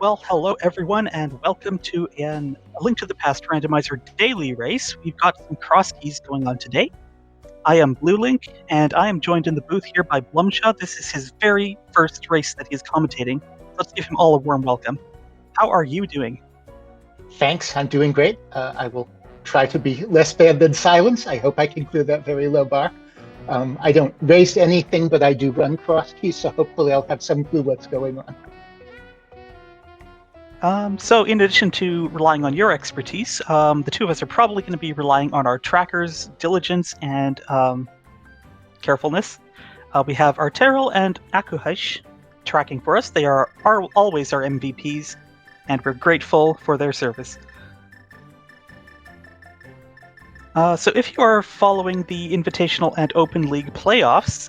Well, hello everyone, and welcome to A Link to the Past Randomizer daily race. We've got some Crosskeys going on today. I am Blue Link, and I am joined in the booth here by Blumshaw. This is his very first race that he is commentating. Let's give him all a warm welcome. How are you doing? Thanks, I'm doing great. I will try to be less bad than silence. I hope I can clear that very low bar. I don't race anything, but I do run Crosskeys, so hopefully I'll have some clue what's going on. So in addition to relying on your expertise, the two of us are probably going to be relying on our trackers, diligence, and carefulness. We have Arteril and Akuhish tracking for us. They are always our MVPs, and we're grateful for their service. So if you are following the Invitational and Open League playoffs,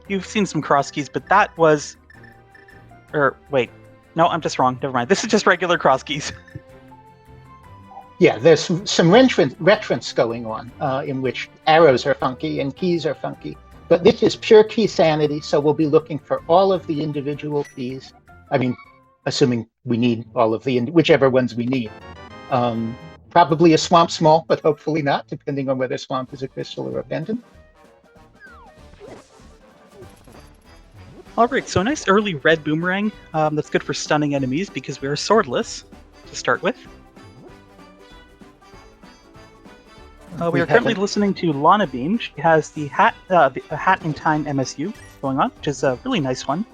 you've seen some Crosskeys, but that was... wait. No, I'm just wrong. Never mind. This is just regular Crosskeys. Yeah, there's some reference going on in which arrows are funky and keys are funky. But this is pure key sanity, so we'll be looking for all of the individual keys. I mean, assuming we need all of the, whichever ones we need. Probably a swamp small, but hopefully not, depending on whether swamp is a crystal or a pendant. Alright, so a nice early red boomerang. That's good for stunning enemies because we are swordless to start with. We are currently listening to Lana Beam. She has the Hat in Time MSU going on, which is a really nice one.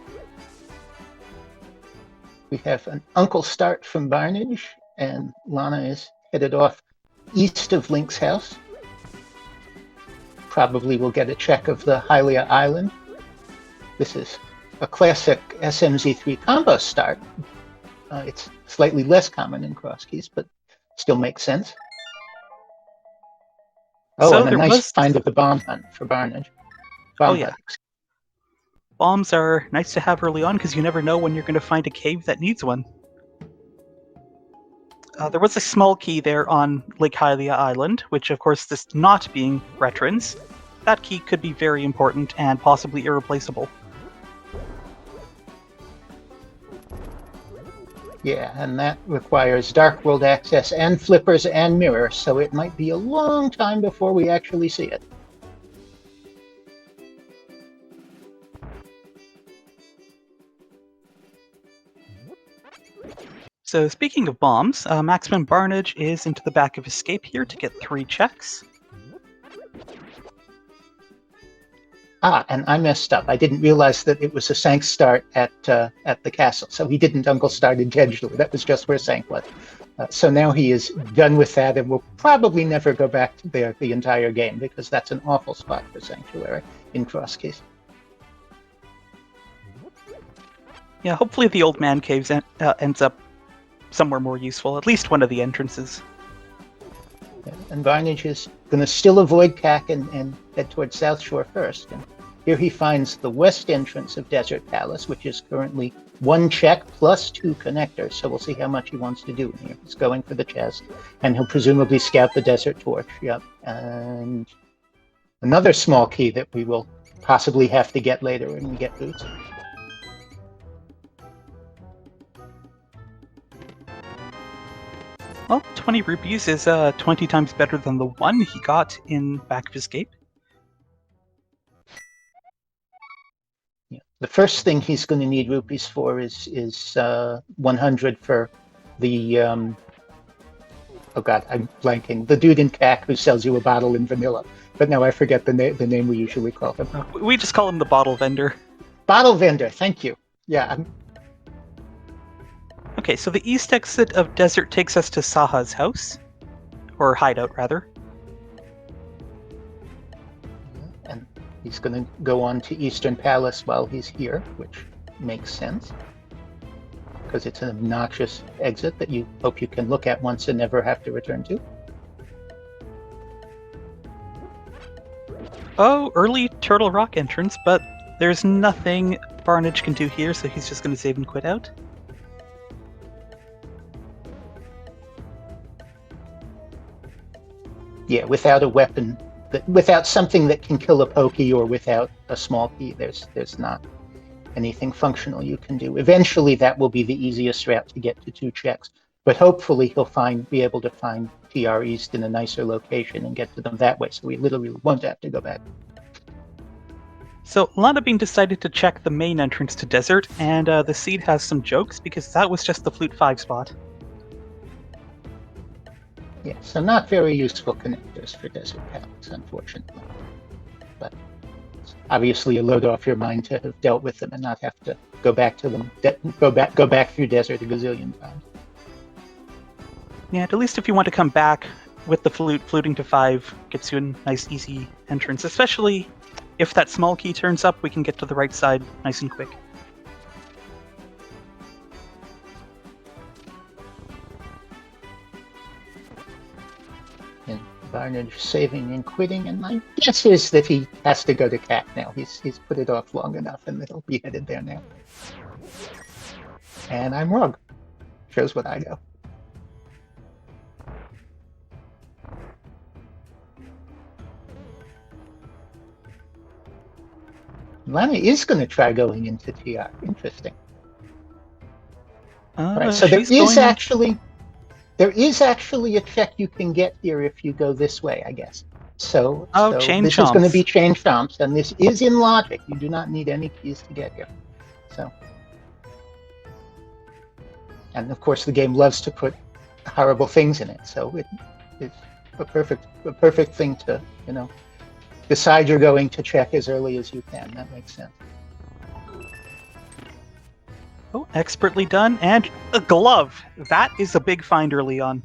We have an Uncle Start from Barnage, and Lana is headed off east of Link's house. Probably will get a check of the Hylia Island. This is a classic SMZ3 combo start. It's slightly less common in Crosskeys, but still makes sense. Oh, so and a nice find of the bomb hunt for Barnage. Bombs are nice to have early on because you never know when you're going to find a cave that needs one. There was a small key there on Lake Hylia Island, which of course, this not being Retrans, that key could be very important and possibly irreplaceable. Yeah, and that requires Dark World access and flippers and mirrors, so it might be a long time before we actually see it. So speaking of bombs, Maximum Barnage is into the back of Escape here to get 3 checks. And I messed up. I didn't realize that it was a Sank start at the castle, so he didn't Uncle Start intentionally. That was just where Sank was. So now he is done with that, and will probably never go back to there the entire game, because that's an awful spot for Sanctuary in Crosskeys. Yeah, hopefully the Old Man Caves ends up somewhere more useful, at least one of the entrances. Yeah, and Barnage is going to still avoid CAC and head towards South Shore first. And here he finds the west entrance of Desert Palace, which is currently 1 check plus 2 connectors. So we'll see how much he wants to do in here. He's going for the chest, and he'll presumably scout the Desert Torch. Yep. And another small key that we will possibly have to get later when we get boots. Well, 20 rupees is 20 times better than the 1 he got in Back of Escape. Yeah. The first thing he's going to need rupees for is 100 for the... oh god, I'm blanking. The dude in CAC who sells you a bottle in vanilla. But now I forget the name we usually call him. We just call him the bottle vendor. Bottle vendor, thank you. Yeah, Okay, so the east exit of Desert takes us to Saha's house. Or hideout, rather. And he's going to go on to Eastern Palace while he's here, which makes sense. Because it's an obnoxious exit that you hope you can look at once and never have to return to. Oh, early Turtle Rock entrance, but there's nothing Barnage can do here, so he's just going to save and quit out. Yeah, without a weapon, without something that can kill a pokey, or without a small key, there's not anything functional you can do. Eventually, that will be the easiest route to get to 2 checks. But hopefully, he'll be able to find TR East in a nicer location and get to them that way. So we literally won't have to go back. So Lana Bean decided to check the main entrance to Desert, and the Seed has some jokes because that was just the Flute 5 spot. Yeah, so not very useful connectors for Desert Palace, unfortunately. But obviously, a load off your mind to have dealt with them and not have to go back to them. Go back through Desert a gazillion times. Yeah, at least if you want to come back with the flute, fluting to 5 gets you a nice, easy entrance. Especially if that small key turns up, we can get to the right side nice and quick. And Barnage saving and quitting, and my guess is that he has to go to Cat now. He's put it off long enough, and it'll be headed there now. And I'm wrong. Shows what I know. Lana is going to try going into TR. Interesting. Right, so there is actually a check you can get here if you go this way, I guess. So this is going to be chain chomps, and this is in logic. You do not need any keys to get here. So, and of course, the game loves to put horrible things in it. So it's a perfect thing to decide you're going to check as early as you can. That makes sense. Oh, expertly done. And a glove. That is a big find early on.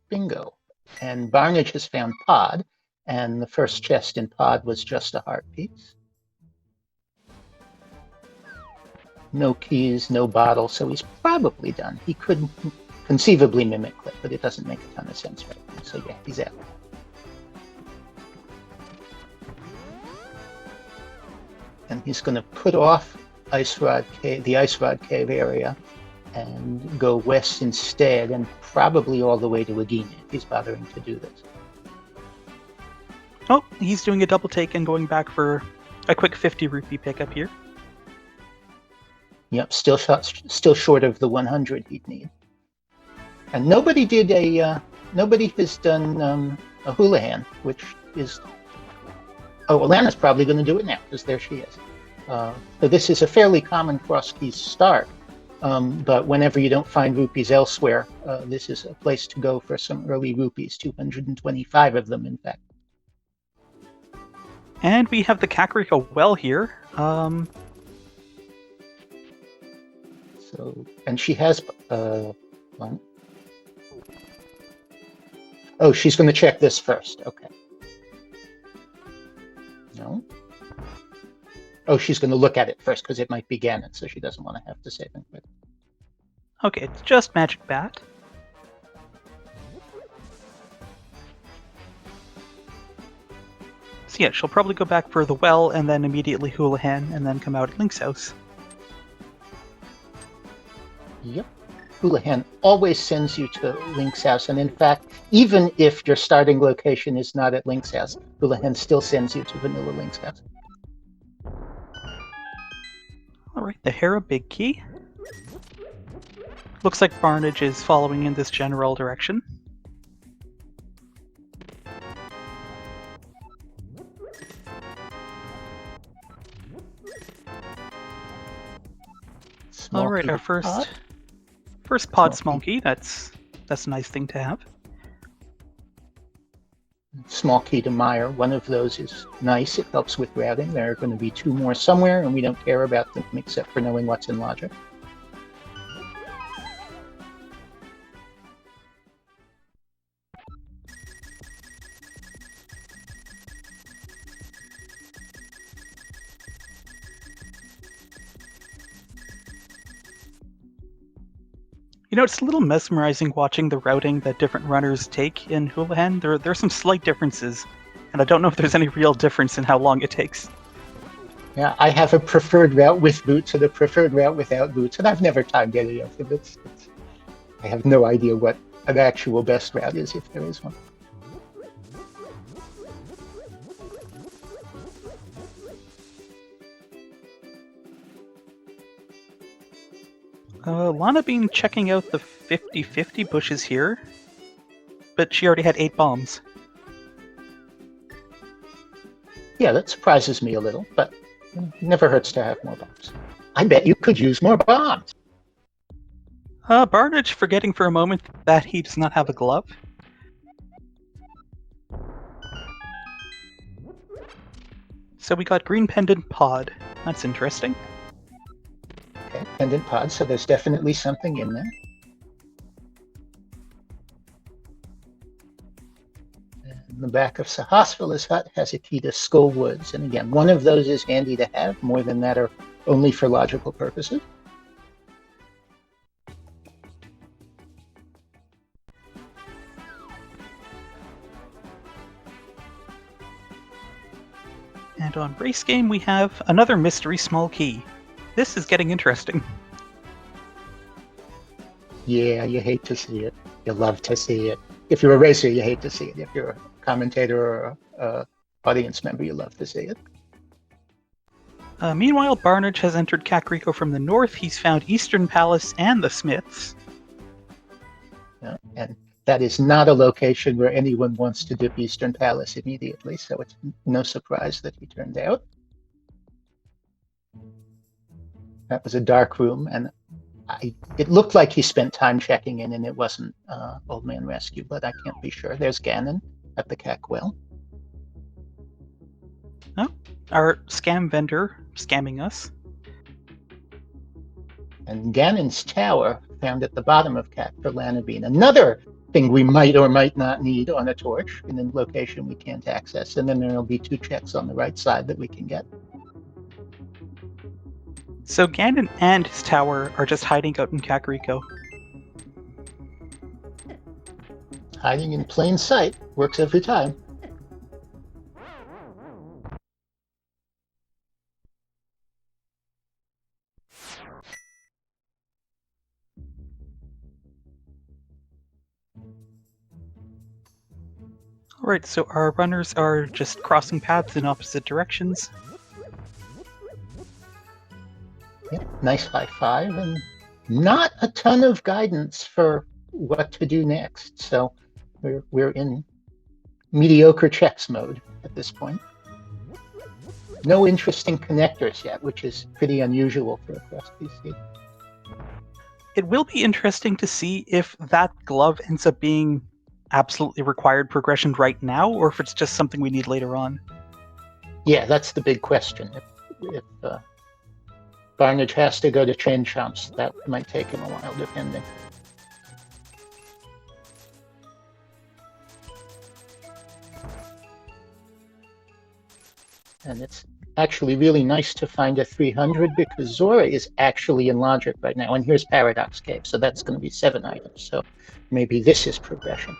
Bingo. And Barnage has found Pod, and the first chest in Pod was just a heart piece. No keys, no bottle, so he's probably done. He could conceivably mimic Clip, but it doesn't make a ton of sense right now. So yeah, he's out. And he's going to put off the Ice Rod Cave area and go west instead, and probably all the way to Agena if he's bothering to do this. Oh, he's doing a double take and going back for a quick 50 rupee pickup here. Yep, still short of the 100 he'd need. And nobody has done a Houlihan, which is... Oh, Alana's probably going to do it now, because there she is. So this is a fairly common Crosskeys start, but whenever you don't find rupees elsewhere, this is a place to go for some early rupees, 225 of them, in fact. And we have the Kakariko well here. And she has... one. Oh, she's going to check this first. Okay. No. Oh, she's going to look at it first because it might be Ganon, so she doesn't want to have to save and quit. Okay, it's just Magic Bat. So yeah, she'll probably go back for the well and then immediately Houlihan and then come out at Link's house. Yep. Houlihan always sends you to Link's house, and in fact, even if your starting location is not at Link's house, Houlihan still sends you to Vanilla Link's house. Alright, the Hera Big Key. Looks like Barnage is following in this general direction. Alright, our first pod small key. That's a nice thing to have. Small key to Meyer. One of those is nice. It helps with routing. There are going to be 2 more somewhere, and we don't care about them except for knowing what's in logic. You know, it's a little mesmerizing watching the routing that different runners take in Houlihan. There are some slight differences, and I don't know if there's any real difference in how long it takes. Yeah, I have a preferred route with boots and a preferred route without boots, and I've never timed any of them. I have no idea what an actual best route is, if there is one. Lana Bean checking out the 50-50 bushes here, but she already had 8 bombs. Yeah, that surprises me a little, but it never hurts to have more bombs. I bet you could use more bombs. Barnage forgetting for a moment that he does not have a glove. So we got green pendant pod. That's interesting. Okay, pendant pod, so there's definitely something in there. And the back of Sahasphila's hut has a key to Skull Woods, and again, one of those is handy to have. More than that are only for logical purposes. And on race game, we have another mystery small key. This is getting interesting. Yeah, you hate to see it. You love to see it. If you're a racer, you hate to see it. If you're a commentator or a audience member, you love to see it. Meanwhile, Barnage has entered Kakariko from the north. He's found Eastern Palace and the Smiths. Yeah, and that is not a location where anyone wants to dip Eastern Palace immediately, so it's no surprise that he turned out. That was a dark room, and it looked like he spent time checking in, and it wasn't Old Man Rescue, but I can't be sure. There's Ganon at the Cack Well. Oh, our scam vendor scamming us. And Ganon's tower found at the bottom of Cack for Lana Bean. Another thing we might or might not need on a torch in a location we can't access. And then there'll be 2 checks on the right side that we can get. So Ganon and his tower are just hiding out in Kakariko. Hiding in plain sight works every time. Alright, so our runners are just crossing paths in opposite directions. Yeah, nice high five, and not a ton of guidance for what to do next. So we're in mediocre checks mode at this point. No interesting connectors yet, which is pretty unusual for a Crosskeys. It will be interesting to see if that glove ends up being absolutely required progression right now, or if it's just something we need later on. Yeah, that's the big question. If Barnage has to go to train chumps, that might take him a while, depending. And it's actually really nice to find a 300 because Zora is actually in logic right now. And here's Paradox Cave, so that's going to be 7 items. So maybe this is progression.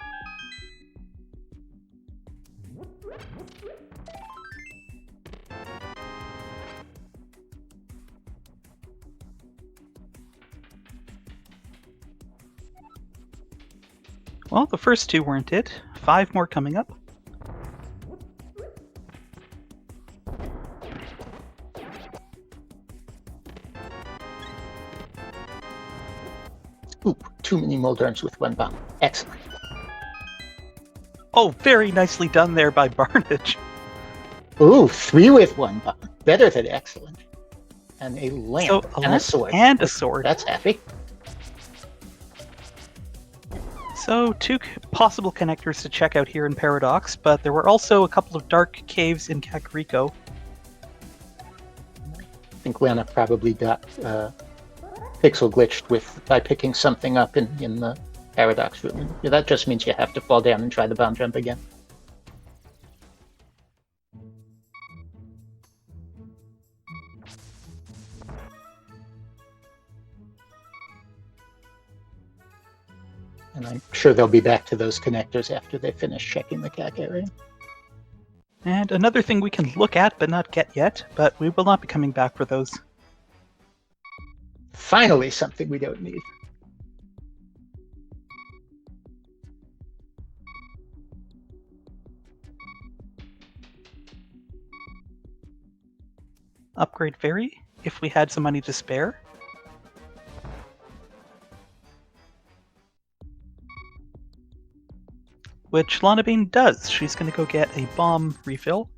Well, the first 2 weren't it. 5 more coming up. Ooh, too many Moldarms with 1 bomb. Excellent. Oh, very nicely done there by Barnage. Ooh, 3 with 1 bomb. Better than excellent. And a lamp and a sword. And a sword. That's happy. So 2 possible connectors to check out here in Paradox, but there were also a couple of dark caves in Kakariko. I think Lana probably got pixel glitched by picking something up in the Paradox room. Yeah, that just means you have to fall down and try the bomb jump again. And I'm sure they'll be back to those connectors after they finish checking the CAC area. And another thing we can look at but not get yet, but we will not be coming back for those. Finally, something we don't need. Upgrade Fairy, if we had some money to spare. which Lana Bean does. She's going to go get a bomb refill.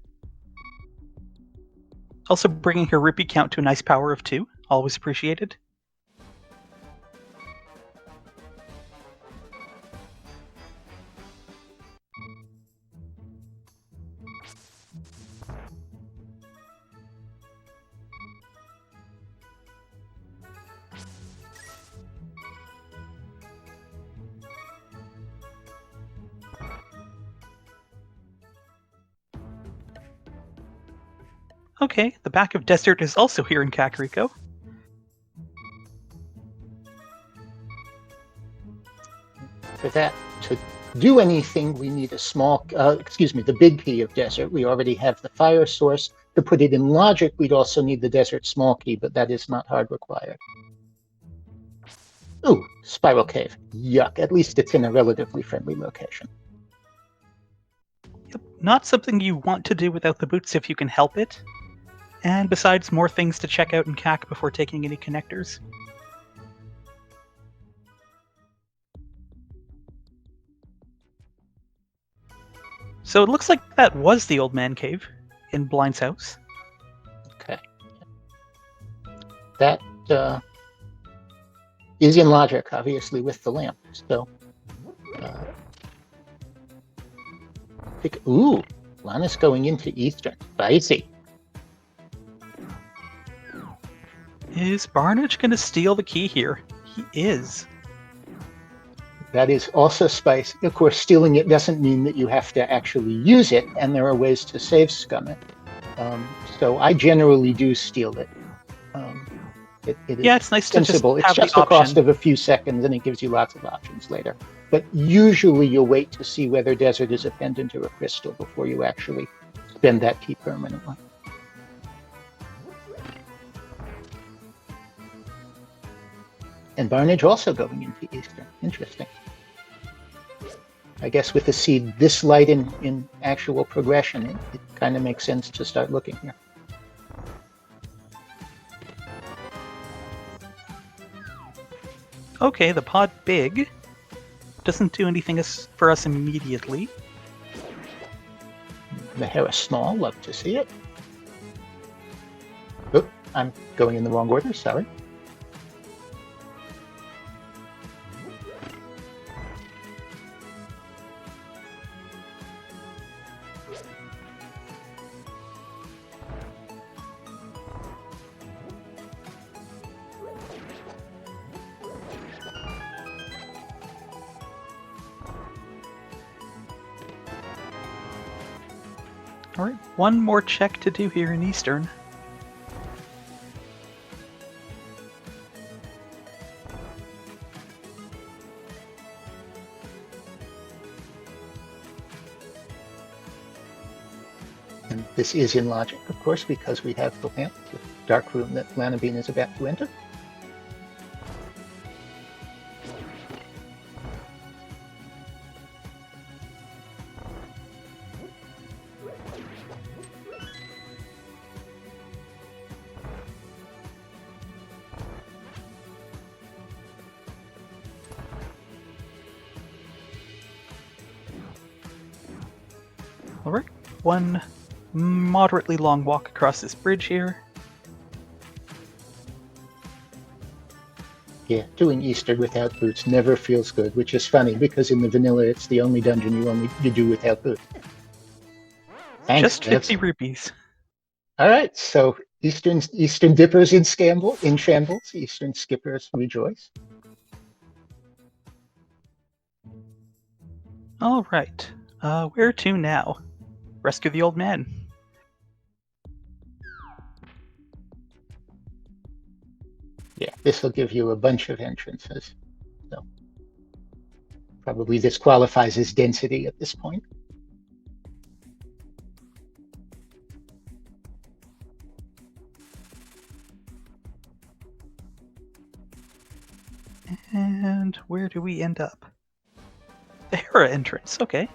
Also bringing her rupee count to a nice power of 2. Always appreciated. Okay, the back of Desert is also here in Kakariko. For that to do anything, we need a small, the big key of Desert. We already have the fire source. To put it in logic, we'd also need the Desert small key, but that is not hard required. Ooh, Spiral Cave. Yuck, at least it's in a relatively friendly location. Yep, not something you want to do without the boots if you can help it. And besides, more things to check out in CAC before taking any connectors. So it looks like that was the old man cave in Blind's house. Okay. That is in logic, obviously, with the lamp. So, ooh, Lana's going into Eastern. Spicy. Is Barnage going to steal the key here? He is. That is also spicy. Of course, stealing it doesn't mean that you have to actually use it, and there are ways to save scum it. So I generally do steal it. It is it's nice sensible. to just have it's just the the cost option. of a few seconds, and it gives you lots of options later. But usually you'll wait to see whether Desert is a pendant or a crystal before you actually spend that key permanently. And Barnage also going into Eastern. Interesting. I guess with the seed this light in actual progression, it kind of makes sense to start looking here. Okay, the pod big doesn't do anything for us immediately. The Hera small, love to see it. Oop, I'm going in the wrong order, sorry. Alright, one more check to do here in Eastern. And this is in logic, of course, because we have the lamp, the dark room that Lana Bean is about to enter. Alright, one moderately long walk across this bridge here. Yeah, doing Easter without boots never feels good, which is funny because in the vanilla it's the only dungeon you do without boots. Thanks, Just 50 rupees. All right, so Eastern dippers in shambles, Eastern skippers rejoice. All right, where to now? Rescue the old man. Yeah, this will give you a bunch of entrances. So probably this qualifies as density at this point. And where do we end up? The Hera entrance, okay.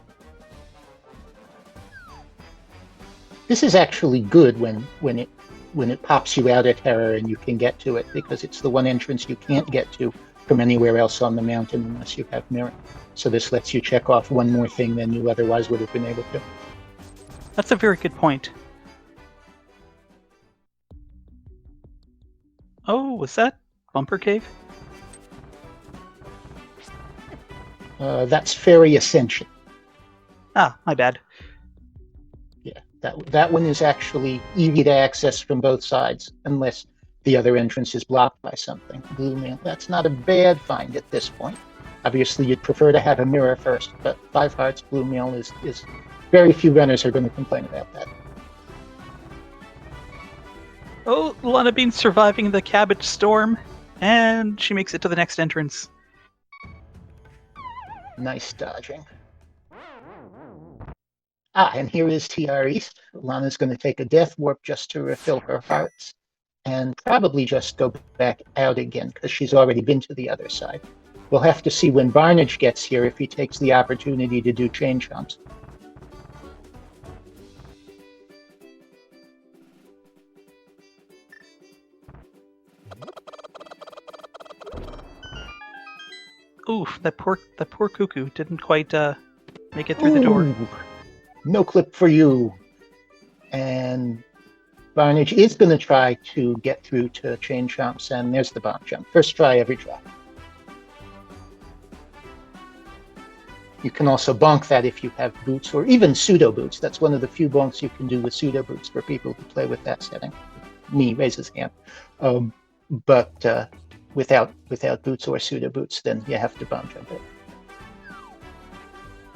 This is actually good when it pops you out at Hera and you can get to it, because it's the one entrance you can't get to from anywhere else on the mountain unless you have mirror. So this lets you check off one more thing than you otherwise would have been able to. That's a very good point. Oh, was that Bumper Cave? That's Fairy Ascension. Ah, my bad. Yeah, that one is actually easy to access from both sides, unless the other entrance is blocked by something. Blue Mail, that's not a bad find at this point. Obviously, you'd prefer to have a mirror first, but 5 hearts, Blue Mail is very few runners are going to complain about that. Oh, Lana Bean surviving the cabbage storm, and she makes it to the next entrance. Nice dodging. Ah, and here is TR East. Lana's going to take a death warp just to refill her hearts, and probably just go back out again, because she's already been to the other side. We'll have to see when Barnage gets here if he takes the opportunity to do chain jumps. Oof, that poor cuckoo didn't quite make it through the door. No clip for you. And Barnage is going to try to get through to chain jumps, and there's the bomb jump. First try every drop. You can also bonk that if you have boots, or even pseudo boots. That's one of the few bonks you can do with pseudo boots for people who play with that setting. Me raises hand. But without boots or pseudo boots, then you have to bomb jump it.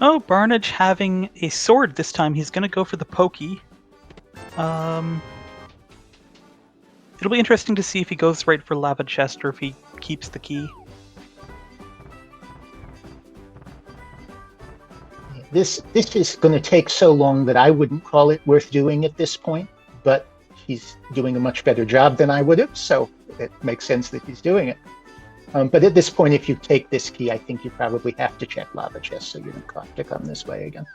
Oh, Barnage having a sword this time. He's going to go for the pokey. It'll be interesting to see if he goes right for Lava Chest or if he keeps the key. This is going to take so long that I wouldn't call it worth doing at this point, but he's doing a much better job than I would have, so it makes sense that he's doing it. But at this point, if you take this key, I think you probably have to check Lava Chest, so you don't have to come this way again.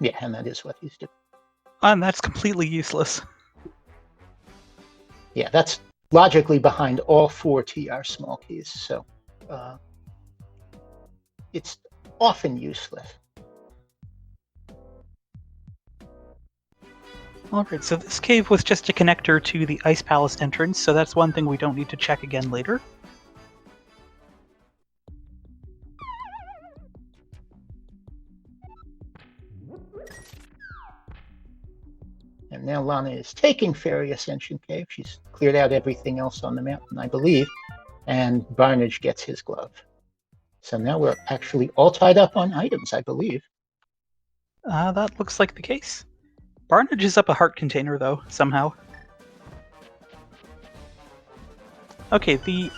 Yeah, and that is what he's doing. And that's completely useless. Yeah, that's logically behind all 4 TR small keys, so it's often useless. Alright, so this cave was just a connector to the Ice Palace entrance, so that's one thing we don't need to check again later. And now Lana is taking Fairy Ascension Cave. She's cleared out everything else on the mountain, I believe, and Barnage gets his glove. So now we're actually all tied up on items, I believe. That looks like the case. Barnage is up a heart container, though, somehow. Okay, the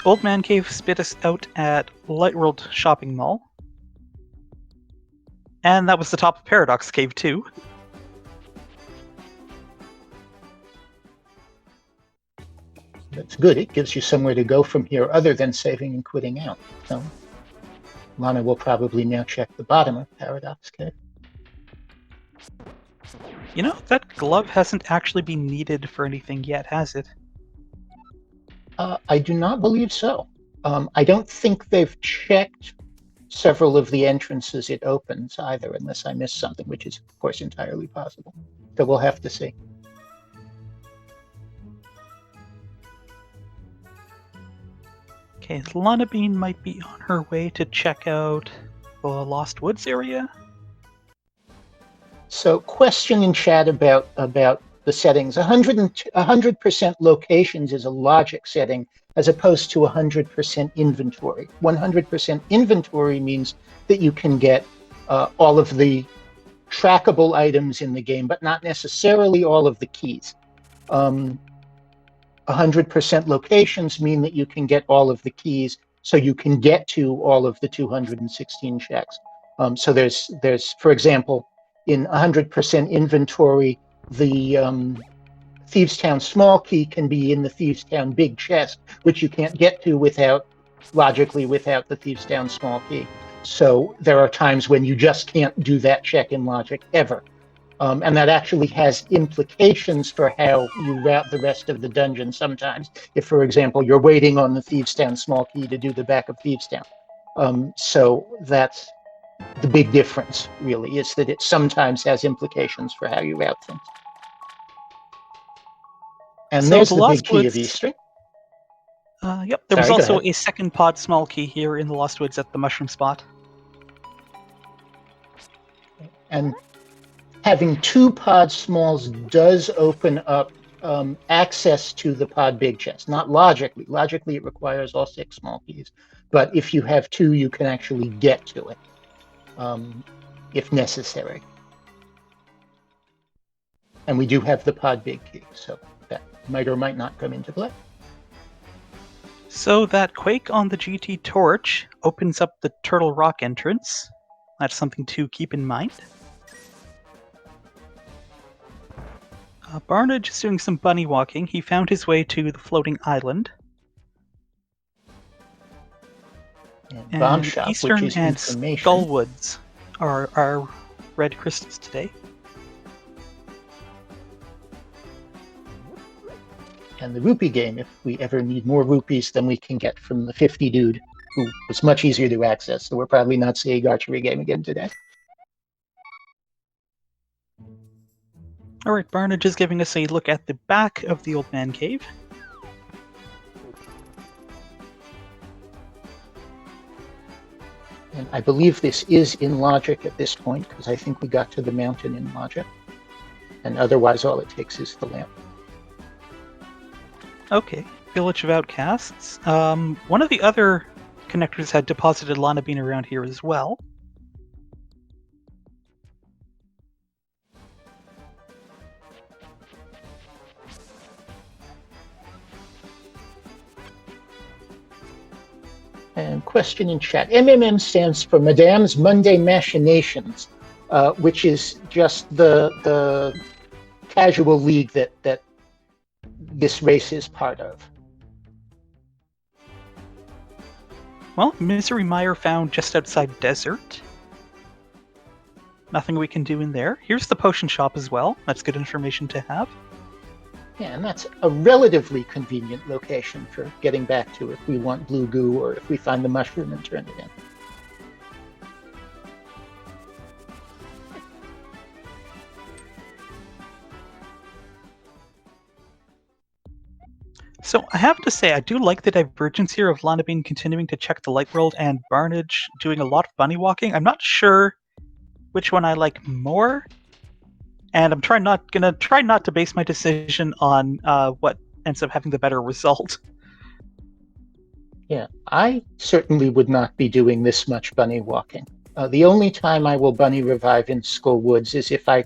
Old Man Cave spit us out at Light World Shopping Mall. And that was the top of Paradox Cave, too. That's good. It gives you somewhere to go from here other than saving and quitting out. So Lana will probably now check the bottom of Paradox Cave. You know, that glove hasn't actually been needed for anything yet, has it? I do not believe so. I don't think they've checked several of the entrances it opens either, unless I missed something, which is, of course, entirely possible. So we'll have to see. Okay, Lana Bean might be on her way to check out the Lost Woods area. So, question in chat about the settings. 100% locations is a logic setting as opposed to 100% inventory. 100% inventory means that you can get all of the trackable items in the game, but not necessarily all of the keys. 100% locations mean that you can get all of the keys, so you can get to all of the 216 checks. So there's, for example, in 100% inventory, the Thieves' Town small key can be in the Thieves' Town big chest, which you can't get to logically without the Thieves' Town small key. So there are times when you just can't do that check in logic ever. And that actually has implications for how you route the rest of the dungeon sometimes. If, for example, you're waiting on the Thieves' Town small key to do the back of Thieves' Town. So that's the big difference, really, is that it sometimes has implications for how you route things. And So there's the the Lost big key of Woods- Eastern. Yep, there was Sorry, go also ahead. a second pod small key here in the Lost Woods at the mushroom spot. And having 2 pod smalls does open up access to the pod big chest. Not logically. Logically, it requires all 6 small keys. But if you have 2, you can actually get to it if necessary. And we do have the pod big key, so that might or might not come into play. So that quake on the GT torch opens up the Turtle Rock entrance. That's something to keep in mind. Barnage is doing some bunny walking. He found his way to the floating island. And Bomb And Shop, Eastern which is and information. Skullwoods are our red crystals today. And the rupee game, if we ever need more rupees than we can get from the 50 dude, who was much easier to access. So we're probably not seeing archery game again today. Alright, Barnage is giving us a look at the back of the Old Man Cave. And I believe this is in logic at this point, because I think we got to the mountain in logic. And otherwise, all it takes is the lamp. Okay, Village of Outcasts. One of the other connectors had deposited Lana Bean around here as well. And question in chat. MMM stands for Madame's Monday Machinations, which is just the casual league that this race is part of. Well, Misery Mire found just outside Desert. Nothing we can do in there. Here's the potion shop as well. That's good information to have. Yeah, and that's a relatively convenient location for getting back to if we want blue goo or if we find the mushroom and turn it in. So I have to say, I do like the divergence here of Lana Bean continuing to check the light world and Barnage doing a lot of bunny walking. I'm not sure which one I like more, and I'm gonna try not to base my decision on what ends up having the better result. Yeah, I certainly would not be doing this much bunny walking. The only time I will bunny revive in Skull Woods is if I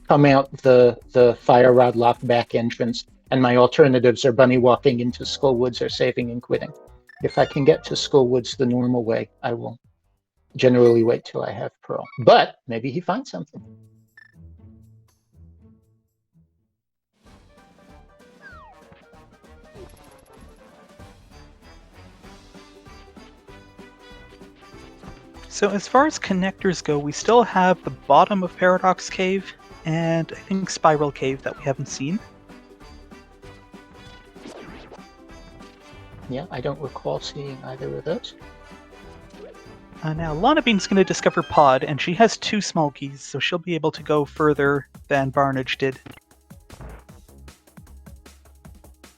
come out the Fire Rod Lock back entrance, and my alternatives are bunny walking into Skull Woods or saving and quitting. If I can get to Skull Woods the normal way, I will generally wait till I have Pearl. But maybe he finds something. So as far as connectors go, we still have the bottom of Paradox Cave and I think Spiral Cave that we haven't seen. Yeah, I don't recall seeing either of those. Now, Lana Bean's going to discover Pod, and she has 2 small keys, so she'll be able to go further than Barnage did.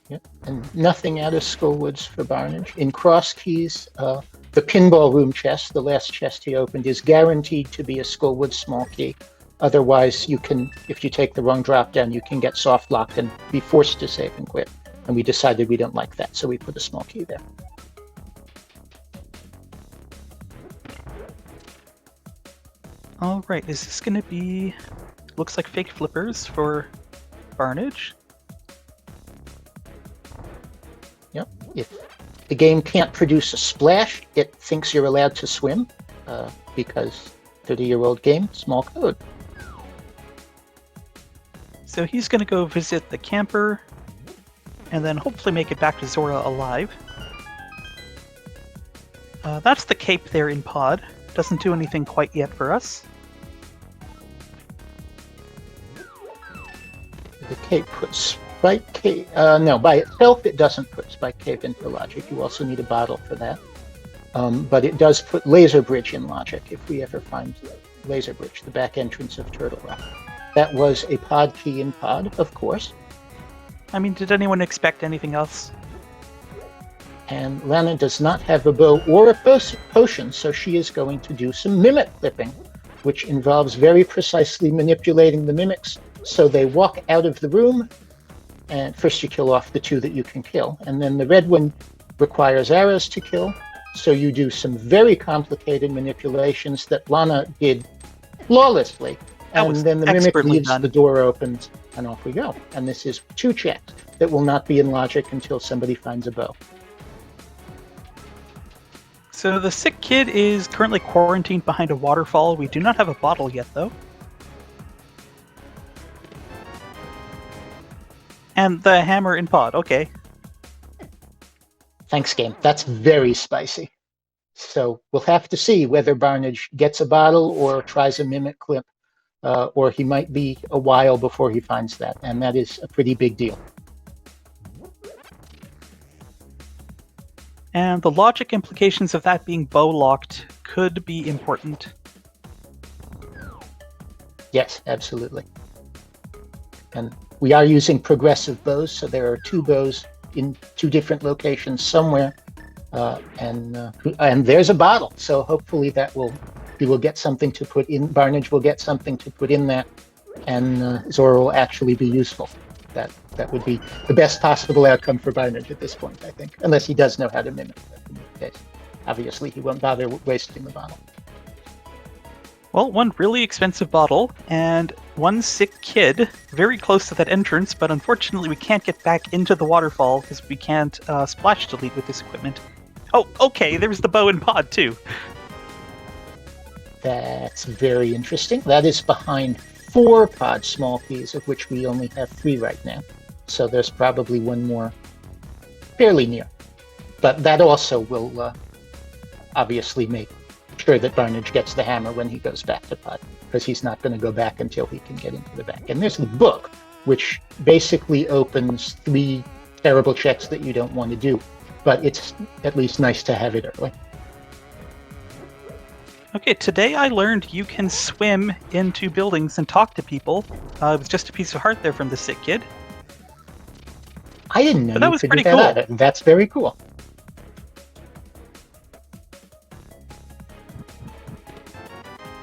Yep, and nothing out of Skull Woods for Barnage. In Crosskeys, the pinball room chest, the last chest he opened, is guaranteed to be a Skull Woods small key. Otherwise, you can, if you take the wrong drop down, you can get soft locked and be forced to save and quit. And we decided we don't like that, so we put a small key there. Alright, is this going to be... looks like fake flippers for Barnage? Yep. If the game can't produce a splash, it thinks you're allowed to swim, because 30-year-old game, small code. So he's going to go visit the camper, and then hopefully make it back to Zora alive. That's the cape there in Pod. Doesn't do anything quite yet for us. The cape puts Spike Cave. No, by itself it doesn't put Spike Cave into logic. You also need a bottle for that. But it does put Laser Bridge in logic if we ever find Laser Bridge, the back entrance of Turtle Rock. That was a pod key in pod, of course. I mean, did anyone expect anything else? And Lana does not have a bow or a potion, so she is going to do some mimic clipping, which involves very precisely manipulating the mimics so they walk out of the room, and first you kill off the two that you can kill, and then the red one requires arrows to kill, so you do some very complicated manipulations that Lana did flawlessly, and then the mimic leaves, the door opens, and off we go. And this is 2 checks that will not be in logic until somebody finds a bow. So the sick kid is currently quarantined behind a waterfall. We do not have a bottle yet, though. And the hammer in pod, okay. Thanks, game. That's very spicy. So we'll have to see whether Barnage gets a bottle or tries a mimic clip, or he might be a while before he finds that, and that is a pretty big deal. And the logic implications of that being bow-locked could be important. Yes, absolutely. And we are using progressive bows, so there are 2 bows in 2 different locations somewhere, and there's a bottle. So hopefully he will get something to put in. Barnage will get something to put in there, and Zora will actually be useful. That would be the best possible outcome for Barnage at this point, I think, unless he does know how to mimic that in this case. Obviously, he won't bother wasting the bottle. Well, 1 really expensive bottle, and 1 sick kid, very close to that entrance, but unfortunately we can't get back into the waterfall because we can't splash delete with this equipment. Oh, okay, there's the bow and pod, too. That's very interesting. That is behind 4 pod small keys, of which we only have 3 right now. So there's probably 1 more fairly near. But that also will obviously make sure that Barnage gets the hammer when he goes back to pod, because he's not going to go back until he can get into the back. And there's the book, which basically opens 3 terrible checks that you don't want to do. But it's at least nice to have it early. Okay, today I learned you can swim into buildings and talk to people. It was just a piece of heart there from the sick kid. I didn't know but that you was could pretty do cool. that. That's very cool.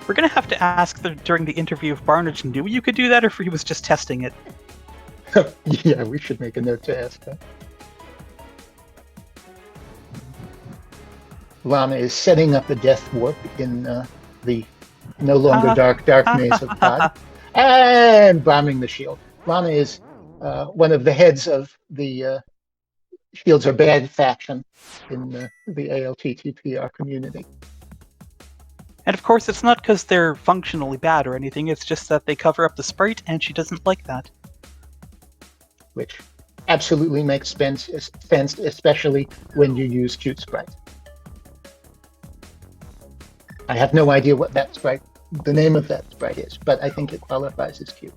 We're going to have to ask during the interview if Barnage knew you could do that or if he was just testing it. Yeah, we should make a note to ask that. Lana is setting up a death warp in the no longer dark maze of pod, and bombing the shield. Lana is one of the heads of the Shields Are Bad faction in the ALTTP community. And of course, it's not because they're functionally bad or anything, it's just that they cover up the sprite and she doesn't like that. Which absolutely makes sense, especially when you use cute sprites. I have no idea what that sprite, the name of that sprite is, but I think it qualifies as cute.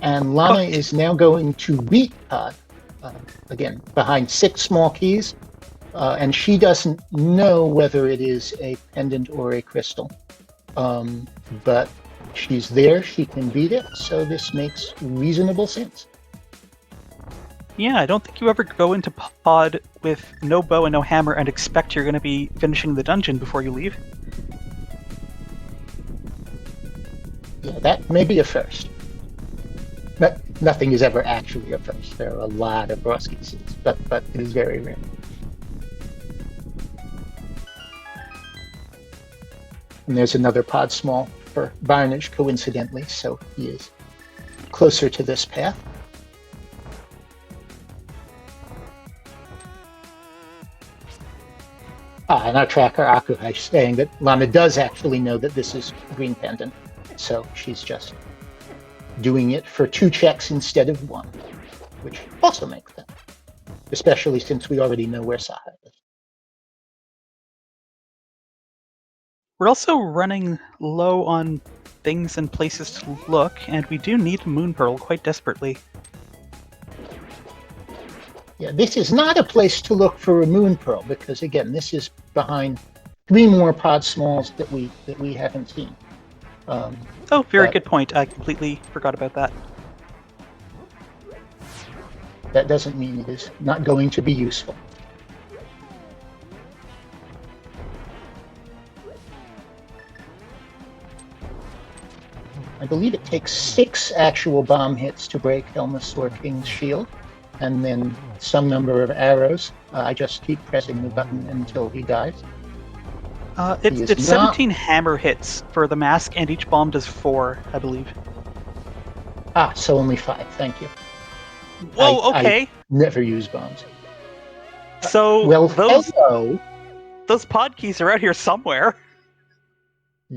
And Lana is now going to beat Pod, again, behind 6 small keys, and she doesn't know whether it is a pendant or a crystal. But she's there, she can beat it, so this makes reasonable sense. Yeah, I don't think you ever go into pod with no bow and no hammer and expect you're going to be finishing the dungeon before you leave. Yeah, that may be a first. But nothing is ever actually a first. There are a lot of Crosskeys, but it is very rare. And there's another pod small for Barnage, coincidentally, so he is closer to this path. And our tracker, Akuhai, is saying that Lana does actually know that this is Green Pendant, so she's just doing it for 2 checks instead of 1, which also makes sense, especially since we already know where Saha is. We're also running low on things and places to look, and we do need a Moon Pearl quite desperately. Yeah, this is not a place to look for a Moon Pearl because, again, this is behind 3 more pod smalls that we haven't seen. Oh, very good point. I completely forgot about that. That doesn't mean it is not going to be useful. I believe it takes 6 actual bomb hits to break Helmasaur King's shield, and then some number of arrows. I just keep pressing the button until he dies. It's 17 hammer hits for the mask, and each bomb does 4, I believe. So only 5. Thank you. Whoa, okay. I never use bombs. So well, hello. Those pod keys are out here somewhere.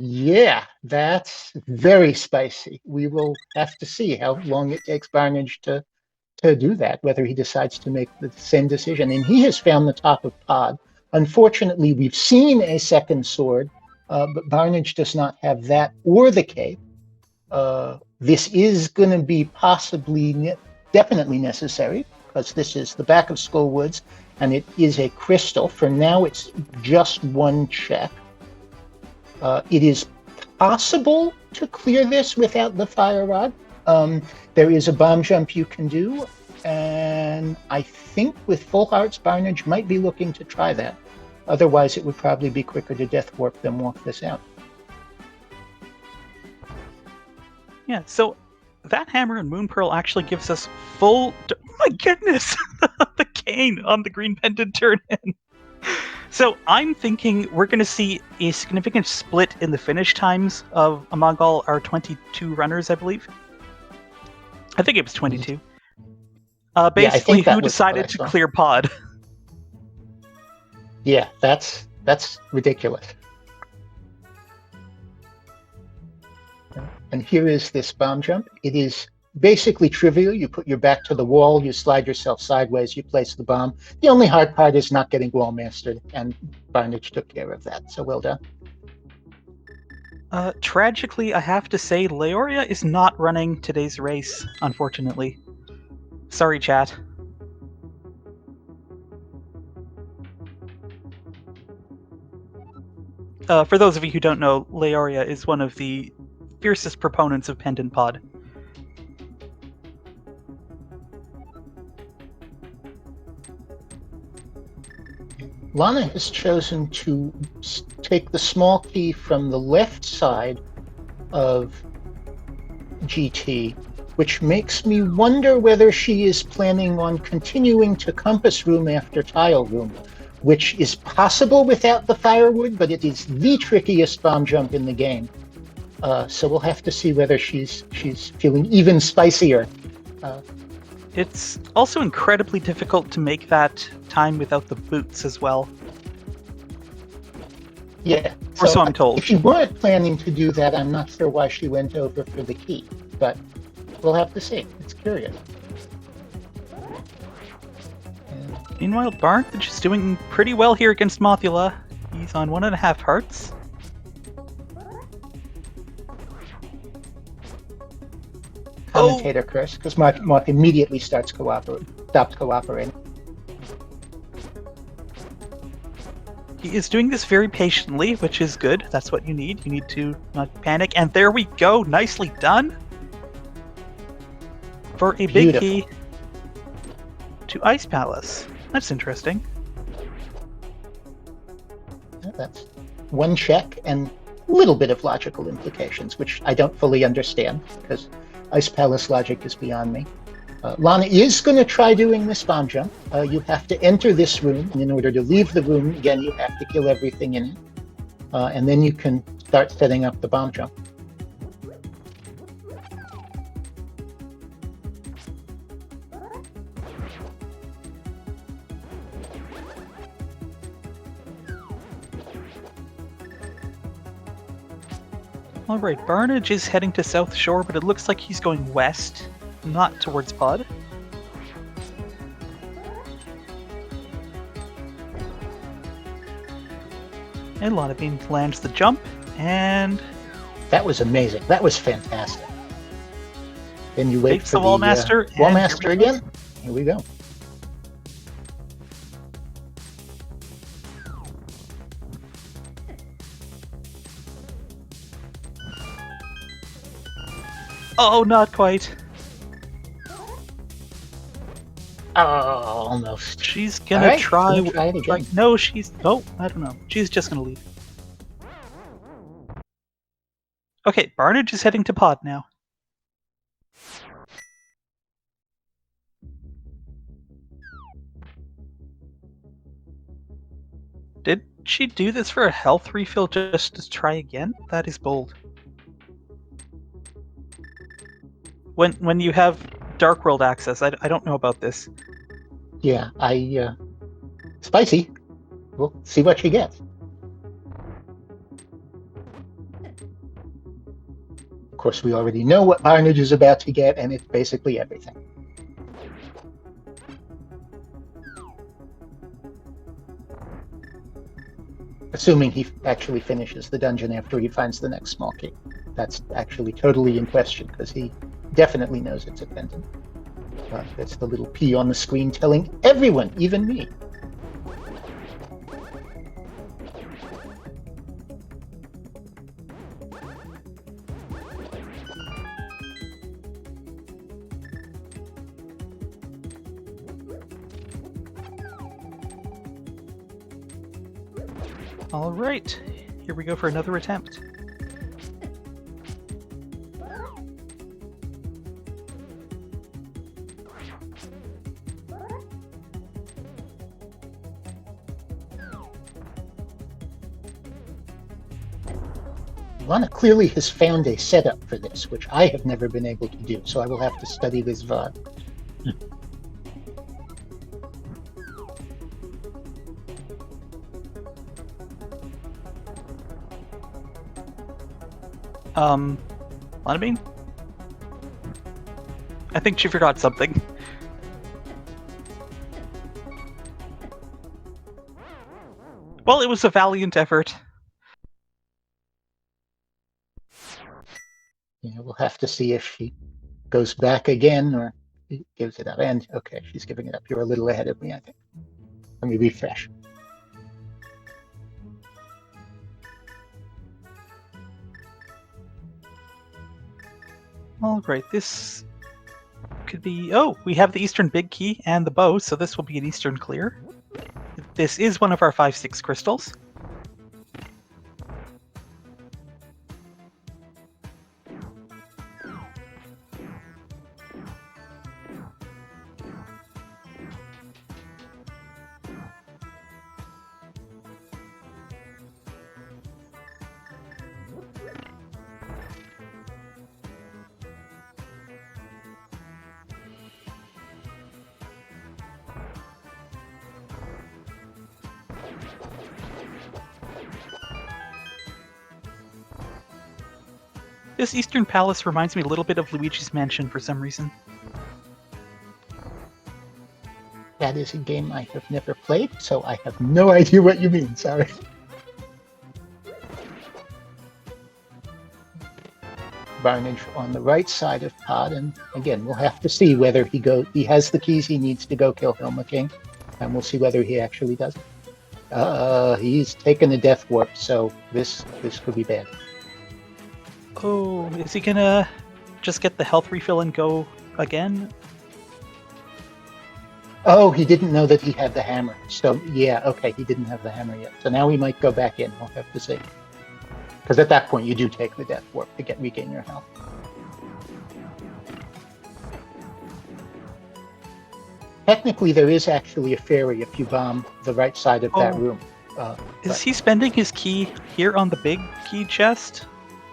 Yeah, that's very spicy. We will have to see how long it takes Barnage to do that, whether he decides to make the same decision. And he has found the top of pod. Unfortunately, we've seen a second sword, but Barnage does not have that or the cape. This is going to be definitely necessary, because this is the back of Skullwoods, and it is a crystal. For now, it's just 1 check. It is possible to clear this without the fire rod. There is a bomb jump you can do, and I think with full hearts, Barnage might be looking to try that. Otherwise, it would probably be quicker to death warp than walk this out. Yeah, so that hammer and Moon Pearl actually gives us full... Oh my goodness! The cane on the green pendant turn in. So I'm thinking we're going to see a significant split in the finish times among all our 22 runners, I believe. I think it was 22. Basically, who decided to clear pod. Yeah, that's ridiculous. And here is this bomb jump. It is basically trivial. You put your back to the wall, you slide yourself sideways, you place the bomb. The only hard part is not getting wall mastered, and Barnage took care of that, so well done. Tragically, I have to say, Leoria is not running today's race, unfortunately. Sorry, chat. For those of you who don't know, Leoria is one of the fiercest proponents of Pendant Pod. Lana has chosen to take the small key from the left side of GT, which makes me wonder whether she is planning on continuing to Compass Room after Tile Room, which is possible without the firewood, but it is the trickiest bomb jump in the game. So we'll have to see whether she's feeling even spicier. It's also incredibly difficult to make that time without the boots as well. Yeah. Or so I'm told. If she weren't planning to do that, I'm not sure why she went over for the key, but we'll have to see. It's curious. Meanwhile, Barnage is doing pretty well here against Mothula. He's on 1.5 hearts. Commentator curse, because Mark immediately stops cooperating. He is doing this very patiently, which is good. That's what you need. You need to not panic. And there we go. Nicely done. For a big key to Ice Palace. That's interesting. That's 1 check and a little bit of logical implications, which I don't fully understand, because Ice Palace logic is beyond me. Lana is going to try doing this bomb jump. You have to enter this room, and in order to leave the room, again, you have to kill everything in it. And then you can start setting up the bomb jump. Alright, Barnage is heading to South Shore, but it looks like he's going west, not towards Pod. And Lonabine lands the jump, and That was amazing. That was fantastic. Then you wait takes for the Wallmaster. and here we Wallmaster go. again. Here we go. Oh, not quite. Oh, almost. She's gonna All right, try. gonna try it again. No, she's. Oh, I don't know. She's just gonna leave. Okay, Barnage is heading to pod now. Did she do this for a health refill just to try again? That is bold. When you have Dark World access, I don't know about this. Yeah, spicy. We'll see what she gets. Of course, we already know what Barnage is about to get, and it's basically everything. Assuming he actually finishes the dungeon after he finds the next small key. That's actually totally in question, because he definitely knows it's a pendant. That's the little P on the screen telling everyone, even me. All right, here we go for another attempt. Lana clearly has found a setup for this, which I have never been able to do, so I will have to study this VOD. Lonabine? I think she forgot something. Well, it was a valiant effort. Yeah, we'll have to see if she goes back again or gives it up. And okay, she's giving it up. You're a little ahead of me, I think. Let me refresh. All right, this could be... Oh, we have the Eastern Big Key and the bow, so this will be an Eastern Clear. This is one of our 5/6 crystals. This Eastern Palace reminds me a little bit of Luigi's Mansion for some reason. That is a game I have never played, so I have no idea what you mean. Sorry. Barnage on the right side of Pod, and again, we'll have to see whether he has the keys he needs to go kill Hilma King, and we'll see whether he actually does it. He's taken a death warp, so this could be bad. Oh, is he gonna just get the health refill and go again? Oh, he didn't know that he had the hammer. So, yeah, okay, he didn't have the hammer yet. So now he might go back in. We'll have to see. Because at that point, you do take the death warp to regain your health. Technically, there is actually a fairy if you bomb the right side of that room. Is he spending his key here on the big key chest?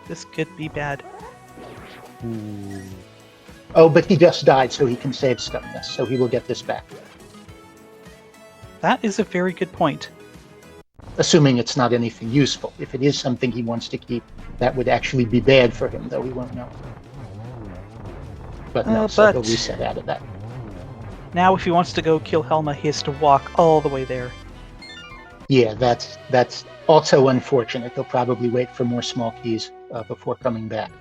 This could be bad. Oh, but he just died, so he can save stunness, so he will get this back. That is a very good point. Assuming it's not anything useful. If it is something he wants to keep, that would actually be bad for him, though we won't know. But no, so he'll reset out of that. Now if he wants to go kill Helma, he has to walk all the way there. Yeah, that's also unfortunate. They'll probably wait for more small keys before coming back.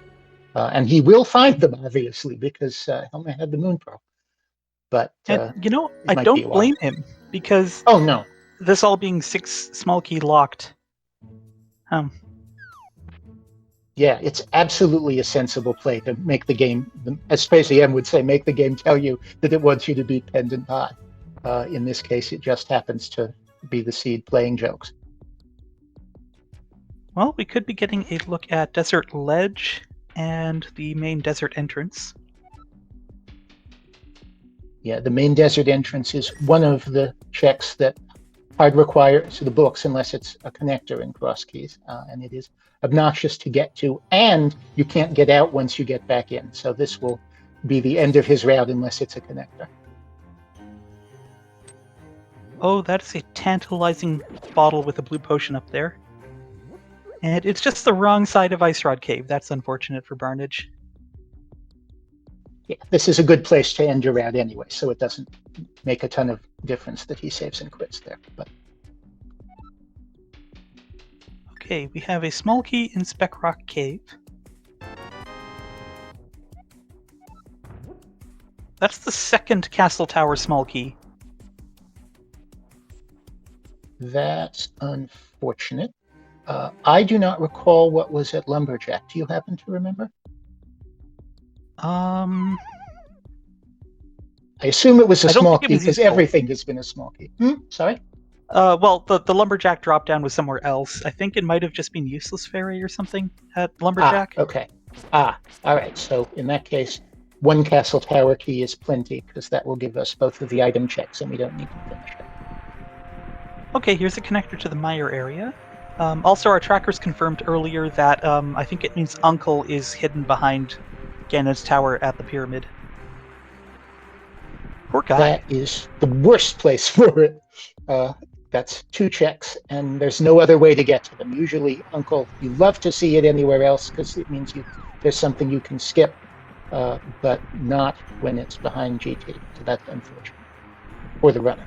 And he will find them, obviously, because Helmet had the Moon Pearl. But And, it I might be a don't while. blame him, because Oh, no. this all being 6 small key locked. Yeah, it's absolutely a sensible play to make the game, as Spacey M would say, make the game tell you that it wants you to beat Pendant Pod. In this case, it just happens to be the seed playing jokes. Well, we could be getting a look at Desert Ledge and the main desert entrance. Yeah, the main desert entrance is one of the checks that hard requires the books unless it's a connector in Crosskeys, and it is obnoxious to get to, and you can't get out once you get back in. So this will be the end of his route unless it's a connector. Oh, that's a tantalizing bottle with a blue potion up there. And it's just the wrong side of Ice Rod Cave. That's unfortunate for Barnage. Yeah, this is a good place to end your route anyway, so it doesn't make a ton of difference that he saves and quits there. But okay, we have a small key in Speck Rock Cave. That's the second Castle Tower small key. that's unfortunate. I do not recall what was at Lumberjack. Do you happen to remember? I assume it was a small key because everything has been a small key. Sorry? Well, the Lumberjack drop down was somewhere else. I think it might have just been Useless Fairy or something at Lumberjack. Okay. All right. So in that case, one Castle Tower key is plenty because that will give us both of the item checks and we don't need to finish it. Okay, here's a connector to the Meyer area. Also, our trackers confirmed earlier that I think it means Uncle is hidden behind Ganon's tower at the pyramid. Poor guy. That is the worst place for it. That's 2 checks, and there's no other way to get to them. Usually, Uncle, you love to see it anywhere else because it means there's something you can skip, but not when it's behind GT. So that's unfortunate for the runner.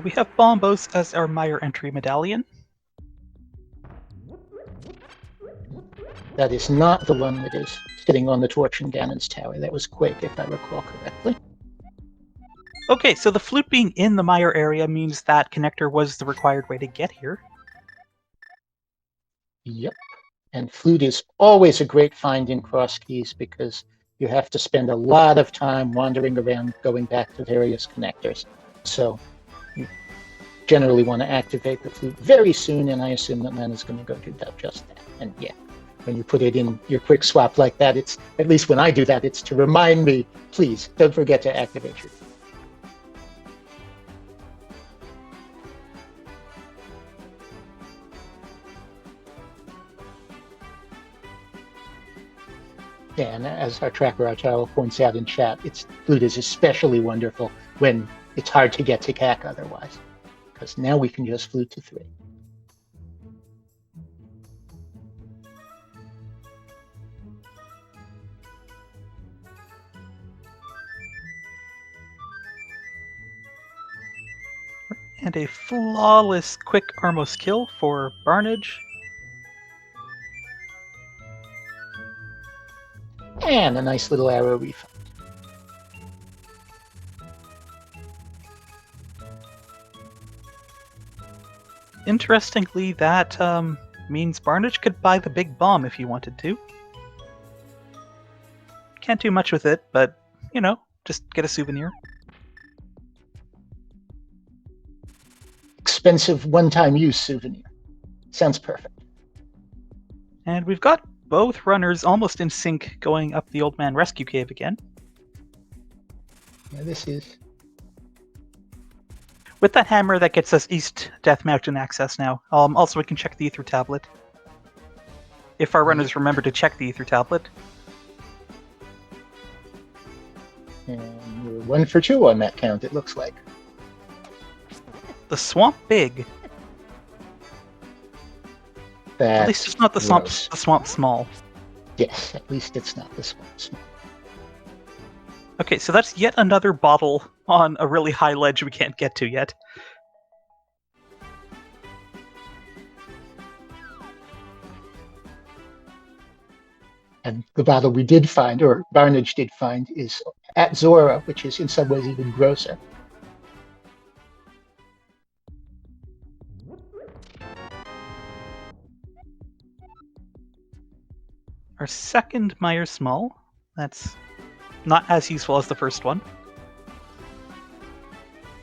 We have Bombos as our Meyer entry medallion. That is not the one that is sitting on the torch in Ganon's tower. That was Quake, if I recall correctly. Okay, so the flute being in the Meyer area means that connector was the required way to get here. Yep. And flute is always a great find in Crosskeys because you have to spend a lot of time wandering around, going back to various connectors. So you generally want to activate the flute very soon, and I assume that Lana's going to go do just that. And yeah, when you put it in your quick swap like that, it's, at least when I do that, it's to remind me, please, don't forget to activate your flute. And as our tracker Artaro points out in chat, flute is especially wonderful when it's hard to get to CAC otherwise, because now we can just flute to 3. And a flawless quick Armos kill for Barnage. And a nice little arrow refund. Interestingly, that means Barnage could buy the big bomb if he wanted to. Can't do much with it, but, just get a souvenir. Expensive one-time use souvenir. Sounds perfect. And we've got both runners almost in sync going up the Old Man Rescue Cave again. Yeah, this is... With that hammer, that gets us East Death Mountain access now. Also, we can check the Ether Tablet. If our runners remember to check the Ether Tablet. And we're 1 for 2 on that count, it looks like. The swamp big. That's at least it's not the swamp small. Yes, at least it's not the swamp small. Okay, so that's yet another bottle on a really high ledge we can't get to yet. And the bottle we did find, or Barnage did find, is at Zora, which is in some ways even grosser. Our second Meyer Small. That's not as useful as the first one.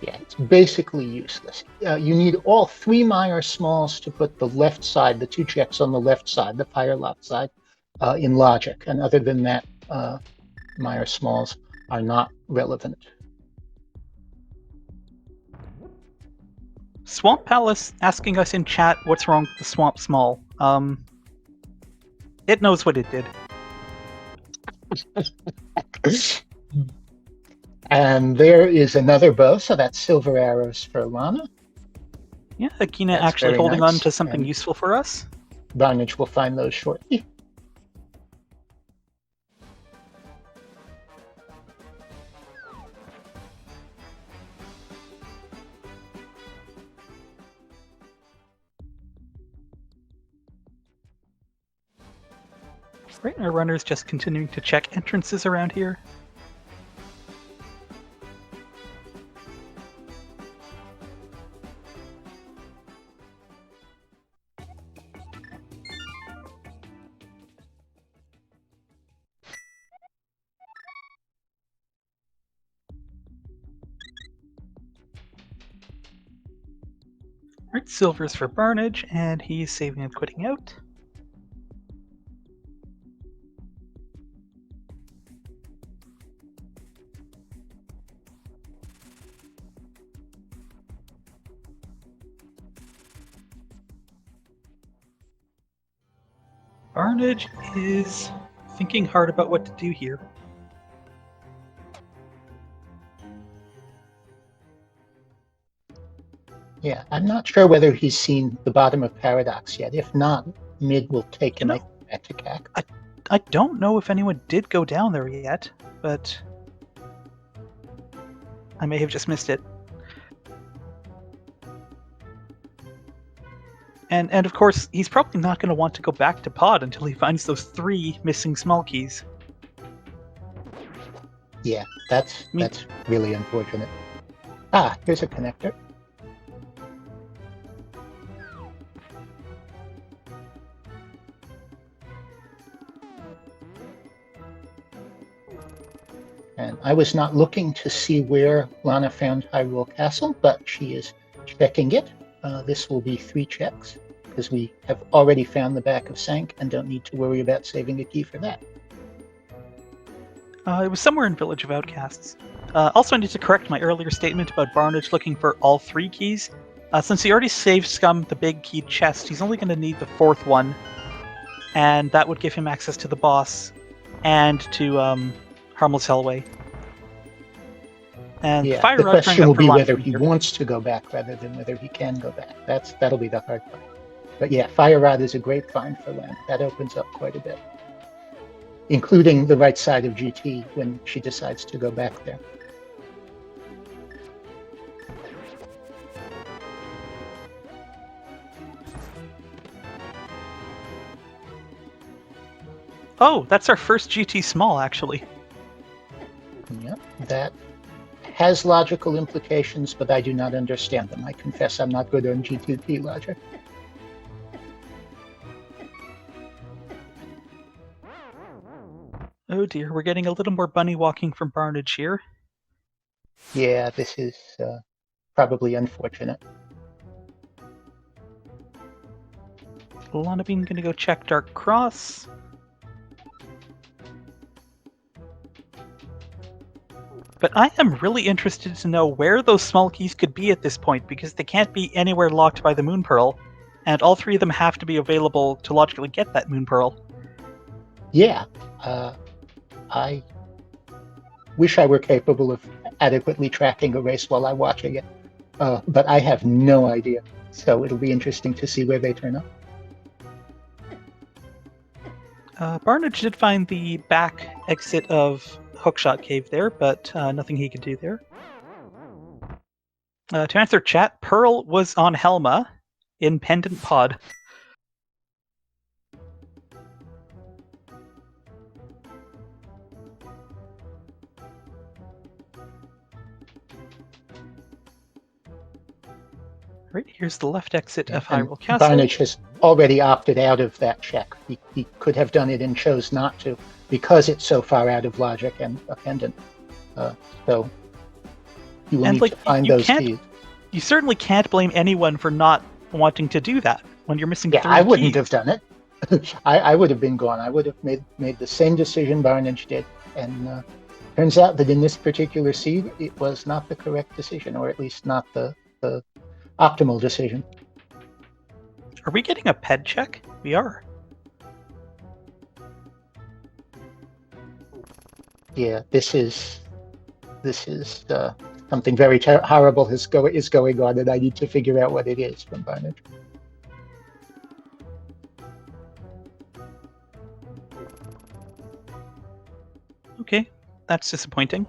Yeah, it's basically useless. You need all 3 Meyer Smalls to put the left side, the 2 checks on the left side, the fire lot side, in logic. And other than that, Meyer Smalls are not relevant. Swamp Palace asking us in chat what's wrong with the Swamp Small. It knows what it did. And there is another bow, so that's silver arrows for Lana. Yeah, Akina That's actually very holding nice, on to something and useful for us. Barnage will find those shortly. Right, our runner's just continuing to check entrances around here. Right, silver's for Barnage, and he's saving and quitting out. Barnage is thinking hard about what to do here. Yeah, I'm not sure whether he's seen the bottom of Paradox yet. If not, Mid will take him back to CAC. I don't know if anyone did go down there yet, but I may have just missed it. And of course, he's probably not going to want to go back to Pod until he finds those 3 missing small keys. Yeah, that's really unfortunate. Ah, here's a connector. And I was not looking to see where Lana found Hyrule Castle, but she is checking it. This will be 3 checks, because we have already found the back of Sank and don't need to worry about saving a key for that. It was somewhere in Village of Outcasts. Also, I need to correct my earlier statement about Barnage looking for all 3 keys. Since he already saved Scum the big keyed chest, he's only going to need the 4th one, and that would give him access to the boss and to Harmless Hellway. And yeah, Fire the Rod question will be whether he here. wants to go back rather than whether he can go back. That'll be the hard part. But yeah, Fire Rod is a great find for Len. That opens up quite a bit, including the right side of GT when she decides to go back there. Oh, that's our first GT small, actually. Yeah, that has logical implications, but I do not understand them. I confess I'm not good on G2P logic. Oh dear, we're getting a little more bunny walking from Barnage here. Yeah, this is probably unfortunate. Lana Bean gonna go check Dark Cross. But I am really interested to know where those small keys could be at this point, because they can't be anywhere locked by the Moon Pearl, and all 3 of them have to be available to logically get that Moon Pearl. Yeah, I wish I were capable of adequately tracking a race while I'm watching it, but I have no idea. So it'll be interesting to see where they turn up. Barnage did find the back exit of Hookshot Cave there, but nothing he could do there. To answer chat, Pearl was on Helma in Pendant Pod. Right, here's the left exit of And Hyrule Castle. Barnage has already opted out of that check. He could have done it and chose not to because it's so far out of logic and appendant. So you will And, need like, to find you those can't- keys. You certainly can't blame anyone for not wanting to do that when you're missing Yeah, 3 I wouldn't keys. have done it. I would have been gone. I would have made the same decision Barnage did. And turns out that in this particular seed, it was not the correct decision, or at least not the optimal decision. Are we getting a ped check? We are. Yeah, this is something very horrible is going on, and I need to figure out what it is from Barnage. Okay, that's disappointing.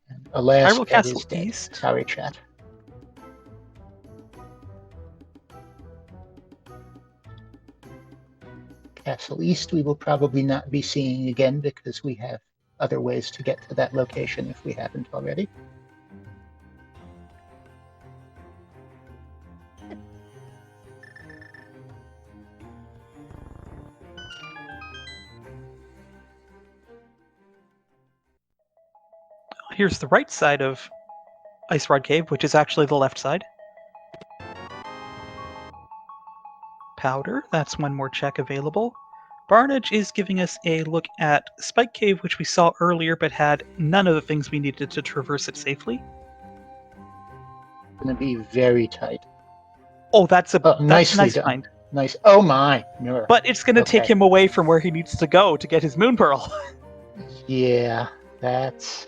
And alas, Hyrule Cat Castle is dead. East. Sorry, chat. Castle East we will probably not be seeing again because we have other ways to get to that location if we haven't already. Here's the right side of Ice Rod Cave, which is actually the left side. Powder, that's one more check available. Barnage is giving us a look at Spike Cave, which we saw earlier, but had none of the things we needed to traverse it safely. Going to be very tight. Oh, that's a nicely nice done. find. Nice. Oh my, mirror. But it's going to take him away from where he needs to go to get his Moon Pearl. Yeah, that's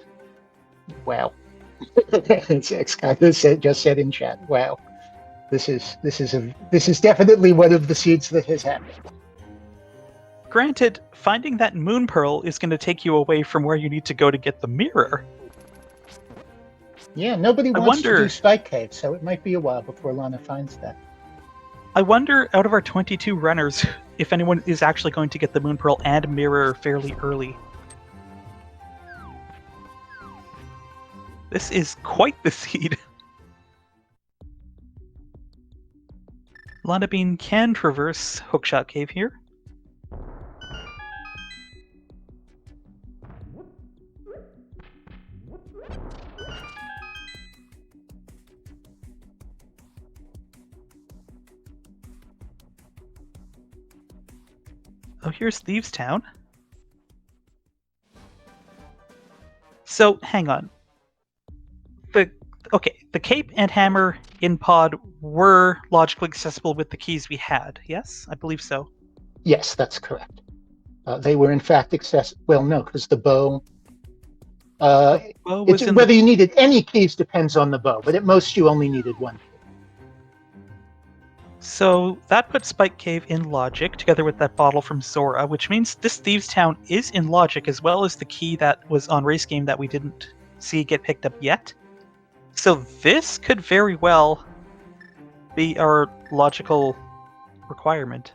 wow. It's kind of just said in chat. Wow, this is definitely one of the seeds that has happened. Granted, finding that Moon Pearl is going to take you away from where you need to go to get the mirror. Yeah, nobody wants to do Spike Cave, so it might be a while before Lana finds that. I wonder, out of our 22 runners, if anyone is actually going to get the Moon Pearl and mirror fairly early. This is quite the seed. Lana Bean can traverse Hookshot Cave here. Oh, here's Thieves Town. So, hang on. The cape and hammer in pod were logically accessible with the keys we had, yes? I believe so. Yes, that's correct. They were in fact accessible. Well, no, because the bow... whether you needed any keys depends on the bow, but at most you only needed one key. So that puts Spike Cave in logic, together with that bottle from Zora, which means this Thieves Town is in logic, as well as the key that was on Race Game that we didn't see get picked up yet. So this could very well be our logical requirement.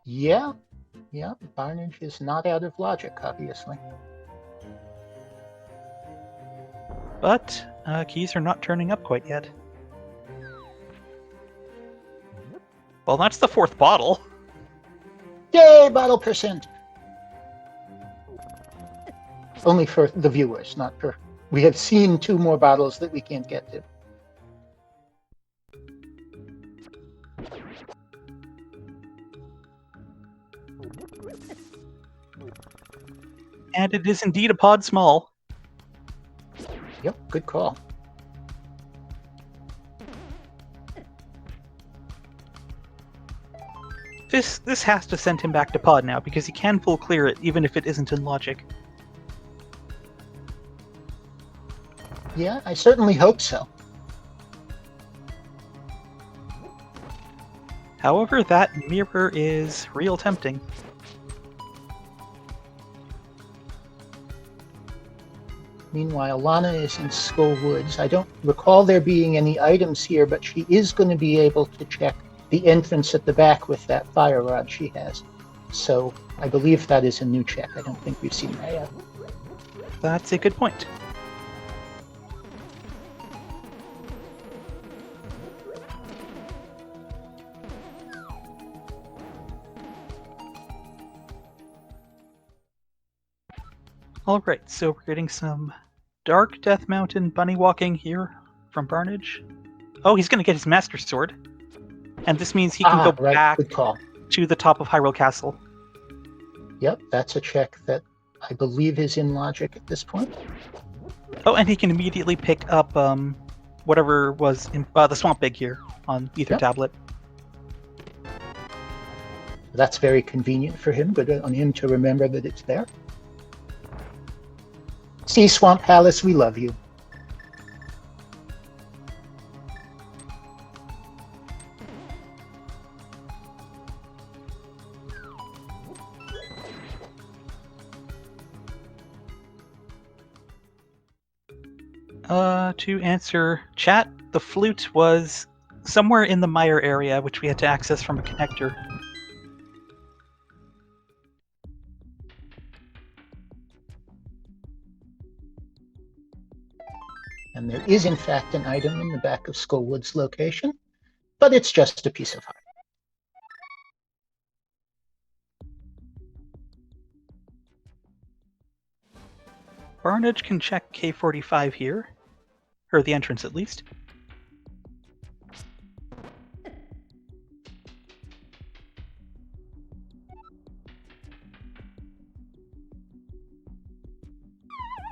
Yeah, Barnage is not out of logic, obviously. But keys are not turning up quite yet. Well, that's the 4th bottle. Yay, bottle percent! Only for the viewers, not for... We have seen 2 more bottles that we can't get to. And it is indeed a pod small. Yep, good call. This has to send him back to pod now, because he can full clear it, even if it isn't in logic. Yeah, I certainly hope so. However, that mirror is real tempting. Meanwhile, Lana is in Skull Woods. I don't recall there being any items here, but she is going to be able to check the entrance at the back with that fire rod she has. So I believe that is a new check. I don't think we've seen that yet. That's a good point. All right, so we're getting some Dark Death Mountain bunny walking here from Barnage. Oh, he's going to get his Master Sword. And this means he can go right. back Good call. to the top of Hyrule Castle. Yep, that's a check that I believe is in logic at this point. Oh, and he can immediately pick up whatever was in the Swamp Big here on Ether Yep. Tablet. That's very convenient for him, but on him to remember that it's there. See, Swamp Palace, we love you. To answer chat, the flute was somewhere in the mire area, which we had to access from a connector. And there is, in fact, an item in the back of Skullwood's location, but it's just a piece of heart. Barnage can check K45 here, or the entrance at least.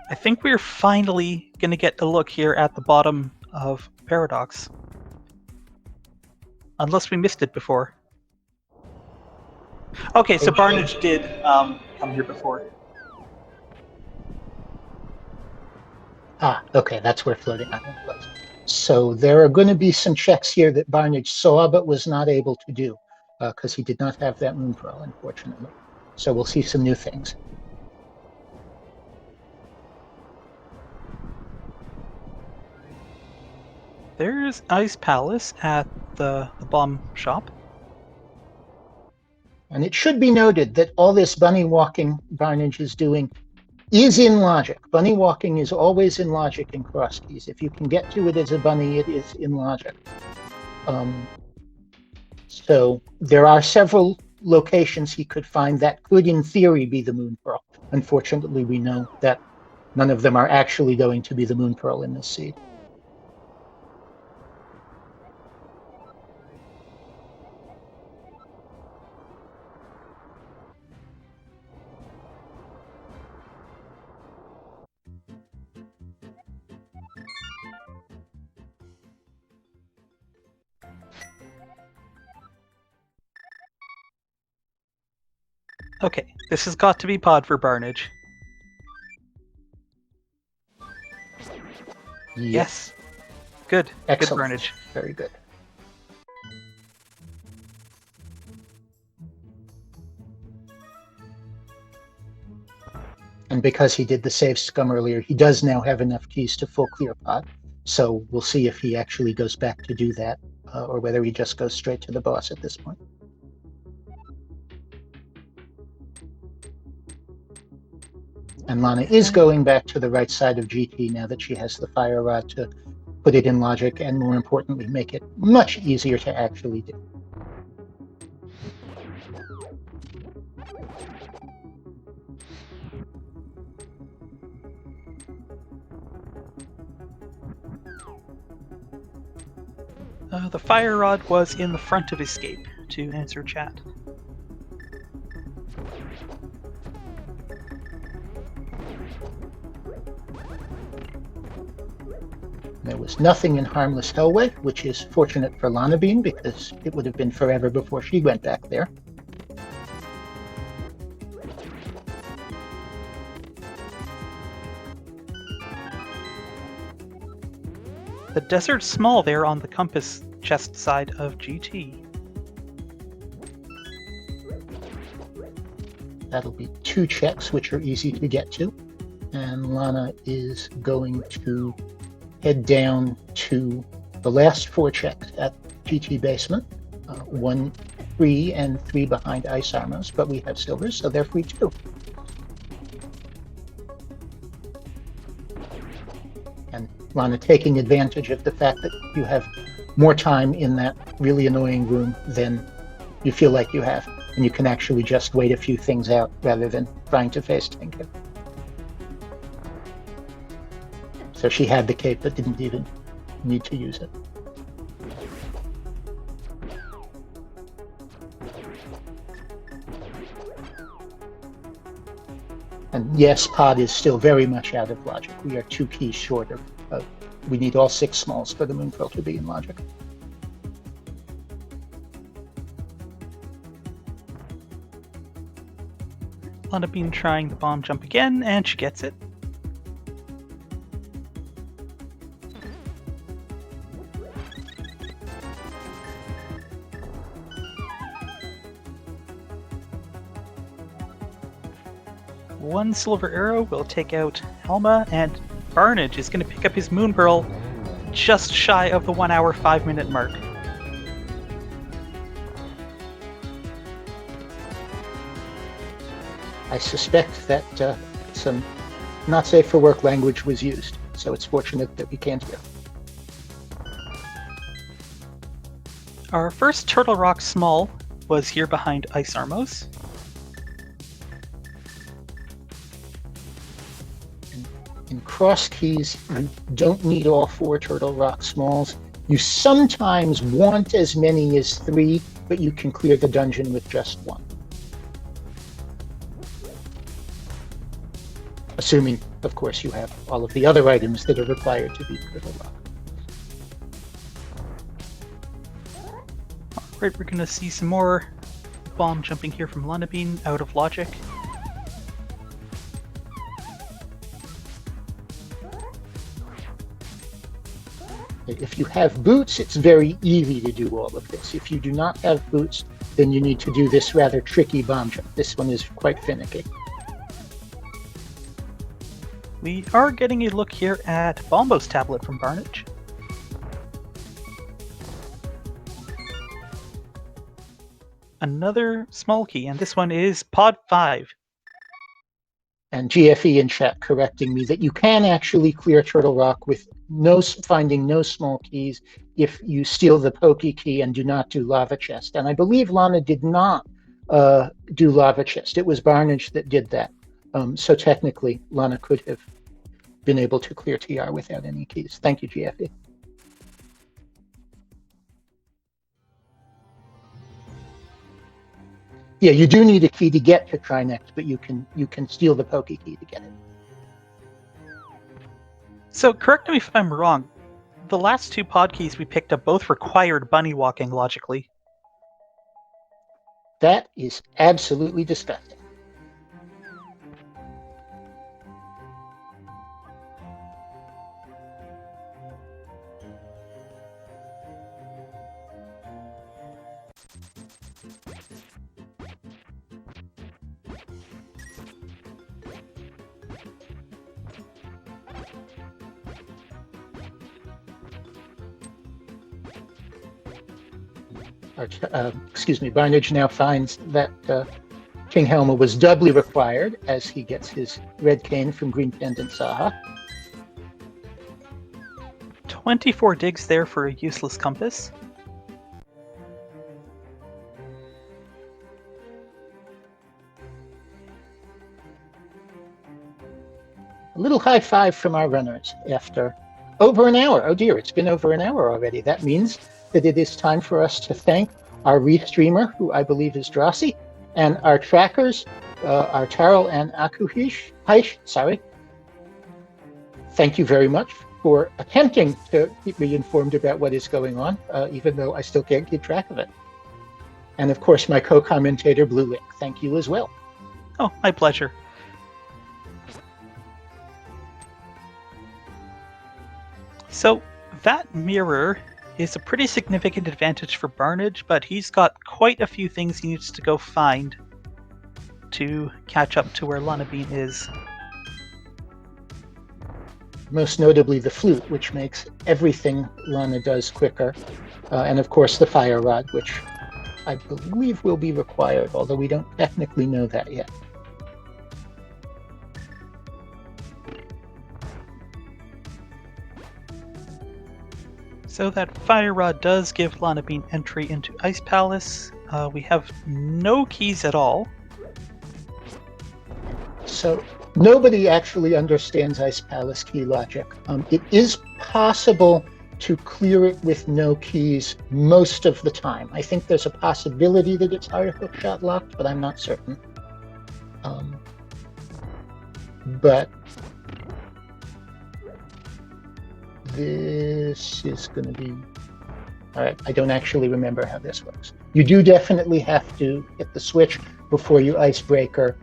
I think we're finally going to get a look here at the bottom of Paradox. Unless we missed it before. Okay, so Barnage did come here before. Okay, that's where Floating Island was. So there are going to be some checks here that Barnage saw but was not able to do, because he did not have that Moon Pearl, unfortunately. So we'll see some new things. There's Ice Palace at the bomb shop. And it should be noted that all this bunny walking Barnage is doing is in logic. Bunny walking is always in logic in Crosskeys. If you can get to it as a bunny, it is in logic. So there are several locations he could find that could, in theory, be the Moon Pearl. Unfortunately, we know that none of them are actually going to be the Moon Pearl in this seed. Okay, this has got to be Pod for Barnage. Yes. Good. Excellent. Good Barnage. Very good. And because he did the save scum earlier, he does now have enough keys to full clear Pod. So we'll see if he actually goes back to do that, or whether he just goes straight to the boss at this point. And Lana is going back to the right side of GT now that she has the fire rod to put it in logic, and more importantly, make it much easier to actually do. The fire rod was in the front of Escape, to answer chat. There was nothing in Harmless Hellway, which is fortunate for Lana Bean, because it would have been forever before she went back there. The desert's small there on the compass chest side of GT. That'll be 2 checks, which are easy to get to. And Lana is going to head down to the last 4 checks at GT Basement. 1 free and 3 behind Ice Armors, but we have silvers, so they're free too. And Lana taking advantage of the fact that you have more time in that really annoying room than you feel like you have. And you can actually just wait a few things out rather than trying to face Tinker. So she had the cape but didn't even need to use it. And yes, pod is still very much out of logic. We are 2 keys short of we need all 6 smalls for the moonpearl to be in logic. Lana Bean trying the bomb jump again, and she gets it. One silver arrow will take out Helma, and Barnage is going to pick up his moonpearl just shy of the 1 hour 5 minute mark. I suspect that some not safe for work language was used, so it's fortunate that we can't hear. Our first Turtle Rock Small was here behind Ice Armos. In Crosskeys, you don't need all 4 Turtle Rock Smalls. You sometimes want as many as 3, but you can clear the dungeon with just 1. Assuming, of course, you have all of the other items that are required to be Turtle Rock. Alright, we're going to see some more bomb jumping here from Lana Bean out of logic. If you have boots, it's very easy to do all of this. If you do not have boots, then you need to do this rather tricky bomb jump. This one is quite finicky. We are getting a look here at Bombo's tablet from Barnage. Another small key, and this one is Pod 5. And GFE in chat correcting me that you can actually clear Turtle Rock with finding no small keys if you steal the pokey key and do not do Lava Chest. And I believe Lana did not do Lava Chest. It was Barnage that did that. So technically, Lana could have been able to clear TR without any keys. Thank you, GFE. Yeah, you do need a key to get to Trinex, but you can steal the pokey key to get it. So correct me if I'm wrong, the last 2 pod keys we picked up both required bunny walking logically. That is absolutely disgusting. Barnage now finds that King Helma was doubly required as he gets his red cane from Green Pendant Saha. 24 digs there for a useless compass. A little high five from our runners after over an hour. Oh dear, it's been over an hour already. That means that it is time for us to thank our restreamer, who I believe is Drossi, and our trackers, our Tarl and Akuhish. Sorry. Thank you very much for attempting to keep me informed about what is going on, even though I still can't keep track of it. And of course, my co-commentator, Blue Link. Thank you as well. Oh, my pleasure. So that mirror is a pretty significant advantage for Barnage, but he's got quite a few things he needs to go find to catch up to where Lana Bean is. Most notably the flute, which makes everything Lana does quicker. And of course the fire rod, which I believe will be required, although we don't technically know that yet. So that fire rod does give Lana Bean entry into Ice Palace. We have no keys at all. So Nobody actually understands Ice Palace key logic. It is possible to clear it with no keys most of the time. I think there's a possibility that it's higher hookshot locked, but I'm not certain. But this is going to be... All right, I don't actually remember how this works. You do definitely have to hit the switch before you icebreaker,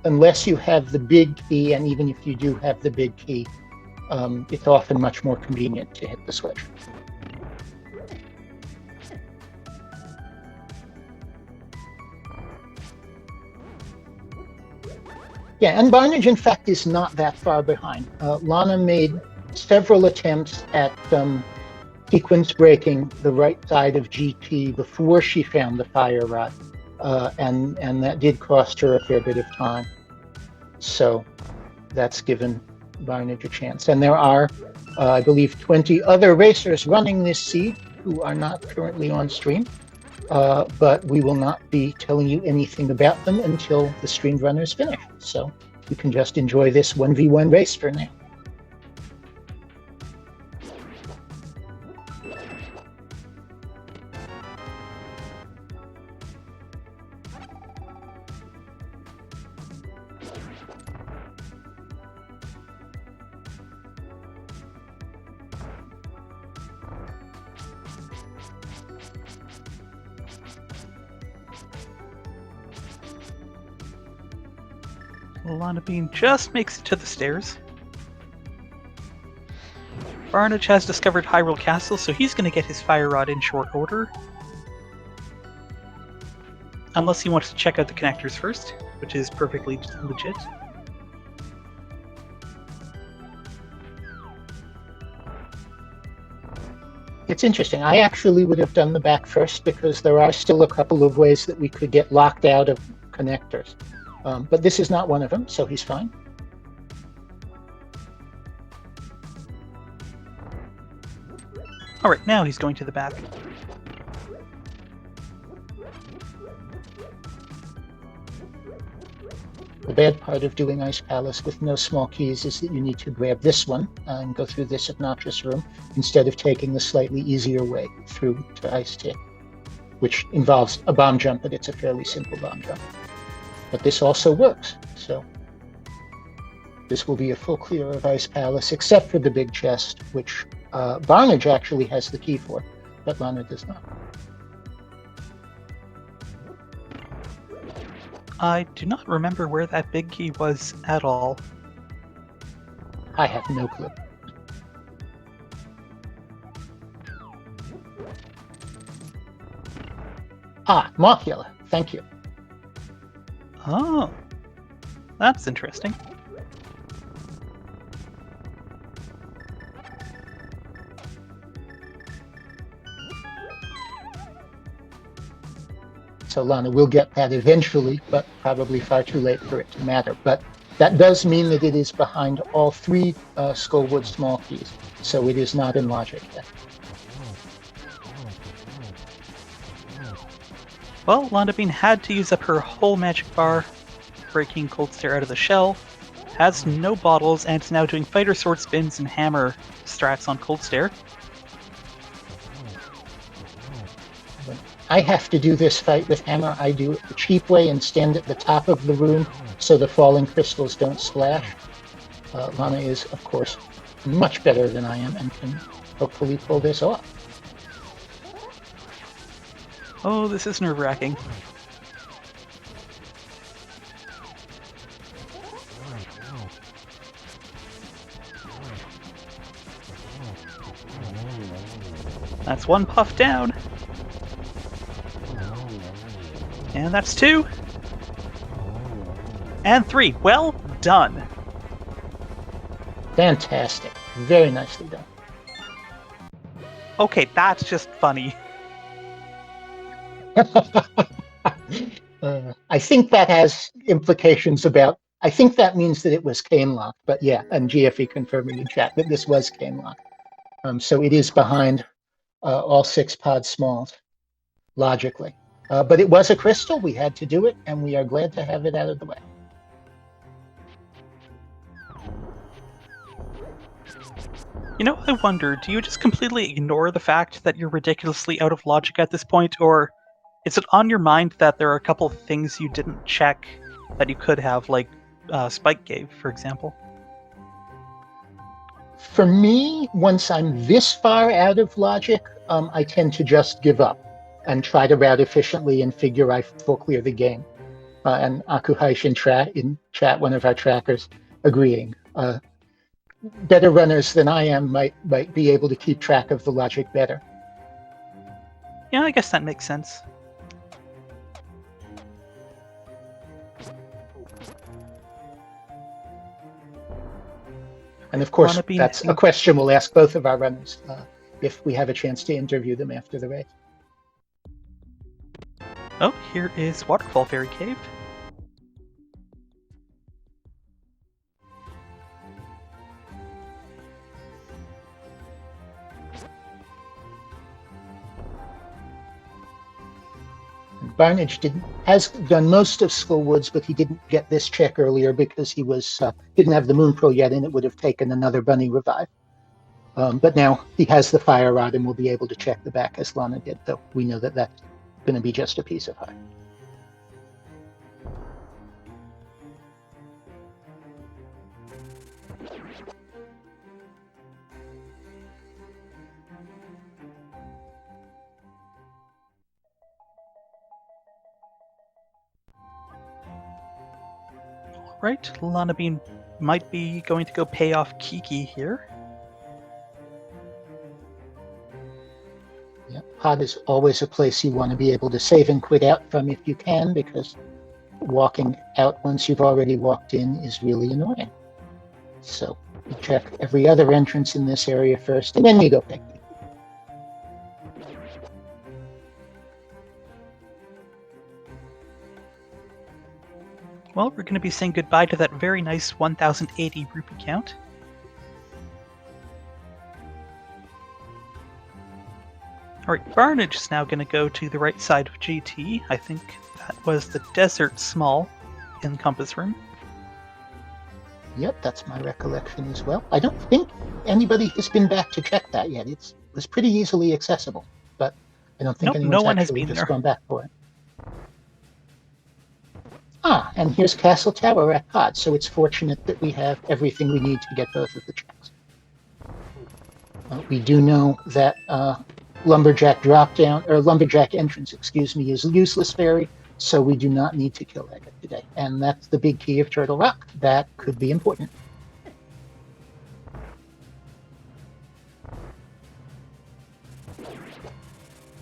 unless you have the big key, and even if you do have the big key, it's often much more convenient to hit the switch. Yeah, and Barnage, in fact, is not that far behind. Lana made several attempts at sequence breaking the right side of GT before she found the fire rod, and that did cost her a fair bit of time. So that's given Barnage a chance. And there are, I believe, 20 other racers running this seed who are not currently on stream, but we will not be telling you anything about them until the streamed runners finish. So you can just enjoy this 1v1 race for now. Lana Bean just makes it to the stairs. Barnage has discovered Hyrule Castle, so he's going to get his fire rod in short order. Unless he wants to check out the connectors first, which is perfectly legit. It's interesting. I actually would have done the back first because there are still a couple of ways that we could get locked out of connectors. But this is not one of them, so he's fine. All right, now he's going to the back. The bad part of doing Ice Palace with no small keys is that you need to grab this one and go through this obnoxious room instead of taking the slightly easier way through to Ice T, which involves a bomb jump, but it's a fairly simple bomb jump. But this also works, so this will be a full clear of Ice Palace, except for the big chest, which Barnage actually has the key for, but Lana does not. I do not remember where that big key was at all. I have no clue. Ah, Mothula, thank you. Oh, that's interesting. So Lana will get that eventually, but probably far too late for it to matter. But that does mean that it is behind all three Skullwood small keys, so it is not in logic yet. Well, Lana Bean had to use up her whole magic bar, breaking Cold Stare out of the shell, has no bottles, and is now doing fighter sword spins and hammer strats on Cold Stare. I have to do this fight with hammer. I do it the cheap way and stand at the top of the room so the falling crystals don't splash. Lana is, of course, much better than I am and can hopefully pull this off. Oh, this is nerve-wracking. That's one puff down. And that's 2. And 3. Well done. Fantastic. Very nicely done. Okay, that's just funny. I think that has implications about... I think that means that it was cane locked, but yeah, and GFE confirming in chat that this was cane locked. So it is behind all 6 pod smalls, logically. But it was a crystal. We had to do it, and we are glad to have it out of the way. You know, I wonder, do you just completely ignore the fact that you're ridiculously out of logic at this point, or is it on your mind that there are a couple of things you didn't check that you could have, like Spike gave, for example? For me, once I'm this far out of logic, I tend to just give up and try to route efficiently and figure I full clear the game. And Akuhaish in chat, one of our trackers, agreeing. Better runners than I am might be able to keep track of the logic better. Yeah, I guess that makes sense. And of course, Wannabe that's a question we'll ask both of our runners if we have a chance to interview them after the race. Oh, here is Waterfall Fairy Cave. Barnage has done most of Skullwoods, but he didn't get this check earlier because he didn't have the Moon Pearl yet, and it would have taken another bunny revive. But now he has the Fire Rod and will be able to check the back as Lana did, though we know that that's going to be just a piece of heart. Right, Lana Bean might be going to go pay off Kiki here. Yeah, Pod is always a place you want to be able to save and quit out from if you can, because walking out once you've already walked in is really annoying. So you check every other entrance in this area first, and then you go pick. Well, we're going to be saying goodbye to that very nice 1080 rupee count. Alright, Barnage is now going to go to the right side of GT. I think that was the Desert Small in Compass Room. Yep, that's my recollection as well. I don't think anybody has been back to check that yet. It was pretty easily accessible, but I don't think anyone's actually just gone back for it. Ah, and here's Castle Tower at Pod, so it's fortunate that we have everything we need to get both of the checks. We do know that Lumberjack entrance, is useless fairy, so we do not need to kill that today. And that's the big key of Turtle Rock. That could be important.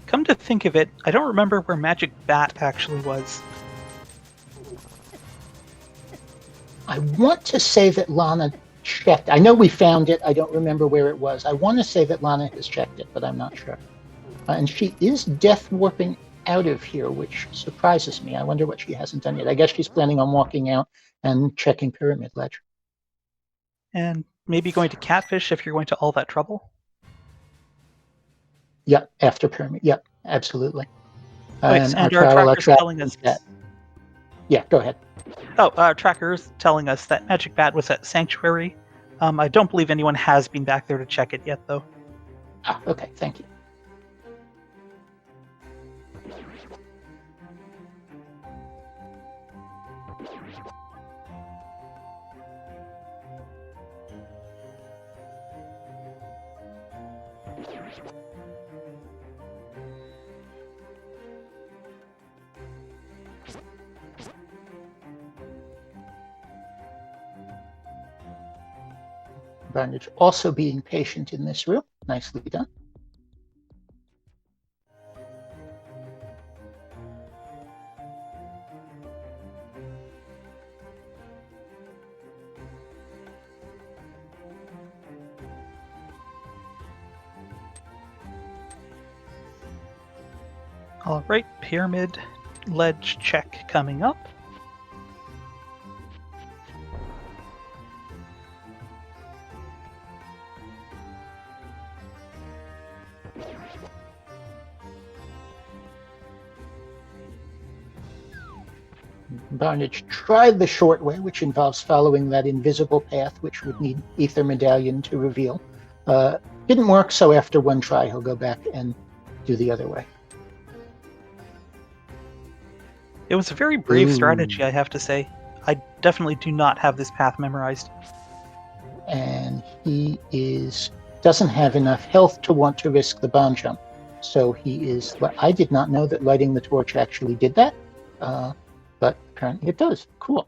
Come to think of it, I don't remember where Magic Bat actually was. I want to say that Lana checked. I know we found it. I don't remember where it was. I want to say that Lana has checked it, but I'm not sure. And she is death warping out of here, which surprises me. I wonder what she hasn't done yet. I guess she's planning on walking out and checking Pyramid Ledge. And maybe going to Catfish if you're going to all that trouble? Yep, after Pyramid. Yep, absolutely. And our tracker's telling us that. Yeah, go ahead. Oh, our tracker's telling us that Magic Bat was at Sanctuary. I don't believe anyone has been back there to check it yet, though. Ah, okay, thank you. Barnage also being patient in this room. Nicely done. All right, Pyramid Ledge check coming up. Barnage tried the short way, which involves following that invisible path, which would need Ether Medallion to reveal. Didn't work, so after one try, he'll go back and do the other way. It was a very brave Ooh. strategy, I have to say. I definitely do not have this path memorized. And he doesn't have enough health to want to risk the bomb jump. So he is. Well, I did not know that lighting the torch actually did that, but apparently it does. Cool.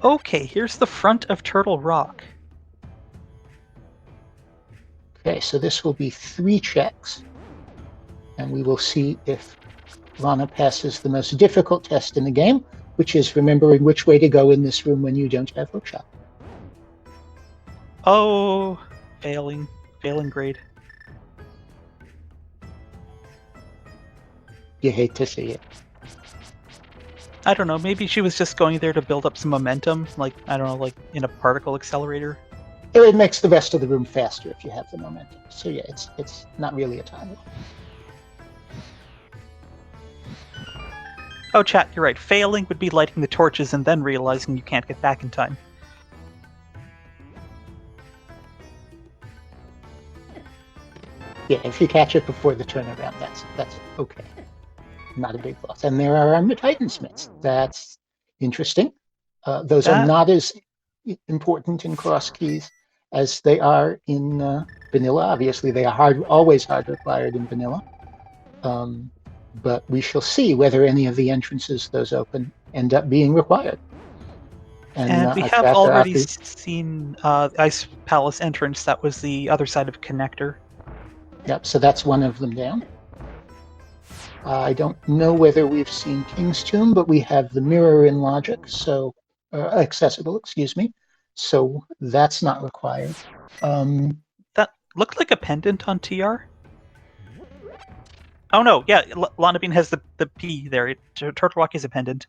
Okay, here's the front of Turtle Rock. Okay, so this will be 3 checks, and we will see if Lana passes the most difficult test in the game, which is remembering which way to go in this room when you don't have hookshot. Oh, failing grade. You hate to see it. I don't know, maybe she was just going there to build up some momentum, like, I don't know, like in a particle accelerator. It makes the rest of the room faster if you have the momentum. So yeah, it's not really a time. Oh, chat, you're right. Failing would be lighting the torches and then realizing you can't get back in time. Yeah, if you catch it before the turnaround, that's okay. Not a big loss. And there are Titan Smiths. That's interesting. Those are not as important in Crosskeys as they are in vanilla. Obviously, they are always hard required in vanilla. But we shall see whether any of the entrances those open end up being required. And we have already seen Ice Palace entrance. That was the other side of connector. Yep, so that's one of them down. I don't know whether we've seen King's Tomb, but we have the mirror in logic, so accessible, excuse me. So that's not required. That looked like a pendant on TR. Oh no, yeah, Lana Bean has the P there. Turtle Rock is a pendant.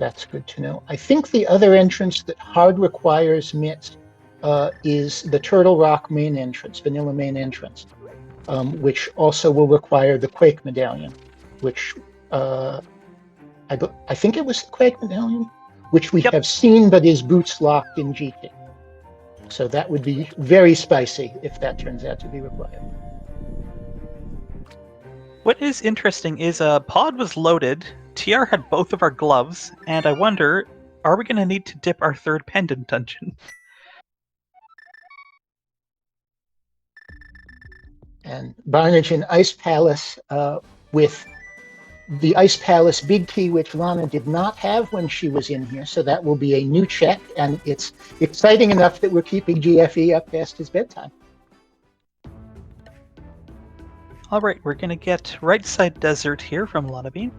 That's good to know. I think the other entrance that hard requires mitts is the Turtle Rock main entrance, vanilla main entrance, which also will require the Quake Medallion, which I think it was the Quake Medallion, which we have seen but is boots locked in GT. So that would be very spicy if that turns out to be required. What is interesting is Pod was loaded, TR had both of our gloves, and I wonder, are we going to need to dip our third pendant dungeon? And Barnage in Ice Palace with the Ice Palace big key, which Lana did not have when she was in here, so that will be a new check, and it's exciting enough that we're keeping GFE up past his bedtime. All right, we're going to get right side desert here from Lana Bean.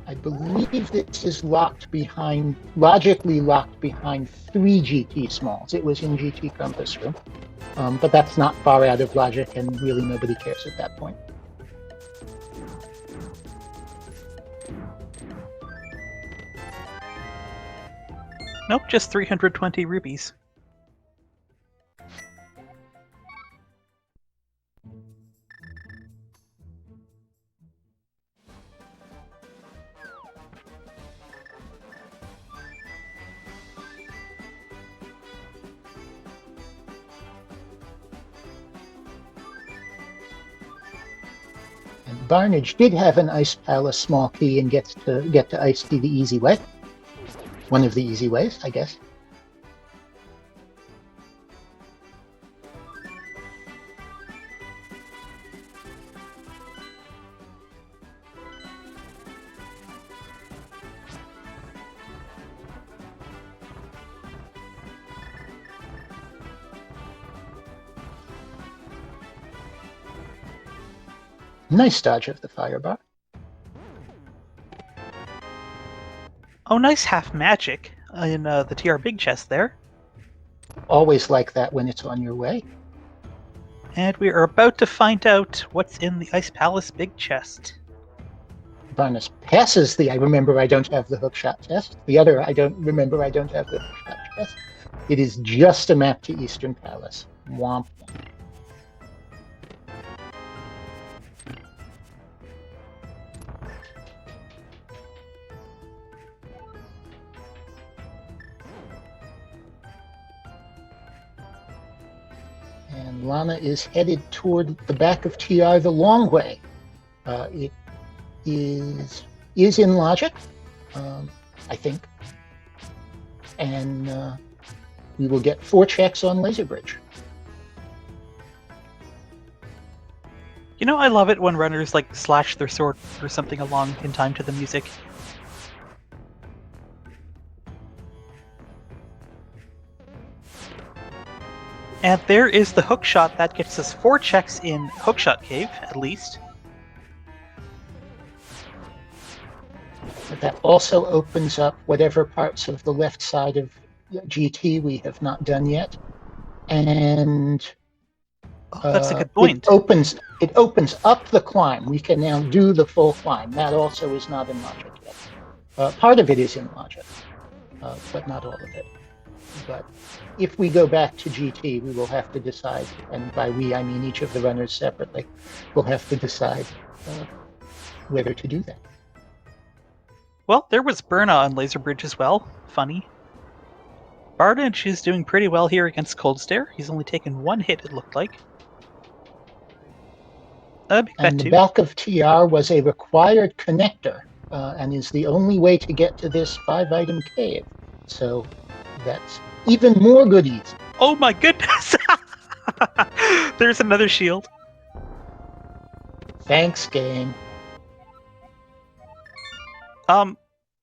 I believe this is logically locked behind 3 GT smalls. It was in GT Compass Room. But that's not far out of logic, and really nobody cares at that point. Nope, just 320 rubies. Barnage did have an Ice Palace small key and gets to Ice Key the easy way. One of the easy ways, I guess. Nice dodge of the firebar. Oh, nice half magic in the TR big chest there. Always like that when it's on your way. And we are about to find out what's in the Ice Palace big chest. Barnus passes the I remember I don't have the hookshot test. The other I don't remember I don't have the hookshot test. It is just a map to Eastern Palace. Womp. And Lana is headed toward the back of TR the long way. It is in logic, I think. And we will get 4 checks on Laser Bridge. You know, I love it when runners like slash their sword or something along in time to the music. And there is the hookshot. That gets us 4 checks in Hookshot Cave, at least. But that also opens up whatever parts of the left side of GT we have not done yet. And that's a good point. It opens up the climb. We can now do the full climb. That also is not in logic yet. Part of it is in logic, but not all of it. But if we go back to GT, we will have to decide, and by we I mean each of the runners separately, will have to decide whether to do that. Well, there was Burna on Laser Bridge as well. Funny. Barnage is doing pretty well here against Cold Stare. He's only taken 1 hit, it looked like. And the back of TR was a required connector, and is the only way to get to this 5-item cave. So that's even more goodies. Oh my goodness! There's another shield. Thanks, game.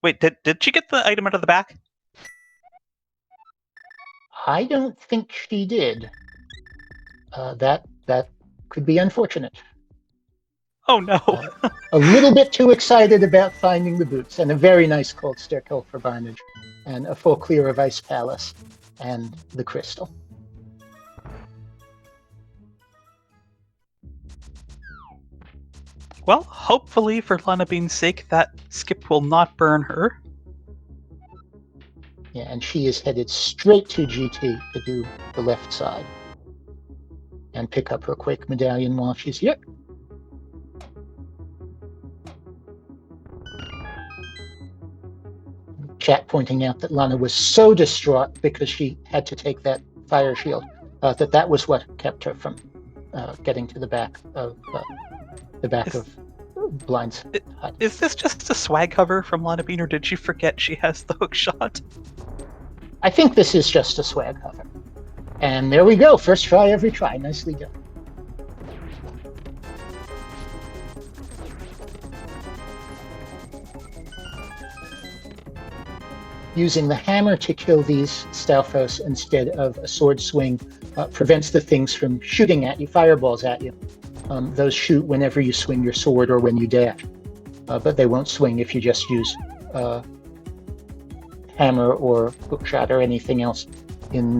Wait, did she get the item out of the back? I don't think she did. That could be unfortunate. Oh no. A little bit too excited about finding the boots, and a very nice Cold Stare kill for Barnage, and a full clear of Ice Palace and the crystal. Well, hopefully for Lana Bean's sake, that skip will not burn her. Yeah, and she is headed straight to GT to do the left side and pick up her Quake Medallion while she's here. Chat pointing out that Lana was so distraught because she had to take that fire shield that was what kept her from getting to the back of Blind's hut. Is this just a swag cover from Lana Bean, or did she forget she has the hook shot? I think this is just a swag cover. And there we go. First try, every try. Nicely done. Using the hammer to kill these Stalfos instead of a sword swing prevents the things from shooting at you, fireballs at you. Those shoot whenever you swing your sword or when you dash, but they won't swing if you just use hammer or hookshot or anything else in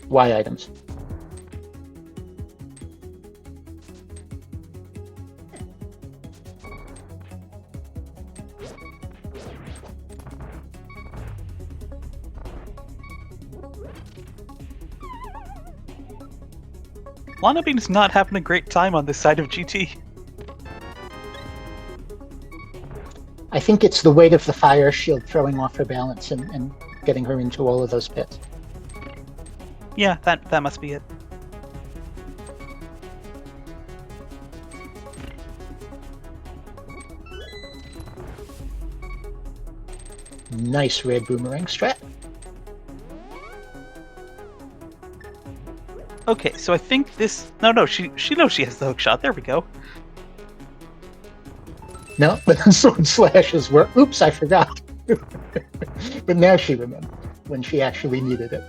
Y items. Lana Bean's not having a great time on this side of GT. I think it's the weight of the fire shield throwing off her balance and getting her into all of those pits. Yeah, that must be it. Nice red boomerang strat. Okay, so I think this... No, she knows she has the hook shot. There we go. No, but the sword slashes were... Oops, I forgot. But now she remembered when she actually needed it.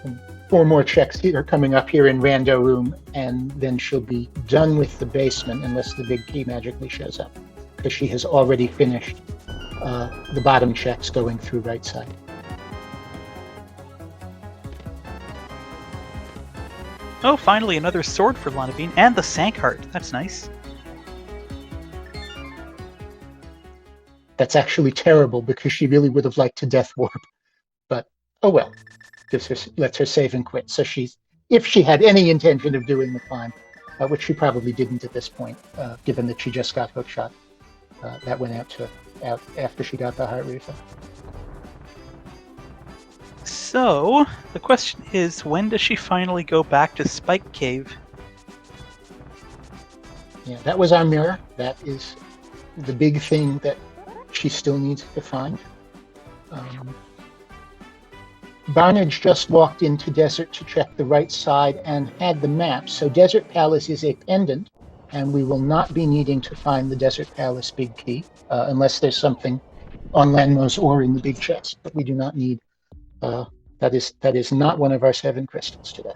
And 4 more checks are coming up here in Rando Room, and then she'll be done with the basement unless the big key magically shows up, because she has already finished the bottom checks going through right side. Oh, finally another sword for Lana Bean, and the Sank Heart. That's nice. That's actually terrible because she really would have liked to death warp, but oh well. Lets her save and quit. So if she had any intention of doing the climb, which she probably didn't at this point, given that she just got hookshot, that went out after she got the heart refill. So, the question is, when does she finally go back to Spike Cave? Yeah, that was our mirror. That is the big thing that she still needs to find. Barnage just walked into Desert to check the right side and had the map. So Desert Palace is a pendant, and we will not be needing to find the Desert Palace big key unless there's something on Lanmos or in the big chest. But we do not need. That is not one of our 7 crystals today.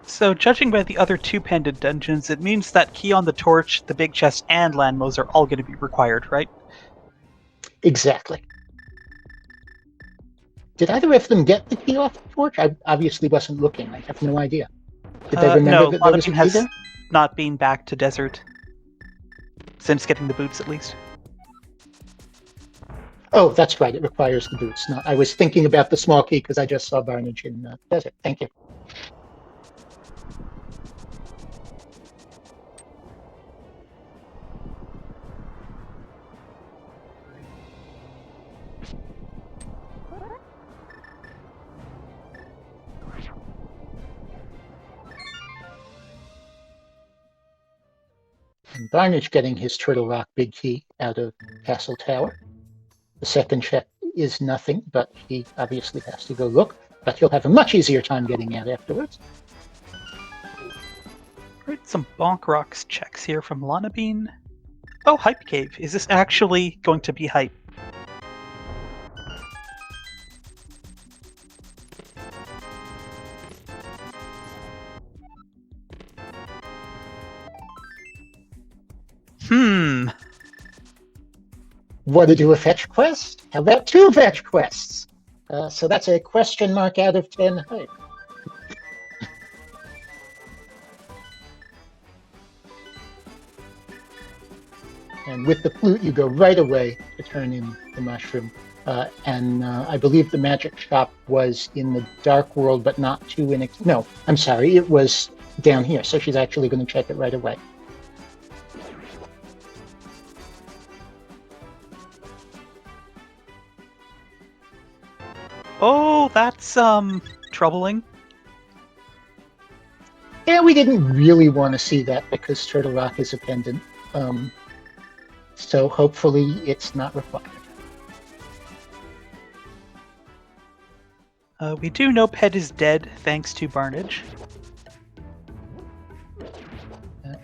So, judging by the other 2 pendant dungeons, it means that key on the torch, the big chest, and Lanmos are all going to be required, right? Exactly. Did either of them get the key off the torch? I obviously wasn't looking. I have no idea. Did they remember No, that there was a Lonabine key has there? not been back to Desert since getting the boots, at least. Oh, that's right. It requires the boots. No, I was thinking about the small key because I just saw Barnage in Desert. Thank you. And Barnage getting his Turtle Rock big key out of Castle Tower. The second check is nothing, but he obviously has to go look. But he'll have a much easier time getting out afterwards. Right, some Bonk Rocks checks here from Lonabine. Oh, Hype Cave. Is this actually going to be Hype? Want to do a fetch quest? How about 2 fetch quests? So that's a question mark out of 10 hype. And with the flute, you go right away to turn in the mushroom. And I believe the magic shop was in the dark world, but not too no, I'm sorry, it was down here. So she's actually going to check it right away. Oh, that's troubling. Yeah, we didn't really want to see that because Turtle Rock is a pendant. So hopefully it's not required. We do know Pet is dead thanks to Barnage.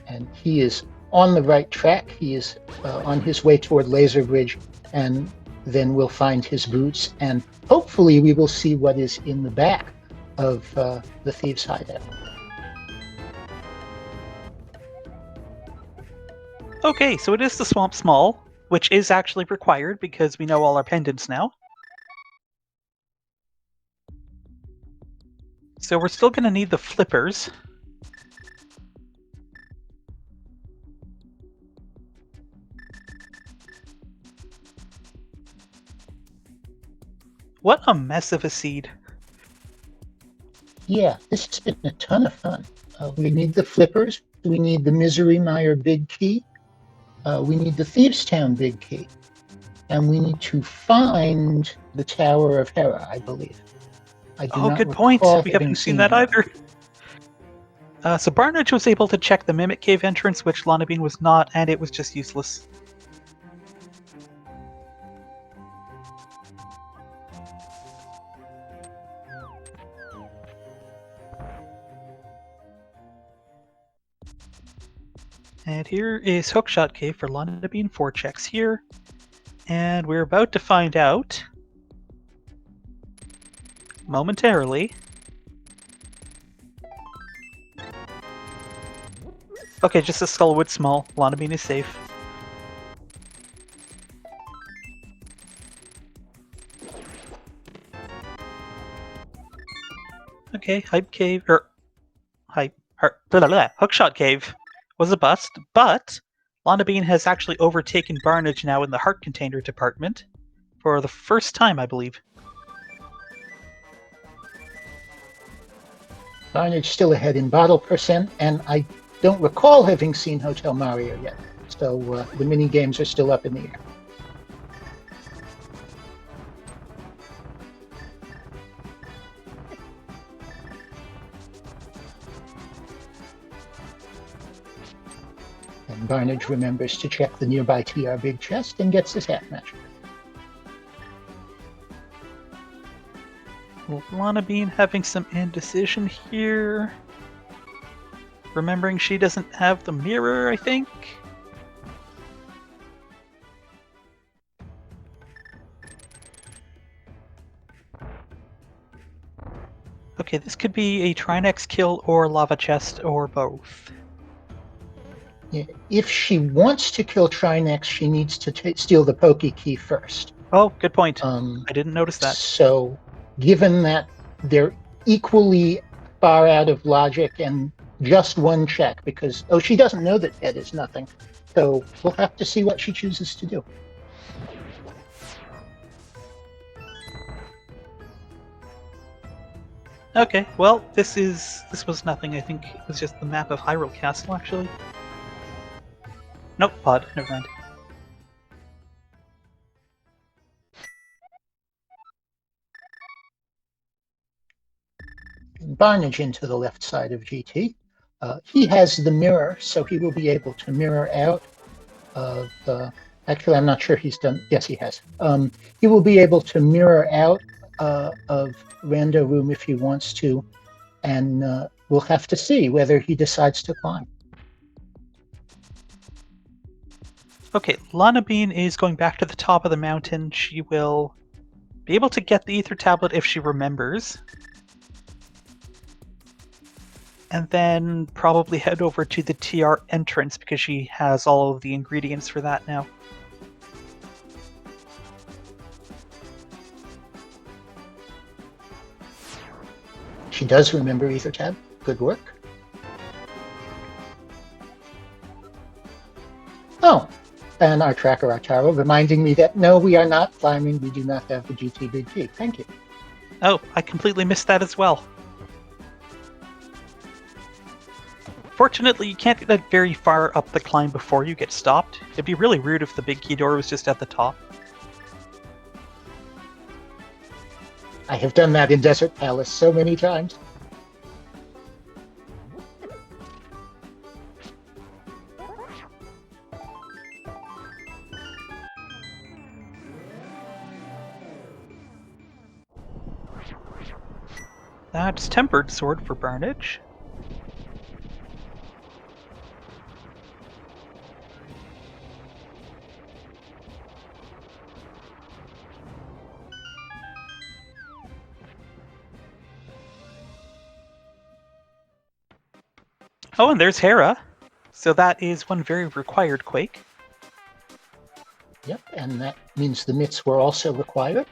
And he is on the right track. He is on his way toward Laser Bridge, and then we'll find his boots, and hopefully we will see what is in the back of the Thieves' Hideout. Okay, so it is the Swamp Small, which is actually required because we know all our pendants now. So we're still going to need the flippers. What a mess of a seed. Yeah, this has been a ton of fun. We need the flippers. We need the Misery Mire big key. We need the Thieves' Town big key. And we need to find the Tower of Hera, I believe. I do not good point. recall We having haven't seen seen that either. So Barnage was able to check the Mimic Cave entrance, which Lonabine was not, and it was just useless. And here is Hookshot Cave for Lonabine, 4 checks here. And we're about to find out momentarily. Okay, just a Skullwood Small. Lonabine is safe. Okay, Hype Cave, Hookshot Cave was a bust, but Lonabine has actually overtaken Barnage now in the Heart Container department for the first time, I believe. Barnage still ahead in bottle percent, and I don't recall having seen Hotel Mario yet. So the mini games are still up in the air. And Barnage remembers to check the nearby TR big chest and gets his half magic. Lana Bean having some indecision here. Remembering she doesn't have the mirror, I think. Okay, this could be a Trinex kill or lava chest or both. Yeah. If she wants to kill Trinex, she needs to steal the Poke Key first. Oh, good point. I didn't notice that. So, given that they're equally far out of logic and just one check, because, she doesn't know that head is nothing. So we'll have to see what she chooses to do. Okay, well, this was nothing. I think it was just the map of Hyrule Castle, actually. Nope, pod. Never mind. Barnage into the left side of GT. He has the mirror, so he will be able to mirror out of... actually, I'm not sure he's done... Yes, he has. He will be able to mirror out of Rando Room if he wants to, and we'll have to see whether he decides to climb. Okay, Lana Bean is going back to the top of the mountain. She will be able to get the Ether Tablet if she remembers. And then probably head over to the TR entrance because she has all of the ingredients for that now. She does remember Ether Tab. Good work. Oh, and our tracker Artaro reminding me that no, we are not climbing. We do not have the GT Big G. Thank you. Oh, I completely missed that as well. Fortunately, you can't get very far up the climb before you get stopped. It'd be really rude if the big key door was just at the top. I have done that in Desert Palace so many times. That's Tempered Sword for Barnage. Oh, and there's Hera. So that is one very required Quake. Yep, and that means the mitts were also required.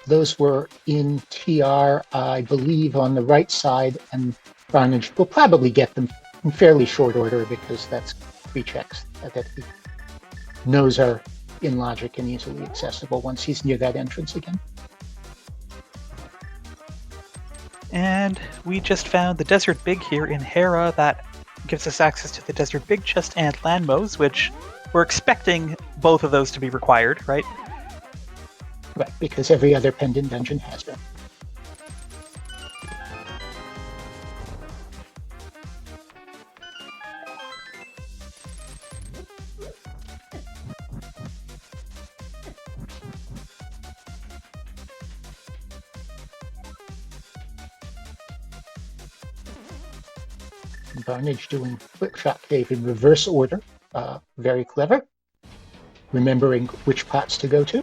Those were in TR, I believe, on the right side, and Barnage will probably get them in fairly short order because that's 3 checks that he knows are in logic and easily accessible once he's near that entrance again. And we just found the Desert Big here in Hera that gives us access to the Desert Big Chest and Landmos, which we're expecting both of those to be required, right? Right, because every other pendant dungeon has them. Barnage doing Quick Shot Cave in reverse order. Very clever. Remembering which pots to go to.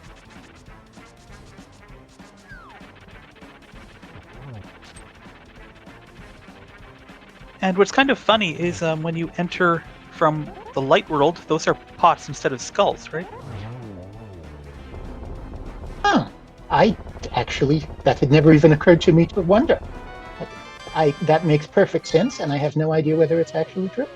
And what's kind of funny is when you enter from the light world, those are pots instead of skulls, right? Huh. That had never even occurred to me to wonder. That makes perfect sense, and I have no idea whether it's actually true.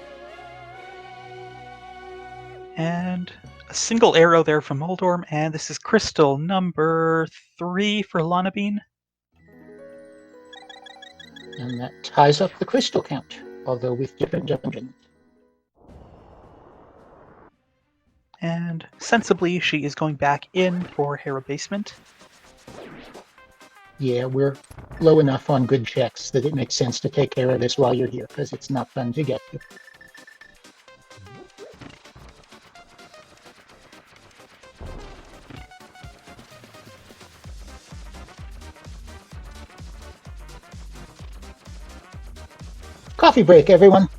And a single arrow there from Moldorm, and this is crystal number 3 for Lana Bean. And that ties up the crystal count, although with different dungeons. And sensibly, she is going back in for Hera Basement. Yeah, we're low enough on good checks that it makes sense to take care of this while you're here, because it's not fun to get to. Coffee break, everyone.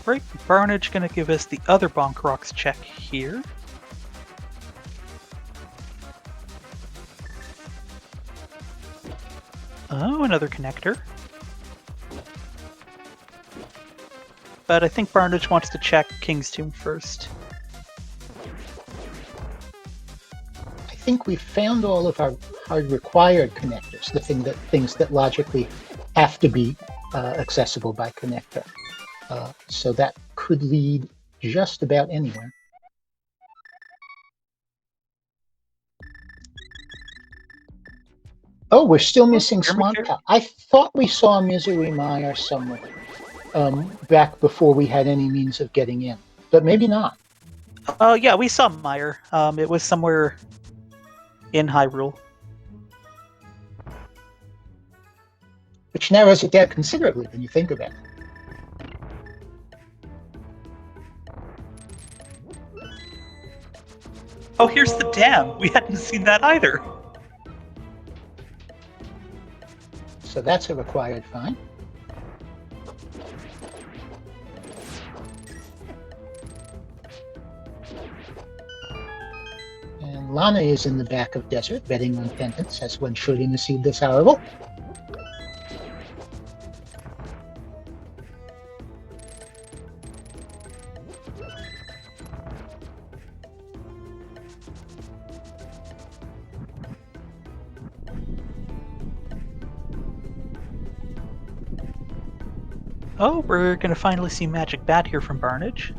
Right, Barnage gonna give us the other Bonk Rocks check here. Oh, another connector. But I think Barnage wants to check King's Tomb first. I think we've found all of our required connectors, the things that logically have to be accessible by connector. So that could lead just about anywhere. Oh, we're still missing Swamp Cow. I thought we saw Misery Mire somewhere back before we had any means of getting in, but maybe not. Yeah, we saw Mire. It was somewhere in Hyrule. Which narrows it down considerably when you think about it. Oh, here's the dam. We hadn't seen that either. So that's a required find. And Lana is in the back of Desert, betting on pendants, as one should in a seed this horrible. Oh, we're gonna finally see Magic Bat here from Barnage.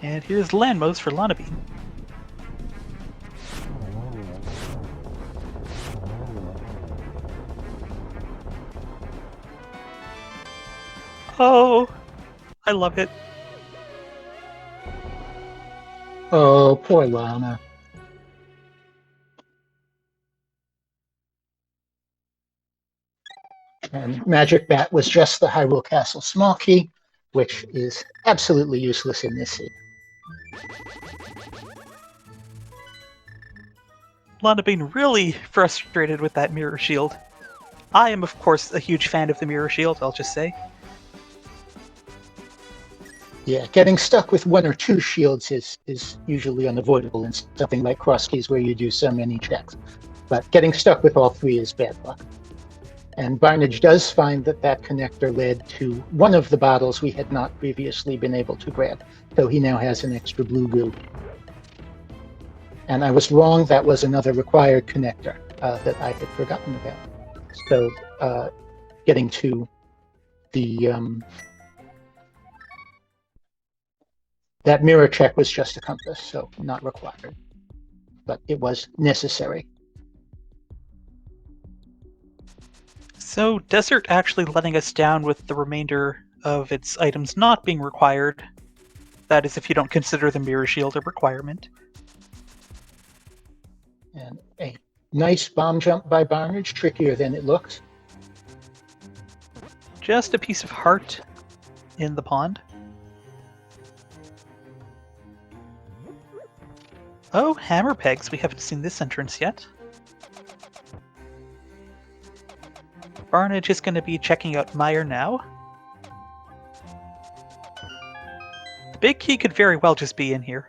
And here's Landmos for Lanabean. Oh, I love it. Oh, poor Lana. And Magic Bat was just the Hyrule Castle small key, which is absolutely useless in this seed. Lanabean really frustrated with that Mirror Shield. I am, of course, a huge fan of the Mirror Shield, I'll just say. Yeah, getting stuck with one or two shields is usually unavoidable in something like Crosskeys where you do so many checks. But getting stuck with all three is bad luck. And Barnage does find that that connector led to one of the bottles we had not previously been able to grab, so he now has an extra blue goo. And I was wrong, that was another required connector that I had forgotten about. So getting to the that mirror check was just a compass, so not required, but it was necessary. So Desert actually letting us down with the remainder of its items not being required. That is if you don't consider the Mirror Shield a requirement. And a nice bomb jump by Barnage, trickier than it looks. Just a piece of heart in the pond. Oh, hammer pegs. We haven't seen this entrance yet. Barnage is going to be checking out Mire now. The big key could very well just be in here.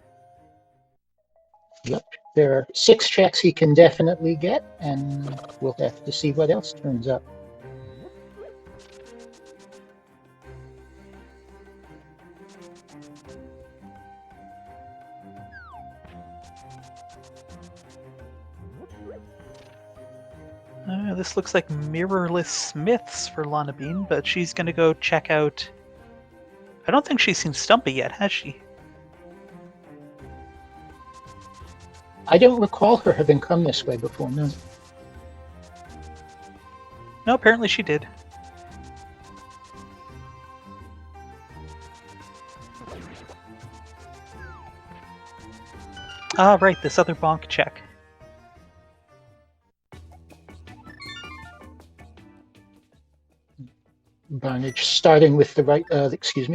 Yep, there are 6 checks he can definitely get, and we'll have to see what else turns up. This looks like mirrorless smiths for Lanabean, but she's going to go check out... I don't think she's seen Stumpy yet, has she? I don't recall her having come this way before, no. No, apparently she did. Ah, right, this other bonk check. Barnage starting with the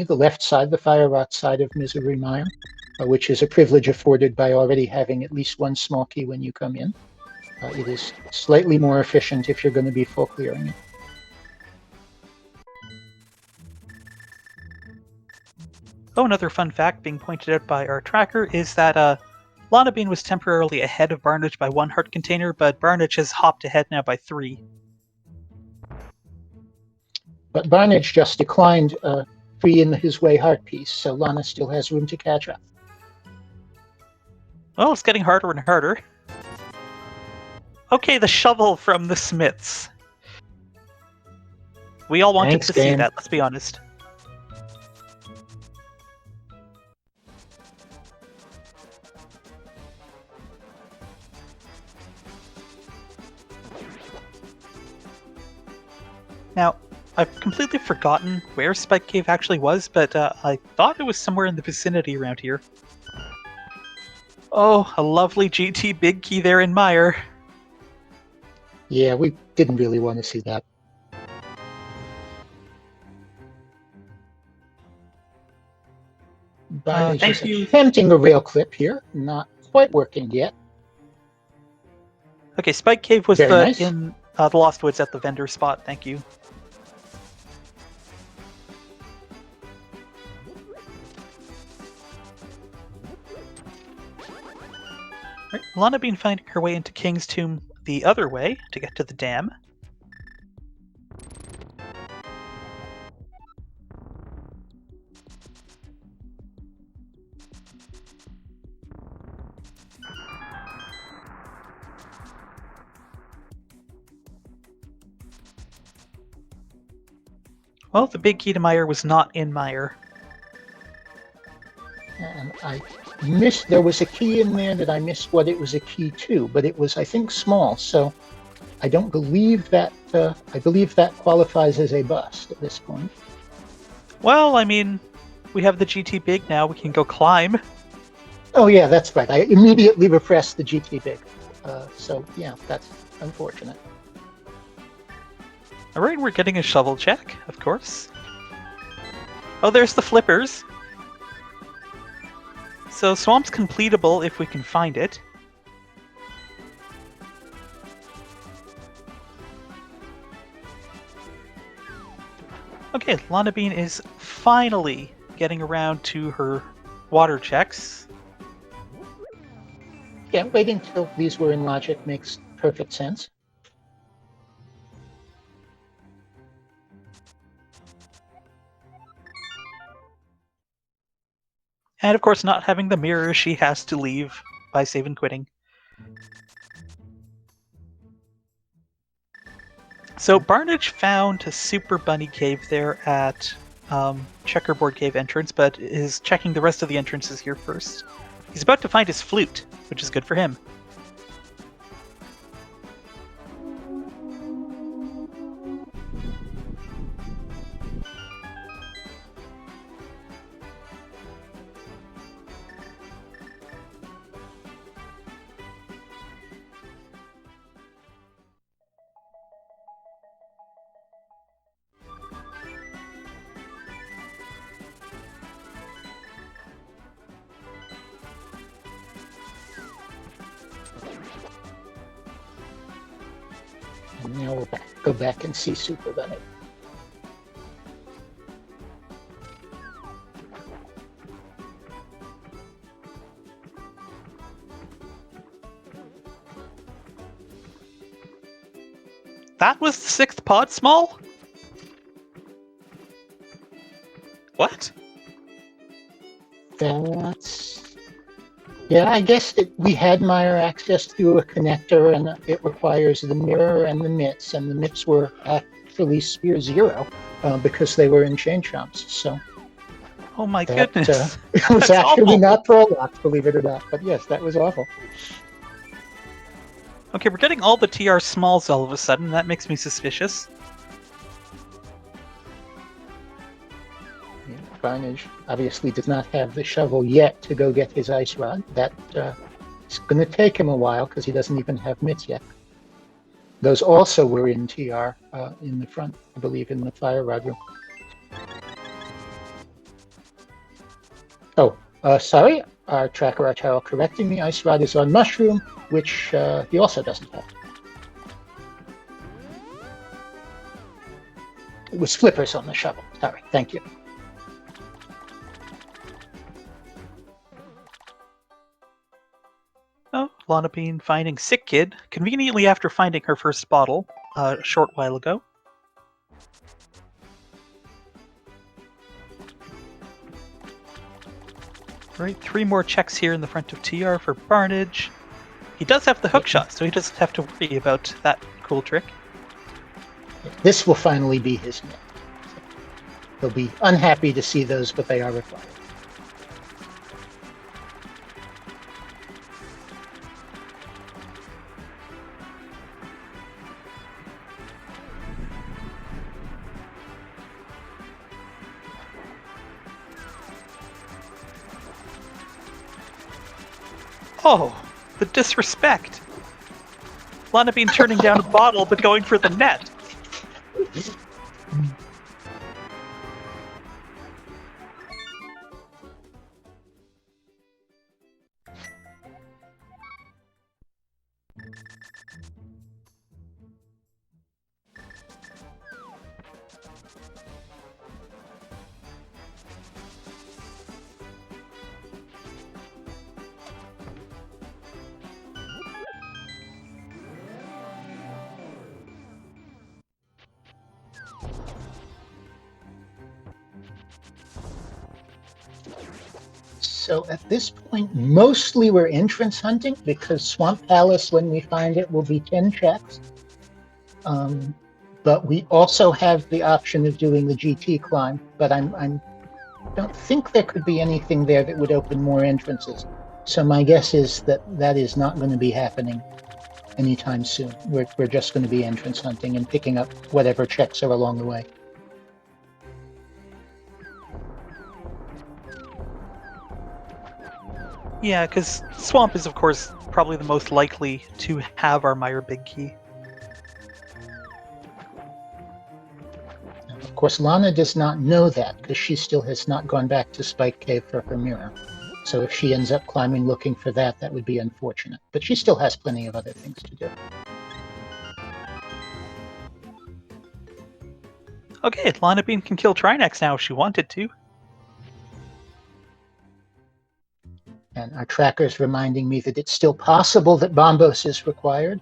left side, the fire rot side of Misery Mire, which is a privilege afforded by already having at least one small key when you come in. It is slightly more efficient if you're going to be full clearing it. Oh, another fun fact being pointed out by our tracker is that Lana Bean was temporarily ahead of Barnage by 1 heart container, but Barnage has hopped ahead now by 3. But Barnage just declined 3 in his way heart piece, so Lana still has room to catch up. Well, it's getting harder and harder. Okay, the shovel from the Smiths. We all wanted to see that, let's be honest. Now, I've completely forgotten where Spike Cave actually was, but I thought it was somewhere in the vicinity around here. Oh, a lovely GT big key there in Mire. Yeah, we didn't really want to see that. Thank you. Attempting a rail clip here, not quite working yet. Okay, Spike Cave was nice. in the Lost Woods at the vendor spot, thank you. Right, Lana Bean finding her way into King's Tomb the other way to get to the dam. Well, the big key to Mire was not in Mire. And I missed, there was a key in there that I missed what it was a key to, but it was, I think, small, so I don't believe that, I believe that qualifies as a bust at this point. Well, I mean, we have the GT Big now, we can go climb. Oh yeah, that's right, I immediately repressed the GT Big, so yeah, that's unfortunate. Alright, we're getting a shovel check, of course. Oh, there's the flippers. So Swamp's completable if we can find it. Okay, Lana Bean is finally getting around to her water checks. Yeah, waiting till these were in logic makes perfect sense. And of course, not having the mirror, she has to leave by save and quitting. So Barnage found a Super Bunny Cave there at Checkerboard Cave entrance, but is checking the rest of the entrances here first. He's about to find his flute, which is good for him. Now we'll go back and see Super Bunny. That was the 6th pod small? What? That's... Yeah, I guess we had Mire access through a connector, and it requires the mirror and the mitts, and the mitts were actually Sphere 0 because they were in chain chomps. So, oh my goodness! It was actually not prolocked, believe it or not. But yes, that was awful. Okay, we're getting all the TR smalls all of a sudden. That makes me suspicious. Barnage obviously does not have the shovel yet to go get his ice rod. That it's going to take him a while because he doesn't even have mitts yet. Those also were in TR in the front, I believe, in the fire rod room. Oh, sorry, our tracker Artaro correcting me. Ice Rod is on Mushroom, which he also doesn't have. It was Flippers on the shovel. Sorry, thank you. Oh, Lana Bean finding Sick Kid, conveniently after finding her first bottle a short while ago. Right, 3 more checks here in the front of TR for Barnage. He does have the hook shot, so he doesn't have to worry about that cool trick. This will finally be his net. He'll be unhappy to see those, but they are required. Oh, the disrespect! Lana Bean turning down a bottle, but going for the net. So at this point, mostly we're entrance hunting because Swamp Palace, when we find it, will be 10 checks. But we also have the option of doing the GT climb, but I don't think there could be anything there that would open more entrances. So my guess is that that is not going to be happening anytime soon. We're just going to be entrance hunting and picking up whatever checks are along the way. Yeah, because Swamp is, of course, probably the most likely to have our Meyer Big Key. Of course, Lana does not know that because she still has not gone back to Spike Cave for her mirror. So if she ends up climbing looking for that, that would be unfortunate. But she still has plenty of other things to do. Okay, Lana Bean can kill Trinex now if she wanted to. And our tracker is reminding me that it's still possible that Bombos is required.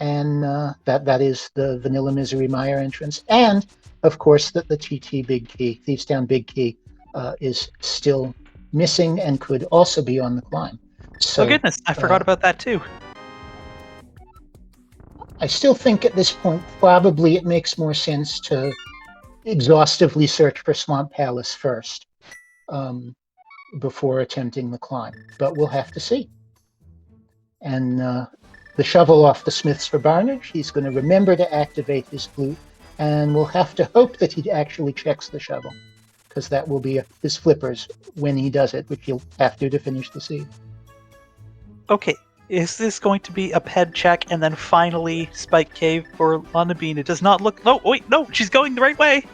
And that is the Vanilla Misery Meyer entrance. And, of course, that the TT Big Key, Thieves Town Big Key, is still missing and could also be on the climb. So, oh goodness, I forgot about that too. I still think at this point, probably it makes more sense to exhaustively search for Swamp Palace first. Before attempting the climb, but we'll have to see. And the shovel off the Smiths for Barnage, he's going to remember to activate his flute, and we'll have to hope that he actually checks the shovel, because that will be his Flippers when he does it, which he'll have to finish the seed. Okay, is this going to be a ped check and then finally Spike Cave for Lana Bean? It does not look... No, wait, no, she's going the right way!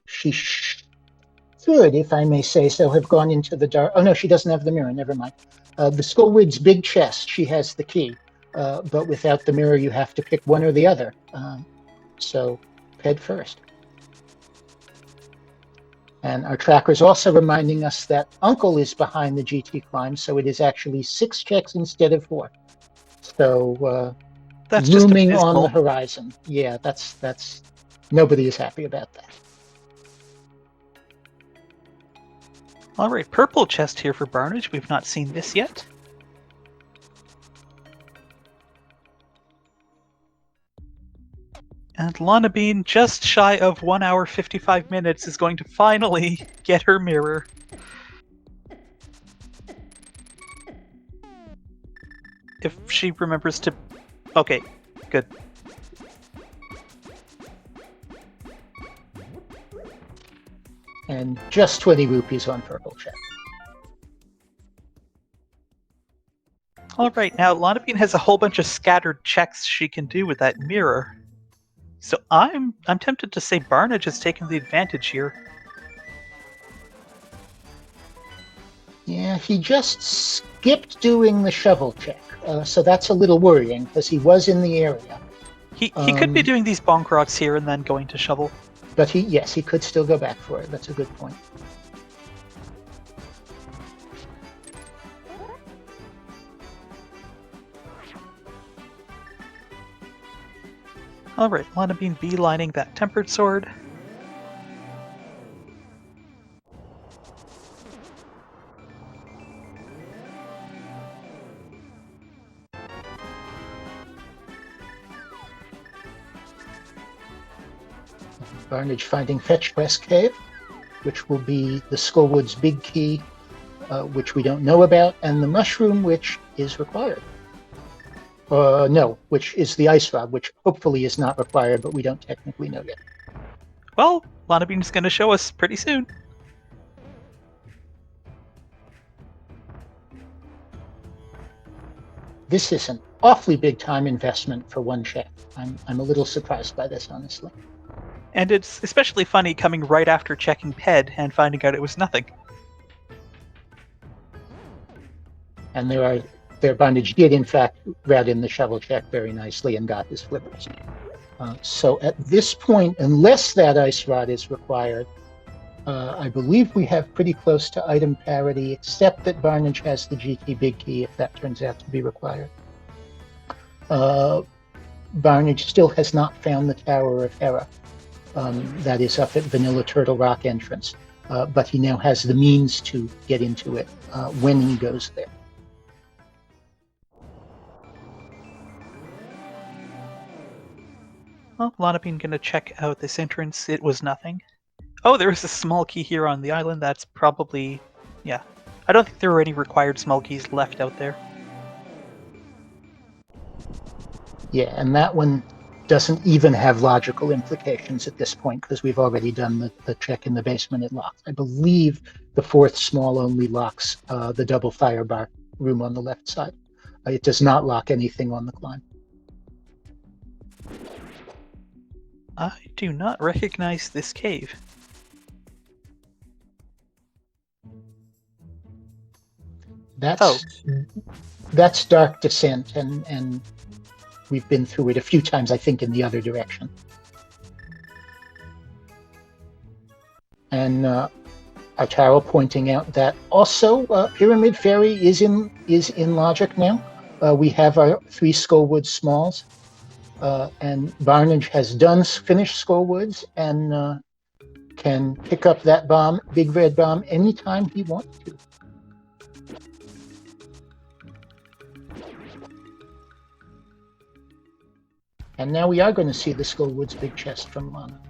She should, if I may say so, have gone into the dark. Oh no, she doesn't have the mirror. Never mind. The Skullwig's big chest. She has the key, but without the mirror, you have to pick one or the other. So, head first. And our tracker is also reminding us that Uncle is behind the GT climb, so it is actually 6 checks instead of 4. So, That's looming just on the horizon. Yeah, that's. Nobody is happy about that. Alright, purple chest here for Barnage. We've not seen this yet. And Lana Bean, just shy of 1 hour 55 minutes, is going to finally get her mirror. If she remembers to... Okay, good. And just 20 rupees on purple check. Alright, now Lonabine has a whole bunch of scattered checks she can do with that mirror. So I'm tempted to say Barnage has taken the advantage here. Yeah, he just skipped doing the shovel check, so that's a little worrying because he was in the area. He could be doing these bonk rocks here and then going to shovel. But he could still go back for it. That's a good point. Alright, Lonabine beelining that tempered sword. Barnage finding Fetch Quest Cave, which will be the Skullwood's big key, which we don't know about, and the mushroom, which is required. No, which is the ice rod, which hopefully is not required, but we don't technically know yet. Well, Lonabine's going to show us pretty soon. This is an awfully big time investment for one check. I'm a little surprised by this, honestly. And it's especially funny coming right after checking PED and finding out it was nothing. And their Bondage did, in fact, route in the shovel check very nicely and got his flippers. So at this point, unless that ice rod is required, I believe we have pretty close to item parity, except that Barnage has the GT big key if that turns out to be required. Barnage still has not found the Tower of Hera. That is up at Vanilla Turtle Rock entrance, but he now has the means to get into it when he goes there. Well, Lonabine gonna check out this entrance. It was nothing. Oh, there is a small key here on the island. That's probably... yeah. I don't think there were any required small keys left out there. Yeah, and that one doesn't even have logical implications at this point because we've already done the check in the basement. It locks. I believe the fourth small only locks the double fire bar room on the left side. It does not lock anything on the climb. I do not recognize this cave. That's Dark Descent, and we've been through it a few times, I think, in the other direction. And Ataro pointing out that also Pyramid Fairy is in logic now. We have our 3 Skullwood smalls, and Barnage has finished Skullwoods and can pick up that bomb, Big Red Bomb, anytime he wants to. And now we are going to see the Skullwood's big chest from Lana.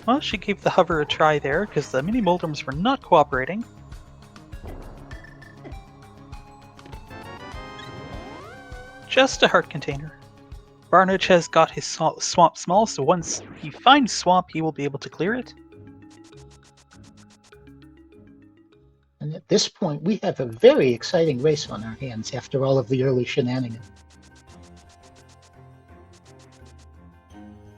Well, she gave the hover a try there, because the mini Moldrums were not cooperating. Just a heart container. Barnage has got his swamp small, so once he finds swamp, he will be able to clear it. And at this point, we have a very exciting race on our hands after all of the early shenanigans.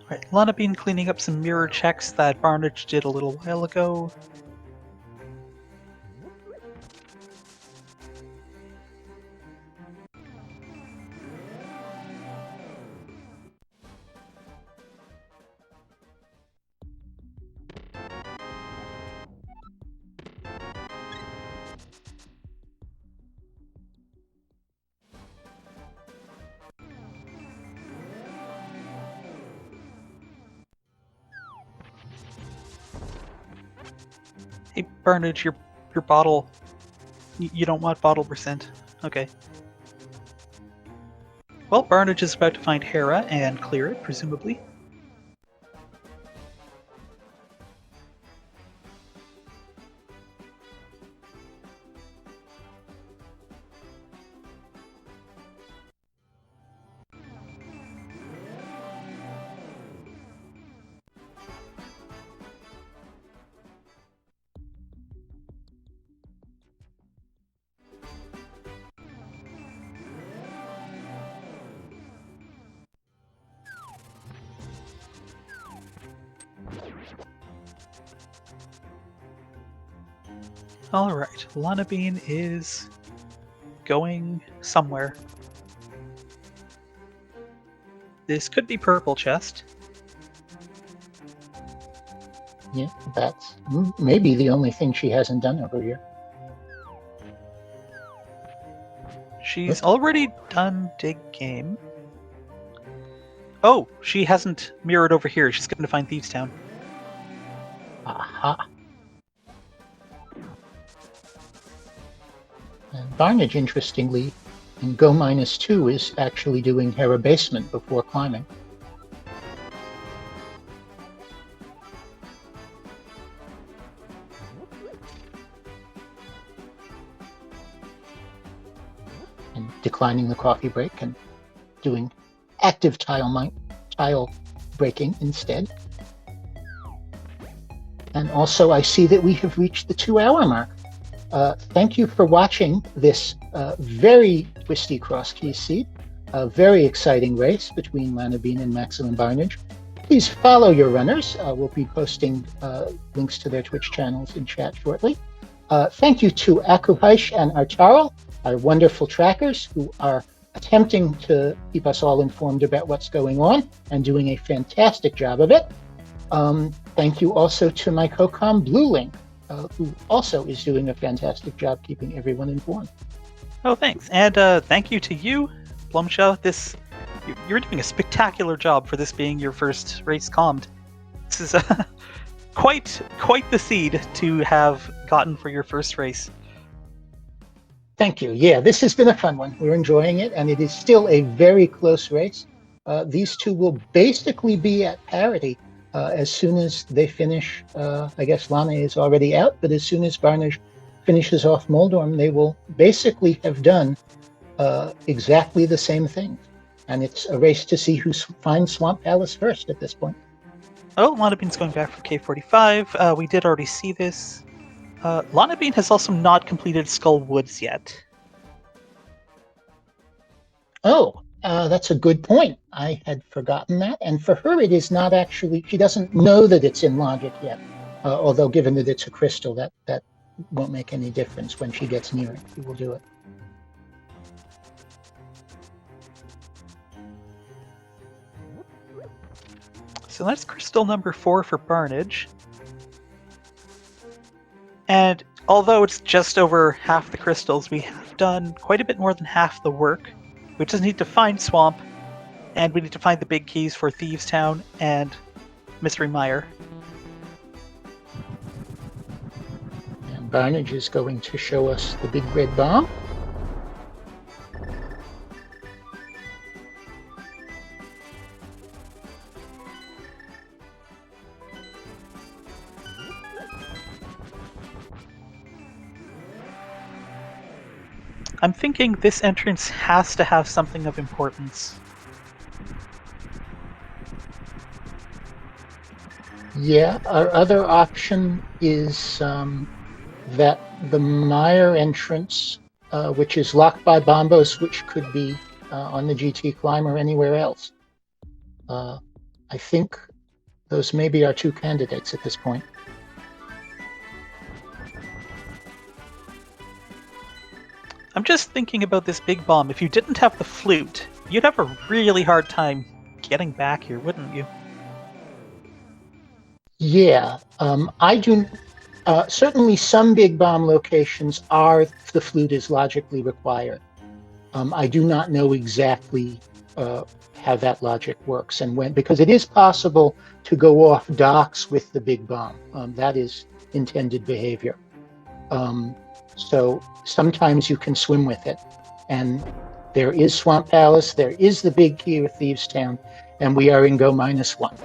Right, Lonabine cleaning up some mirror checks that Barnage did a little while ago. Hey, Barnage, your bottle... You don't want bottle percent. Okay. Well, Barnage is about to find Hera and clear it, presumably. All right, Lana Bean is going somewhere. This could be purple chest. Yeah, that's maybe the only thing she hasn't done over here. She's already done dig game. Oh, she hasn't mirrored over here. She's going to find Thieves Town. Aha. And Barnage, interestingly, in Go -2 is actually doing Hera Basement before climbing. And declining the coffee break and doing active tile breaking instead. And also, I see that we have reached the 2-hour mark. Thank you for watching this very twisty Crosskeys seed. A very exciting race between Lana Bean and Maximum Barnage. Please follow your runners. We'll be posting links to their Twitch channels in chat shortly. Thank you to Akuhaish and Artaro, our wonderful trackers who are attempting to keep us all informed about what's going on and doing a fantastic job of it. Thank you also to my co-com Bluelink, who also is doing a fantastic job keeping everyone informed. Oh, thanks. And thank you to you, Blumshaw. You're doing a spectacular job for this being your first race commed. This is quite the seed to have gotten for your first race. Thank you. Yeah, this has been a fun one. We're enjoying it, and it is still a very close race. These two will basically be at parity as soon as they finish. I guess Lana is already out, but as soon as Barnage finishes off Moldorm, they will basically have done exactly the same thing. And it's a race to see who finds Swamp Palace first at this point. Oh, Lana Bean's going back for K45. We did already see this. Lana Bean has also not completed Skull Woods yet. Oh, that's a good point. I had forgotten that. And for her, it is not actually, she doesn't know that it's in logic yet. Although given that it's a crystal, that won't make any difference when she gets near it. She will do it. So that's crystal number 4 for Barnage. And although it's just over half the crystals, we have done quite a bit more than half the work. We just need to find Swamp, and we need to find the big keys for Thieves Town and Mystery Mire. And Barnage is going to show us the big red bomb. I'm thinking this entrance has to have something of importance. Yeah, our other option is that the Mire entrance, which is locked by bombos, which could be on the GT Climb or anywhere else. I think those may be our two candidates at this point. I'm just thinking about this big bomb. If you didn't have the flute, you'd have a really hard time getting back here, wouldn't you? Yeah, I do. Certainly, some big bomb locations are the flute is logically required. I do not know exactly how that logic works and when, because it is possible to go off docks with the big bomb. That is intended behavior. So sometimes you can swim with it. And there is Swamp Palace, there is the big key with Thieves Town, and we are in Go -1.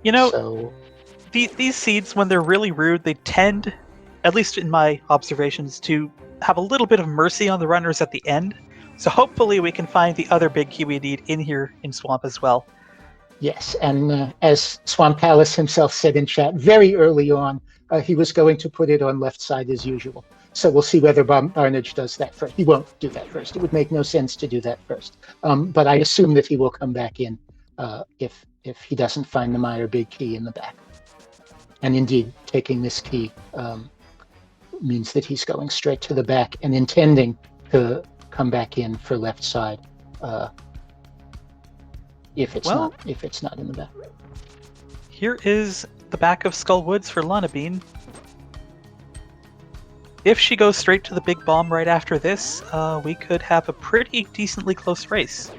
You know, so, these seeds, when they're really rude, they tend, at least in my observations, to have a little bit of mercy on the runners at the end. So hopefully we can find the other big key we need in here in Swamp as well. yes, and as Swamp Palace himself said in chat, very early on, he was going to put it on left side as usual. So we'll see whether Barnage does that first. He won't do that first. It would make no sense to do that first. But I assume that he will come back in if he doesn't find the Mire big key in the back. And indeed, taking this key means that he's going straight to the back and intending to come back in for left side, if it's Well- not in the back. Here is the back of Skull Woods for Lana Bean. If she goes straight to the big bomb right after this, we could have a pretty decently close race.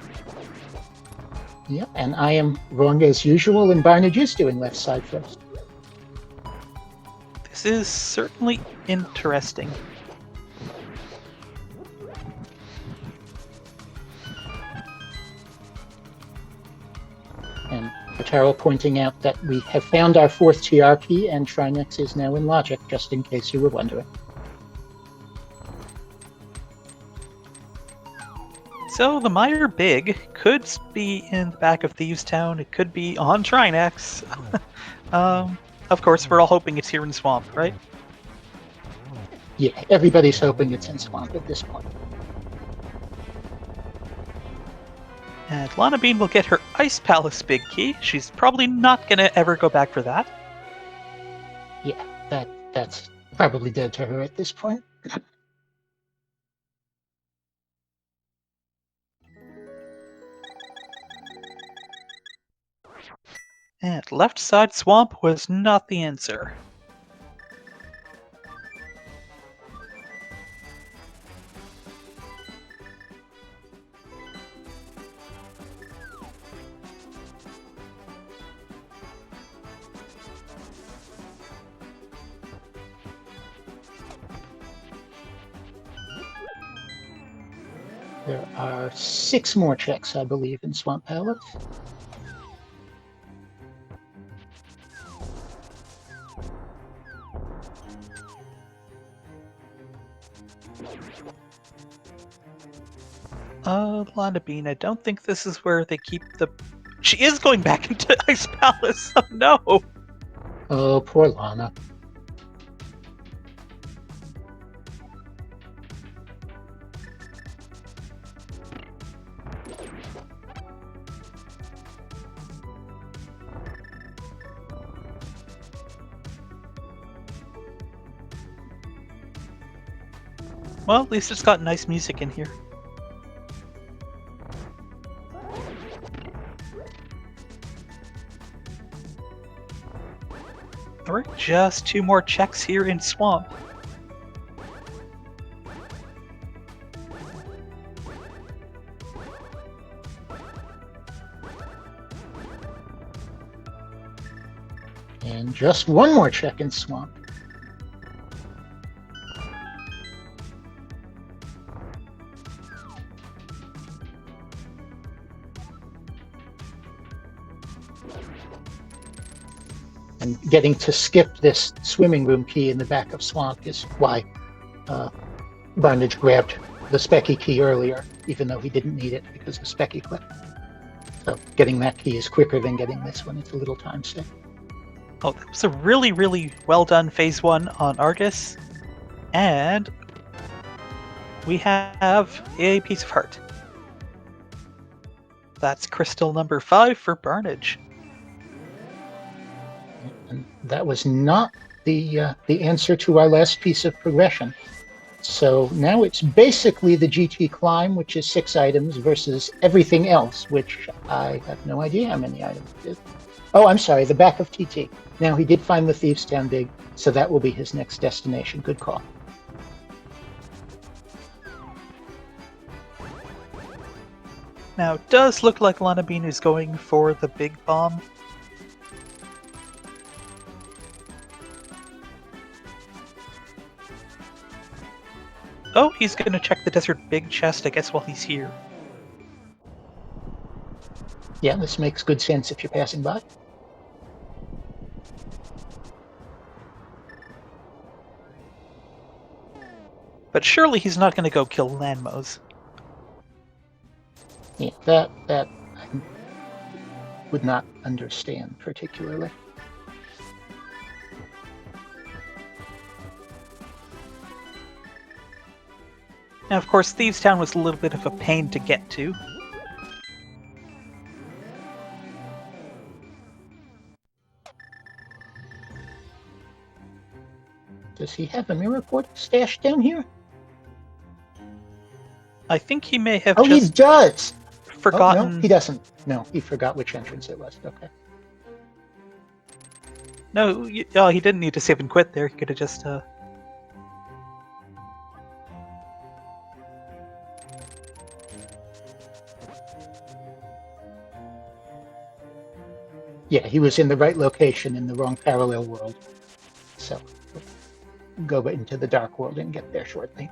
Yeah, and I am wrong as usual, and Barnage is doing left side first. This is certainly interesting. And Otero pointing out that we have found our fourth TR key, and Trinex is now in logic, just in case you were wondering. So the Mire Big could be in the back of Thieves Town. It could be on Trinex. Of course, we're all hoping it's here in Swamp, right? Yeah, everybody's hoping it's in Swamp at this point. And Lana Bean will get her Ice Palace Big Key. She's probably not gonna ever go back for that. Yeah, that's probably dead to her at this point. And left side Swamp was not the answer. There are 6 more checks, I believe, in Swamp Palace. Lana Bean, I don't think this is where they keep the... She is going back into Ice Palace! Oh no! Oh, poor Lana. Well, at least it's got nice music in here. Alright, just 2 more checks here in Swamp. And just 1 more check in Swamp. And getting to skip this swimming room key in the back of Swamp is why Barnage grabbed the Specky key earlier, even though he didn't need it because of Specky clip. So getting that key is quicker than getting this one. It's a little time save. Oh, that was a really, really well done Phase 1 on Argus. And we have a Piece of Heart. That's crystal number 5 for Barnage. And that was not the answer to our last piece of progression. So now it's basically the GT climb, which is 6 items, versus everything else, which I have no idea how many items it is. Oh, I'm sorry, the back of TT. Now he did find the Thieves Town Big, so that will be his next destination. Good call. Now, it does look like Lana Bean is going for the big bomb. Oh, he's going to check the Desert Big Chest, I guess, while he's here. Yeah, this makes good sense if you're passing by. But surely he's not going to go kill Lanmos. Yeah, that I would not understand particularly. Now, of course, Thieves Town was a little bit of a pain to get to. Does he have a mirror port stashed down here? I think he may have Oh, he just does! forgotten. Oh, no, he doesn't. No, he forgot which entrance it was. Okay. No, oh, he didn't need to save and quit there. He could have just. Yeah, he was in the right location in the wrong parallel world. So, we'll go into the dark world and get there shortly.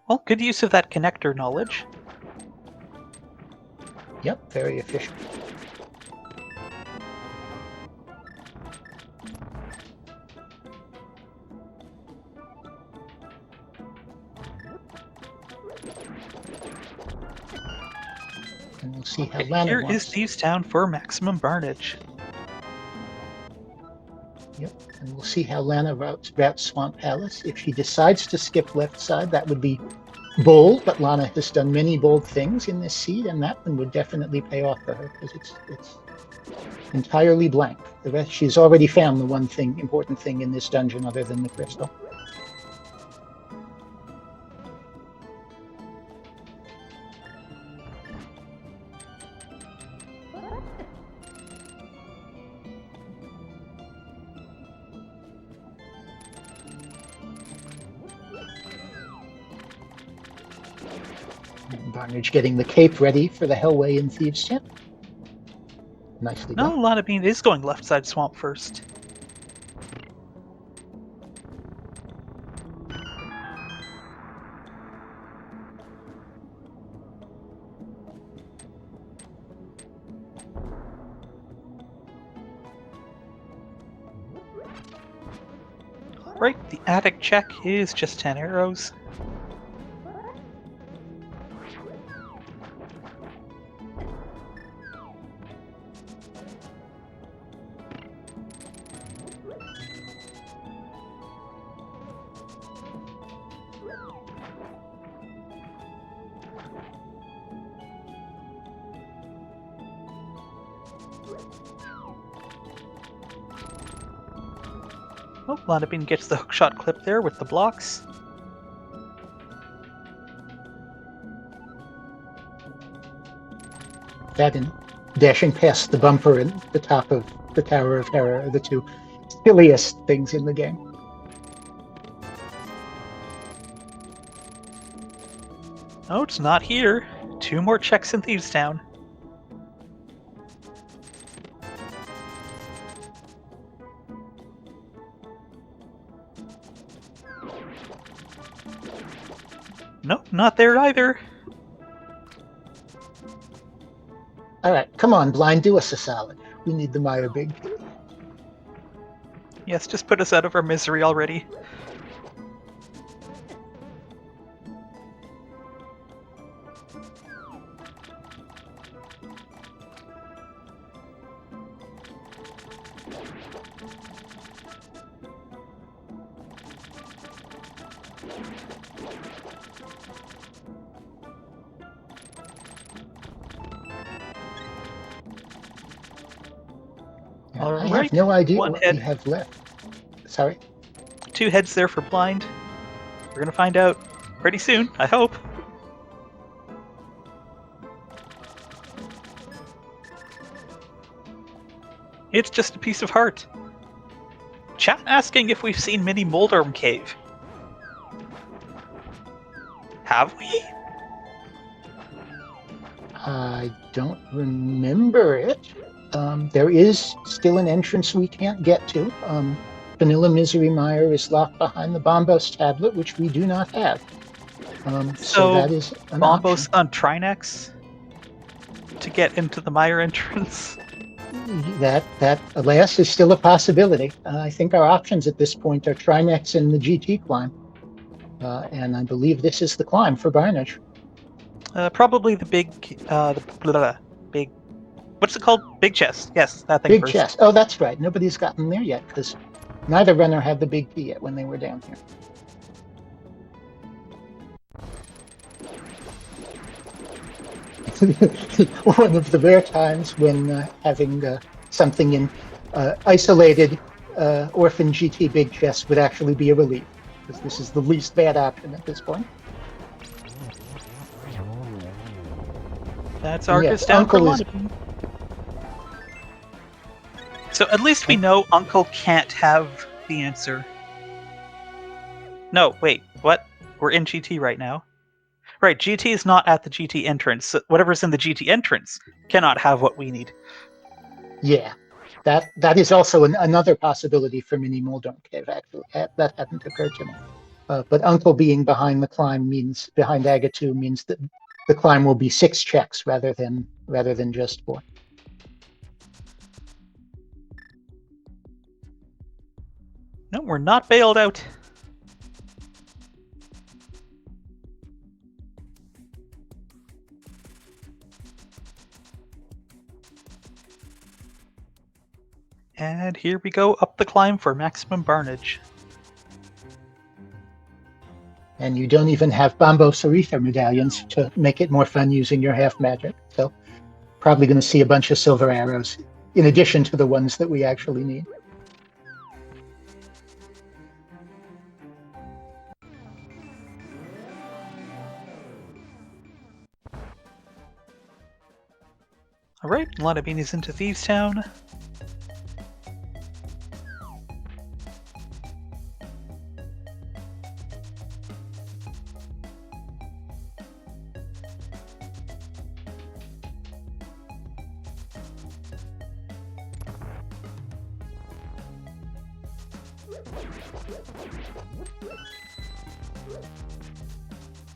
Well, good use of that connector knowledge. Yep, very efficient. And we'll see how Lana Here wants. is Thieves Town for maximum barnage. Yep, and we'll see how Lana routes Swamp Palace. If she decides to skip left side, that would be bold, but Lana has done many bold things in this seed, and that one would definitely pay off for her, because it's entirely blank. The rest, she's already found the one thing, important thing in this dungeon other than the crystal. Barnage getting the cape ready for the Hellway in Thieves' Town. Nicely No, done. Lana Bean is going left side swamp first. Right, the attic check is just 10 arrows. Oh, Lana Bean gets the hookshot clip there with the blocks. That and dashing past the bumper and the top of the Tower of Terror are the two silliest things in the game. Oh, it's not here. 2 more checks in Thieves Town. Nope, not there either. All right, come on, Blind, do us a solid. We need the Meyer Big. Yes, just put us out of our misery already. All I right, have no idea one what head. we have left. Sorry? 2 heads there for blind. We're gonna find out pretty soon, I hope. It's just a piece of heart. Chat asking if we've seen Mini Moldorm Cave. Have we? I don't remember it. There is still an entrance we can't get to. Vanilla Misery Mire is locked behind the Bombos tablet, which we do not have. So that is an Bombos option. on Trinex to get into the Mire entrance. That, alas, is still a possibility. I think our options at this point are Trinex and the GT climb. And I believe this is the climb for Barnage. Probably the big, big, what's it called? Big chest. Yes, that thing Big first. chest. Oh, that's right. Nobody's gotten there yet because neither runner had the big key yet when they were down here. one of the rare times when having something in isolated orphan GT big chest would actually be a relief, because this is the least bad option at this point. That's And Arcus yes, down for Uncle is London. So at least we know Uncle can't have the answer. No, wait, what? We're in GT right now. Right, GT is not at the GT entrance. So whatever's in the GT entrance cannot have what we need. Yeah, that is also another possibility for Mini Moldorm Cave. Actually, that hadn't occurred to me. But Uncle being behind the climb means behind Aga 2 means that the climb will be 6 checks rather than just 4. No, we're not bailed out. And here we go up the climb for maximum barnage. And you don't even have Bombo Saritha medallions to make it more fun using your half magic. So probably going to see a bunch of silver arrows in addition to the ones that we actually need. Alright, Lanabini's into Thieves Town.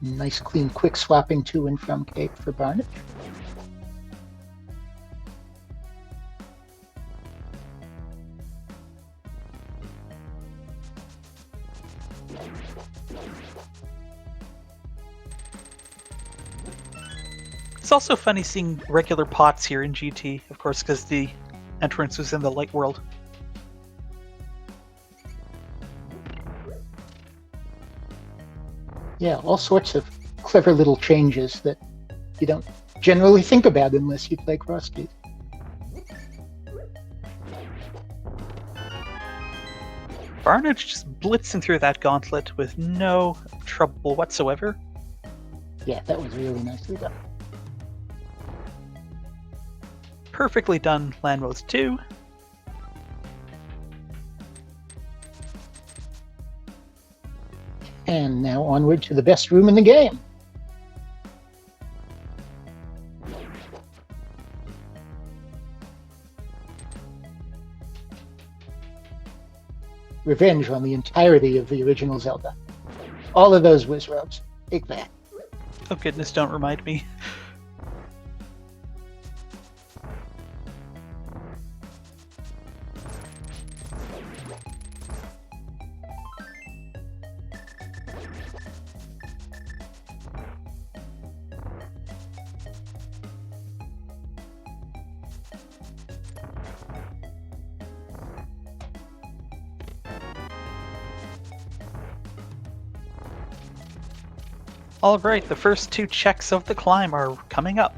Nice, clean, quick swapping to and from Cape for Barnage. It's also funny seeing regular pots here in GT, of course, because the entrance was in the light world. Yeah, all sorts of clever little changes that you don't generally think about unless you play Crosskeys. Barnage just blitzing through that gauntlet with no trouble whatsoever. Yeah, that was really nicely done. Perfectly done Landmost 2. And now onward to the best room in the game. Revenge on the entirety of the original Zelda. All of those Wizrobes. Take that. Oh goodness, don't remind me. Alright, the first 2 checks of the climb are coming up.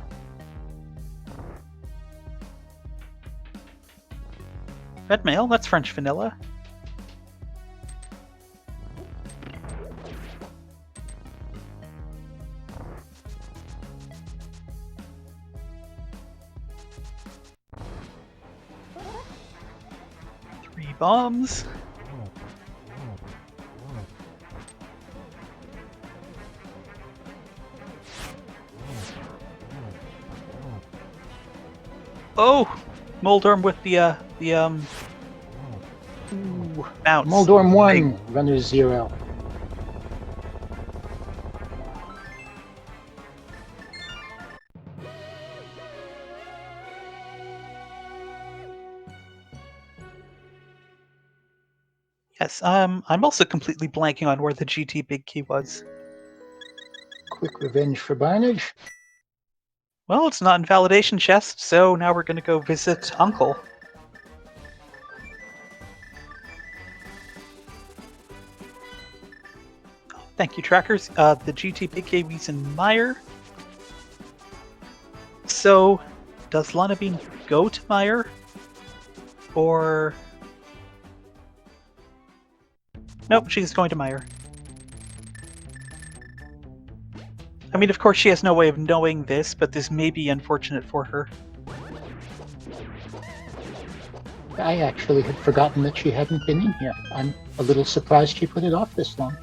Red mail, that's French vanilla. Three bombs. Oh, Moldorm with the bounce. Moldorm 1, runner 0. Yes, I'm also completely blanking on where the GT big key was. Quick revenge for Barnage. Well, it's not in validation chest, so now we're gonna go visit Uncle. Thank you, trackers. The GT big KV's in Meyer. So, does Lana Bean go to Meyer? Or... Nope, she's going to Meyer. I mean, of course, she has no way of knowing this, but this may be unfortunate for her. I actually had forgotten that she hadn't been in here. I'm a little surprised she put it off this long.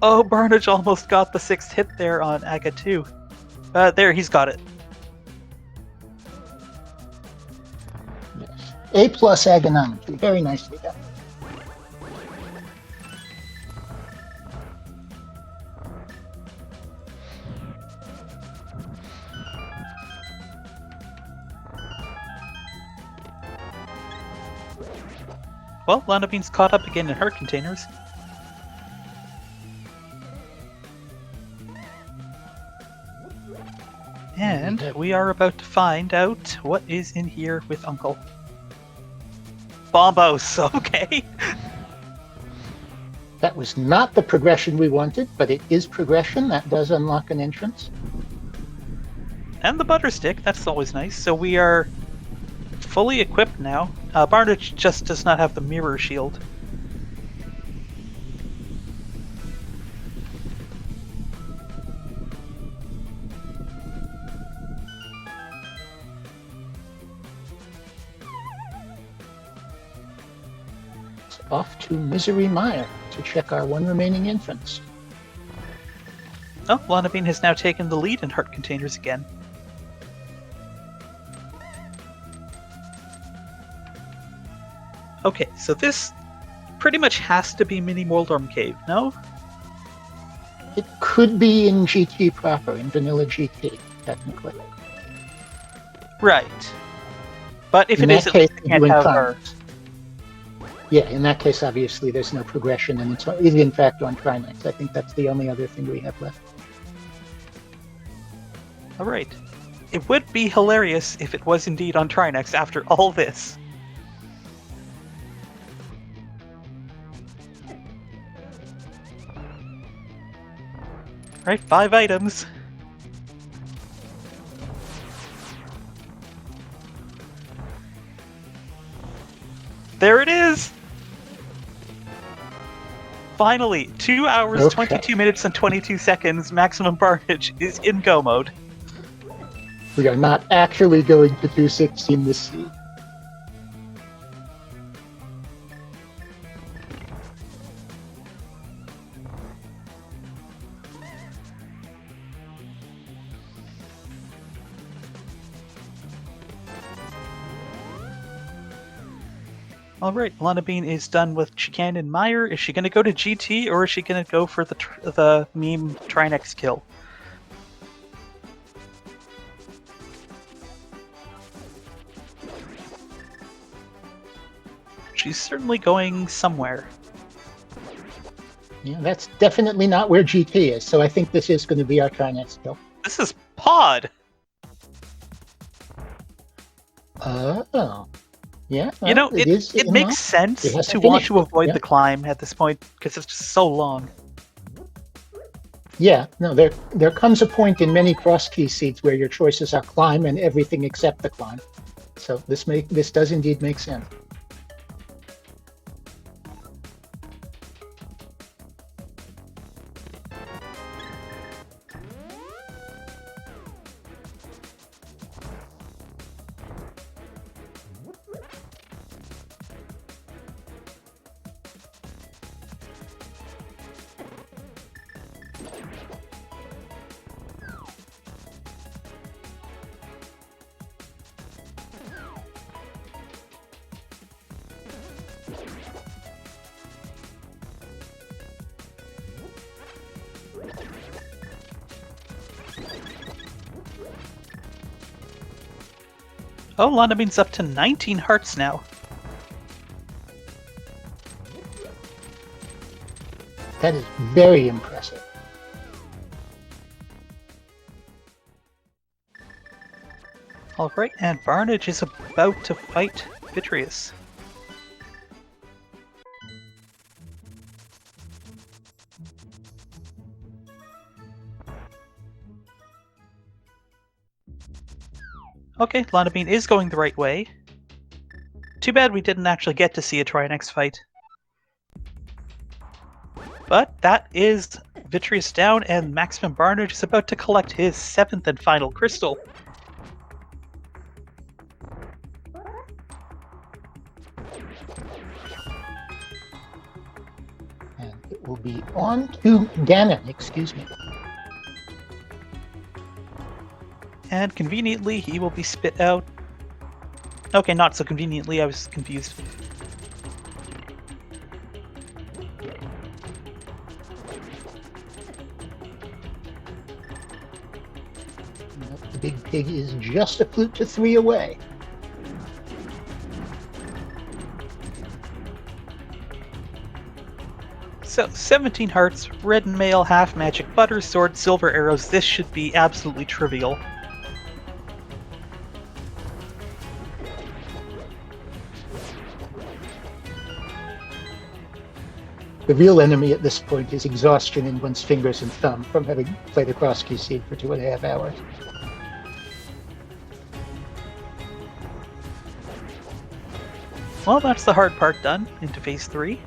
Oh, Barnage almost got the 6th hit there on Aga too. There, he's got it. Yes. A+ agonometry. Very nicely done. Well, Lana Bean's caught up again in her containers. And we are about to find out what is in here with Uncle. Bombos, okay. That was not the progression we wanted, but it is progression. That does unlock an entrance. And the butter stick, that's always nice. So we are fully equipped now. Barnage just does not have the mirror shield. Off to Misery Mire to check our one remaining entrance. Oh, Lana Bean has now taken the lead in heart containers again. Okay, so this pretty much has to be Mini Moldorm Cave, no? It could be in GT proper, in vanilla GT, technically. Right. But if In it that is, case, we can't you have incline. our... Yeah, in that case, obviously, there's no progression, and it is in fact on Trinex. I think that's the only other thing we have left. Alright. It would be hilarious if it was indeed on Trinex after all this. Right, 5 items. There it is! Finally, 2 hours, Okay. 22 minutes, and 22 seconds, maximum Barnage is in go mode. We are not actually going to 216 this seed. Alright, Lana Bean is done with Chicane and Meyer. Is she going to go to GT, or is she going to go for the meme Trinex kill? She's certainly going somewhere. Yeah, that's definitely not where GT is, so I think this is going to be our Trinex kill. This is Pod! Oh. Yeah, You know, it it makes sense It has to to want finish. to avoid Yeah. the climb at this point, because it's just so long. Yeah, no, there comes a point in many Crosskey seeds where your choices are climb and everything except the climb. So this does indeed make sense. Oh, Lana Bean's up to 19 hearts now. That is very impressive. Alright, and Barnage is about to fight Vitreous. Okay, Lana Bean is going the right way. Too bad we didn't actually get to see a Trinex fight. But that is Vitreous down, and Maximum Barnage is about to collect his 7th and final crystal. And it will be on to Ganon, excuse me. And conveniently, he will be spit out. Okay, not so conveniently, I was confused. The big pig is just a flute to 3 away. So, 17 hearts, red and mail, half magic, butter, sword, silver arrows. This should be absolutely trivial. The real enemy at this point is exhaustion in one's fingers and thumb from having played a Crosskeys seed for 2.5 hours. Well, that's the hard part done. Into phase 3.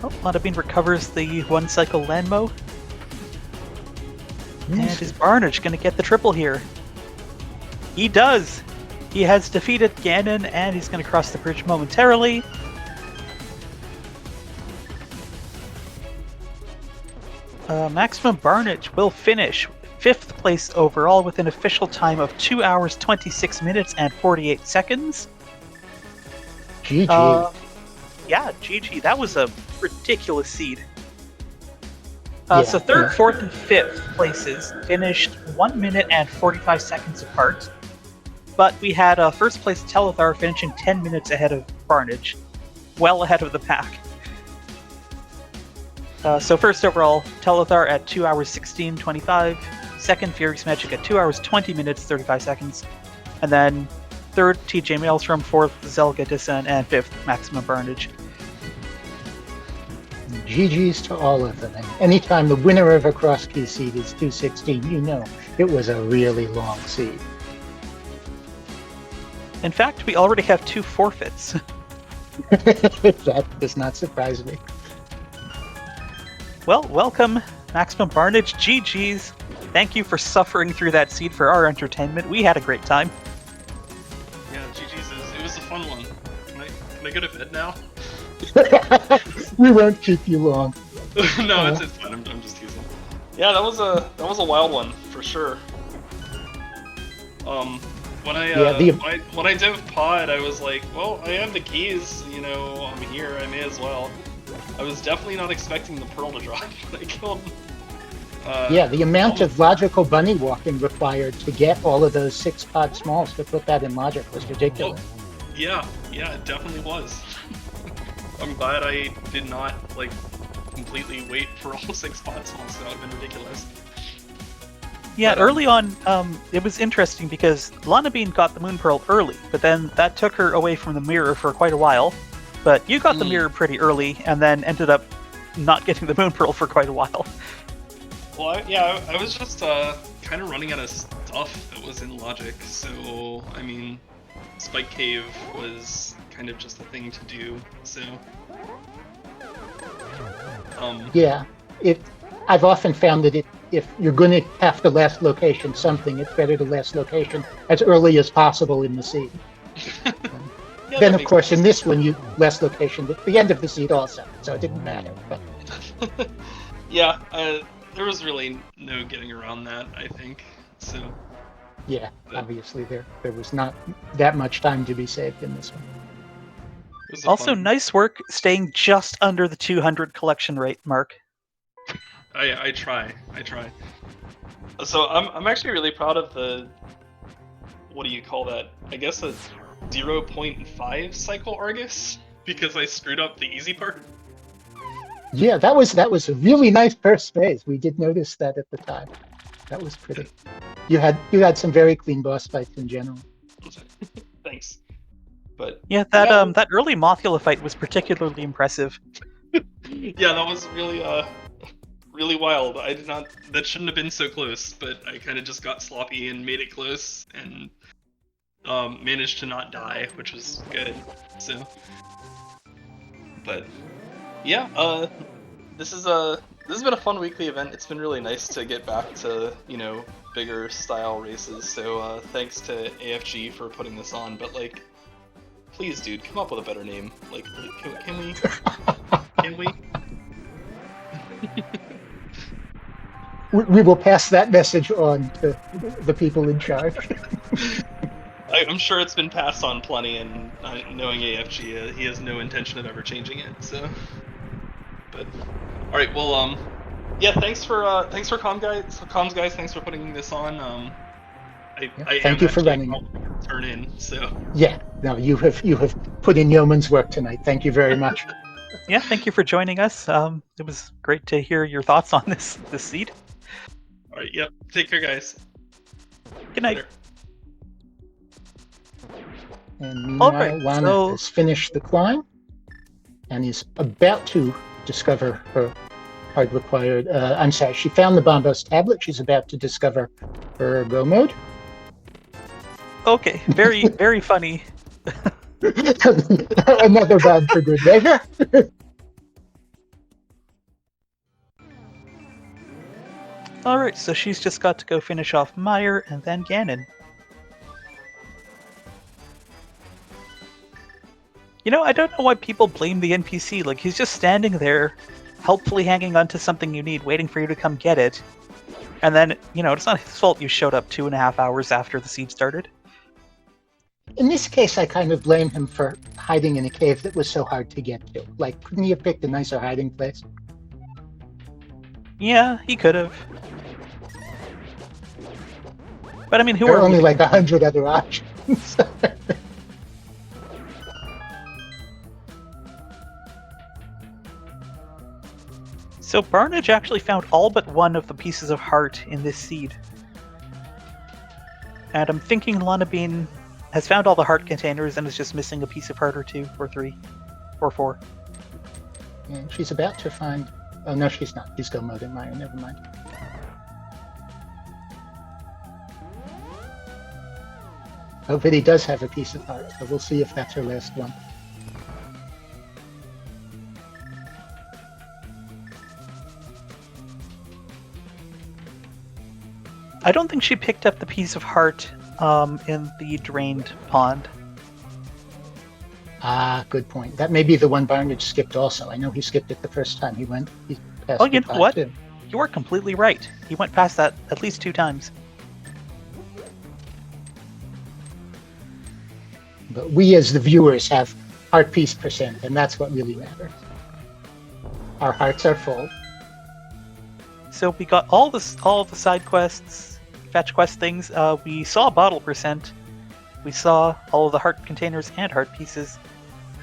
Oh, Lana Bean recovers the 1-cycle Landmo. And is Barnage going to get the triple here? He does! He has defeated Ganon, and he's going to cross the bridge momentarily. Maximum Barnage will finish 5th place overall with an official time of 2 hours, 26 minutes, and 48 seconds. GG. Yeah, GG. That was a ridiculous seed. Yeah. So 3rd, 4th, and 5th places finished 1 minute and 45 seconds apart. But we had first place Telethar finishing 10 minutes ahead of Barnage. Well ahead of the pack. So first overall, Telethar at 2 hours 16:25. Second, Furious Magic at 2 hours 20 minutes 35 seconds. And then third, TJ Maelstrom. Fourth, Zelga Dissen. And 5th, Maximum Barnage. GG's to all of them. And anytime the winner of a Crosskeys seed is 216, you know it was a really long seed. In fact, we already have 2 forfeits. That does not surprise me. Well, welcome, Maximum Barnage. GG's. Thank you for suffering through that seed for our entertainment. We had a great time. Yeah, GG's. It was a fun one. Can I go to bed now? We won't keep you long. No, it's fine. I'm just teasing. Yeah, that was a wild one for sure. When I div pod, I was like, well, I have the keys, you know, I'm here, I may as well. I was definitely not expecting the pearl to drop when I killed him. Yeah, the amount of logical bunny walking required to get all of those 6-pod smalls to put that in logic was ridiculous. Oh, yeah, it definitely was. I'm glad I did not, like, completely wait for all 6-pod smalls, that would have been ridiculous. Yeah, early on, it was interesting because Lana Bean got the Moon Pearl early, but then that took her away from the mirror for quite a while. But you got the mirror pretty early, and then ended up not getting the Moon Pearl for quite a while. Well, I was just kind of running out of stuff that was in logic, so, I mean, Spike Cave was kind of just a thing to do, so... Yeah, I've often found that if you're going to have to last location something, it's better to last location as early as possible in the seed. Yeah, then, of course, in this one, you last location at the end of the seed also, so it didn't matter. But... Yeah, there was really no getting around that, I think. So. Yeah, obviously there was not that much time to be saved in this one. Also, nice work staying just under the 200 collection rate mark. I try. So I'm actually really proud of the, what do you call that? I guess a 0.5 cycle Argus, because I screwed up the easy part. Yeah, that was a really nice first phase. We did notice that at the time. That was pretty. You had some very clean boss fights in general. Thanks. But Yeah, that early Mothula fight was particularly impressive. yeah, that was really really wild. I did not. That shouldn't have been so close, but I kind of just got sloppy and made it close, and managed to not die, which was good. So, but yeah, this has been a fun weekly event. It's been really nice to get back to bigger style races. So thanks to AFG for putting this on. But like, please, dude, come up with a better name. Like, can we? Can we? We will pass that message on to the people in charge. I'm sure it's been passed on plenty, and knowing AFG, he has no intention of ever changing it. So, but all right, well, yeah, thanks for comms guys. Thanks for putting this on. Thank you for running it. Turn in. So yeah, no, you have put in yeoman's work tonight. Thank you very much. Yeah, thank you for joining us. It was great to hear your thoughts on this seed. All right, yep. Take care, guys. Good night. Later. And meanwhile, Alright, Lana has finished the climb and is about to discover her hard required. I'm sorry, she found the Bombos tablet. She's about to discover her go mode. Okay, very, very funny. Another bad for good measure. Alright, so she's just got to go finish off Meyer and then Ganon. I don't know why people blame the NPC. Like, he's just standing there, helpfully hanging onto something you need, waiting for you to come get it. And then, it's not his fault you showed up 2.5 hours after the siege started. In this case, I kind of blame him for hiding in a cave that was so hard to get to. Like, couldn't he have picked a nicer hiding place? Yeah, he could have. But I mean, There are only like 100 other options. So Barnage actually found all but one of the pieces of heart in this seed. And I'm thinking Lana Bean has found all the heart containers and is just missing a piece of heart or 2 or 3 or 4. And she's about to find... Oh, no, she's not. She's go mode in Maya. Never mind. Oh, but he does have a piece of heart, so we'll see if that's her last one. I don't think she picked up the piece of heart in the drained pond. Ah, good point. That may be the one Barnage skipped also. I know he skipped it the first time he went. He passed Oh, you it know by what? too. You are completely right. He went past that at least 2 times. But we as the viewers have heart piece percent, and that's what really matters. Our hearts are full. So we got all the side quests, fetch quest things. We saw bottle percent. We saw all of the heart containers and heart pieces,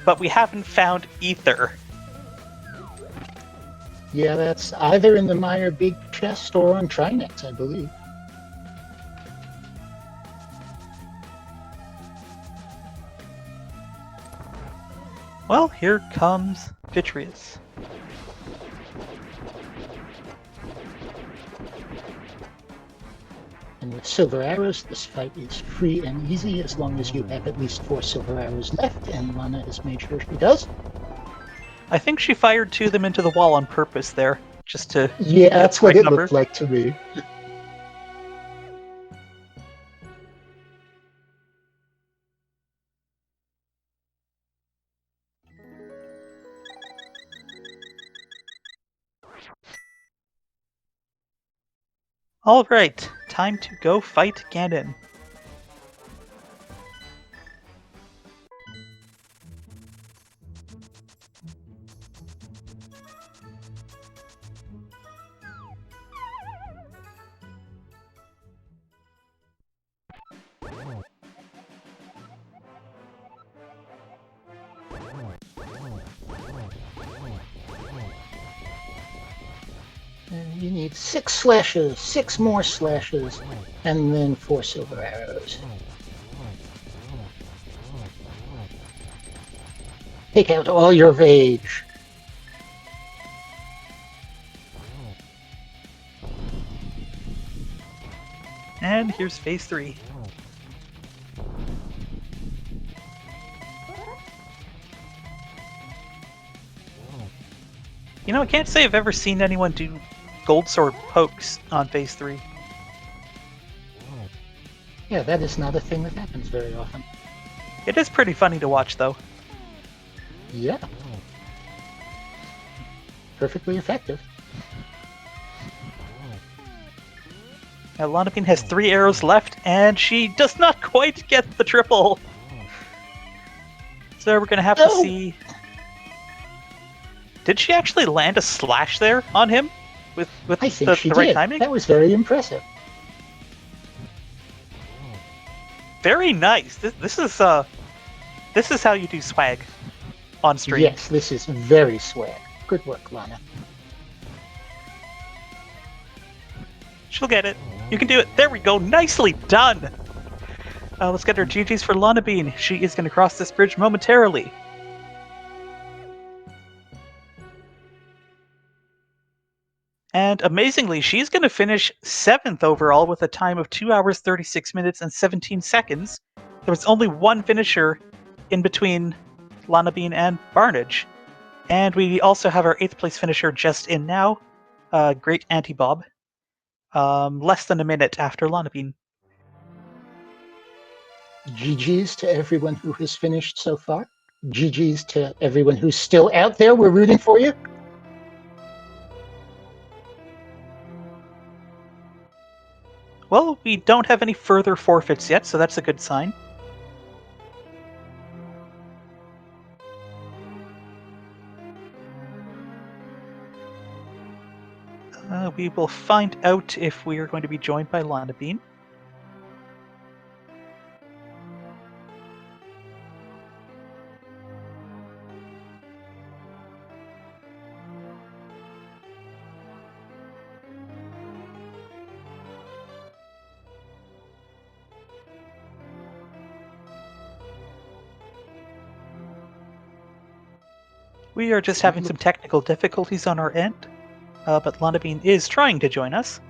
but we haven't found ether. Yeah, that's either in the Meyer big chest or on Trinex, I believe. Well, here comes Vitreous. And with silver arrows, this fight is free and easy as long as you have at least 4 silver arrows left, and Lana has made sure she does. I think she fired 2 of them into the wall on purpose there, just to Yeah, that's what right it number. looked like to me. Alright, time to go fight Ganon. You need 6 slashes, 6 more slashes, and then 4 silver arrows. Take out all your rage. And here's phase 3. You know, I can't say I've ever seen anyone do gold sword pokes on phase 3. Yeah, that is not a thing that happens very often. It is pretty funny to watch, though. Yeah. Perfectly effective. Now, Lonapine has 3 arrows left, and she does not quite get the triple. So we're going to have to see... Did she actually land a slash there on him? With I think the she right did. timing? That was very impressive. Very nice. This is how you do swag on stream. Yes, this is very swag. Good work, Lana. She'll get it. You can do it. There we go. Nicely done. Let's get her GG's for Lana Bean. She is going to cross this bridge momentarily. And amazingly, she's going to finish 7th overall with a time of 2 hours, 36 minutes, and 17 seconds. There was only one finisher in between Lana Bean and Barnage. And we also have our 8th place finisher just in now, Great Auntie Bob. Less than a minute after Lana Bean. GG's to everyone who has finished so far. GG's to everyone who's still out there. We're rooting for you. Well, we don't have any further forfeits yet, so that's a good sign. We will find out if we are going to be joined by Lana Bean. We are just having some technical difficulties on our end, but Lana Bean is trying to join us.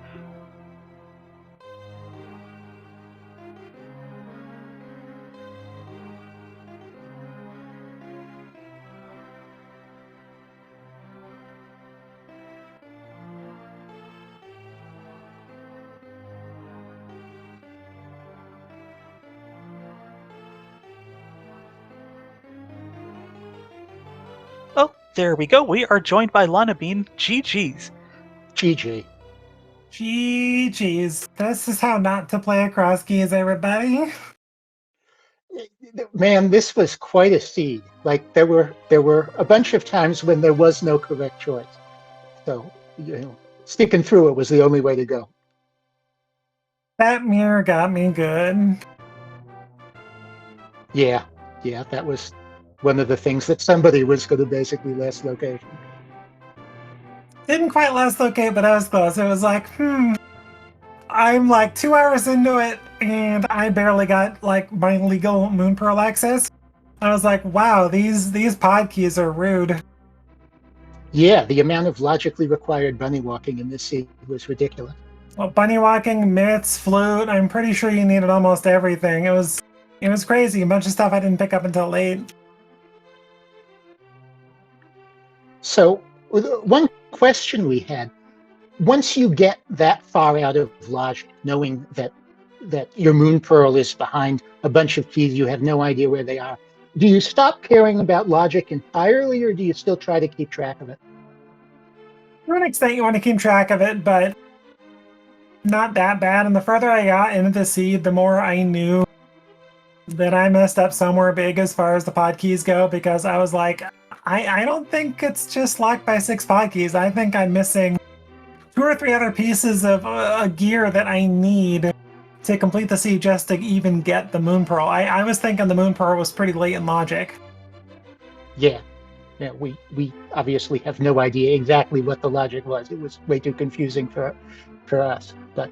Oh, there we go. We are joined by Lana Bean. GG's. GG. GG's. This is how not to play a Crosskeys, everybody. Man, this was quite a seed. Like there were a bunch of times when there was no correct choice. So, sticking through it was the only way to go. That mirror got me good. Yeah, that was one of the things that somebody was going to basically last location. Didn't quite last okay, but I was close. It was like, I'm like 2 hours into it, and I barely got like my legal Moon Pearl access. I was like, wow, these pod keys are rude. Yeah, the amount of logically required bunny walking in this seed was ridiculous. Well, bunny walking, mitts, flute, I'm pretty sure you needed almost everything. It was crazy. A bunch of stuff I didn't pick up until late. So, one question we had, once you get that far out of logic, knowing that your Moon Pearl is behind a bunch of keys, you have no idea where they are, do you stop caring about logic entirely, or do you still try to keep track of it? To an extent, you want to keep track of it, but not that bad. And the further I got into the seed, the more I knew that I messed up somewhere big as far as the pod keys go, because I was like, I don't think it's just locked by 6 pod keys. I think I'm missing 2 or 3 other pieces of gear that I need to complete the seed just to even get the Moon Pearl. I was thinking the Moon Pearl was pretty late in logic. Yeah. Yeah, we obviously have no idea exactly what the logic was. It was way too confusing for us, but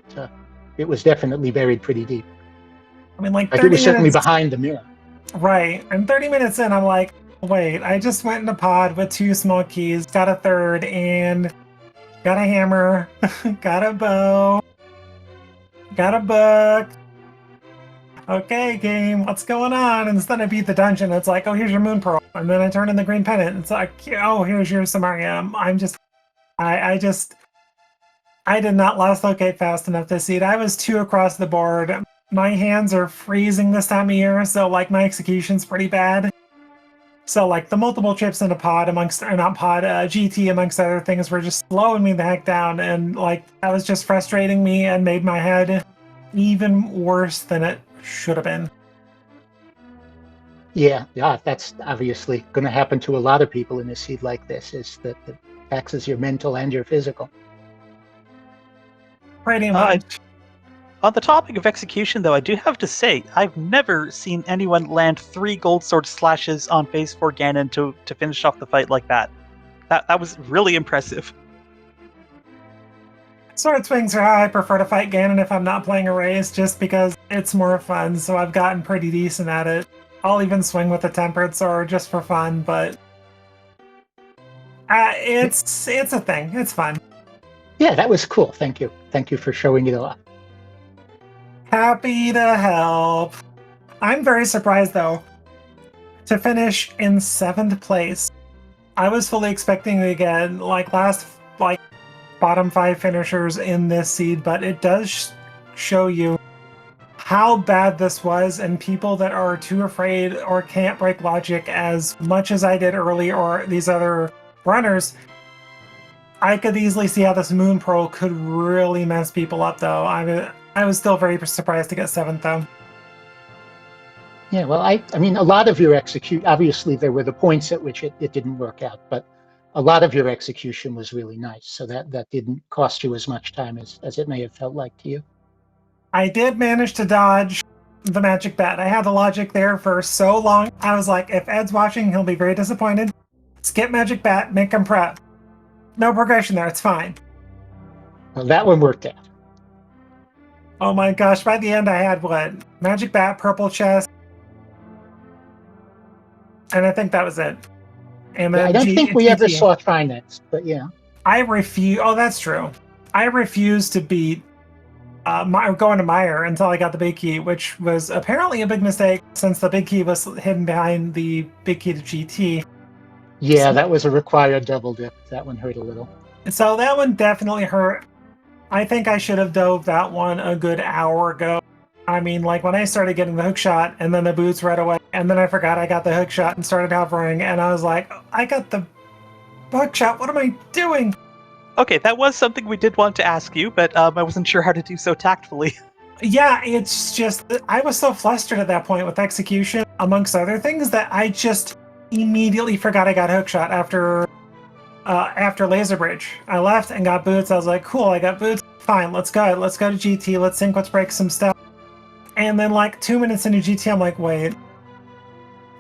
it was definitely buried pretty deep. I mean, like Like it 30 was certainly minutes. behind the mirror. Right. And 30 minutes in, I'm like, wait, I just went in a pod with 2 small keys, got a third, and got a hammer, got a bow, got a book. Okay, game, what's going on? And then I beat the dungeon. It's like, oh, here's your moon pearl. And then I turn in the green pennant. It's like, oh, here's your Samaria. I did not last locate fast enough this seed. I was 2 across the board. My hands are freezing this time of year, so like my execution's pretty bad. So like the multiple trips into pod GT amongst other things were just slowing me the heck down, and like that was just frustrating me and made my head even worse than it should have been. Yeah, that's obviously going to happen to a lot of people in a seed like this. Is that it taxes your mental and your physical. Pretty much. On the topic of execution, though, I do have to say, I've never seen anyone land 3 gold sword slashes on phase 4 Ganon to finish off the fight like that. That was really impressive. Sword swings are how I prefer to fight Ganon if I'm not playing a race, just because it's more fun, so I've gotten pretty decent at it. I'll even swing with a tempered sword just for fun, but it's a thing. It's fun. Yeah, that was cool. Thank you. Thank you for showing it off. Happy to help. I'm very surprised, though, to finish in 7th place. I was fully expecting to get bottom 5 finishers in this seed, but it does show you how bad this was, and people that are too afraid or can't break logic as much as I did early or these other runners. I could easily see how this Moon Pearl could really mess people up, though. I was still very surprised to get 7th, though. Yeah, well, I mean, a lot of your obviously there were the points at which it didn't work out, but a lot of your execution was really nice, so that didn't cost you as much time as it may have felt like to you. I did manage to dodge the magic bat. I had the logic there for so long. I was like, if Ed's watching, he'll be very disappointed. Skip magic bat, make him prep. No progression there, it's fine. Well, that one worked out. Oh my gosh, by the end I had what? Magic bat, purple chest. And I think that was it. And then I don't think we ever saw Trinets, but yeah. I refuse. Oh, that's true. I refused to beat going to Meyer until I got the big key, which was apparently a big mistake since the big key was hidden behind the big key to GT. Yeah, that was a required double dip. That one hurt a little. So that one definitely hurt. I think I should have dove that one a good hour ago. I mean, like when I started getting the hook shot and then the boots right away, and then I forgot I got the hook shot and started hovering, and I was like, I got the hook shot, what am I doing? Okay, that was something we did want to ask you, but I wasn't sure how to do so tactfully. Yeah, it's just, I was so flustered at that point with execution, amongst other things, that I just immediately forgot I got hook shot after Laser Bridge. I left and got boots. I was like, cool, I got boots. Fine, let's go to GT. Let's think, let's break some stuff. And then like 2 minutes into GT, I'm like, wait,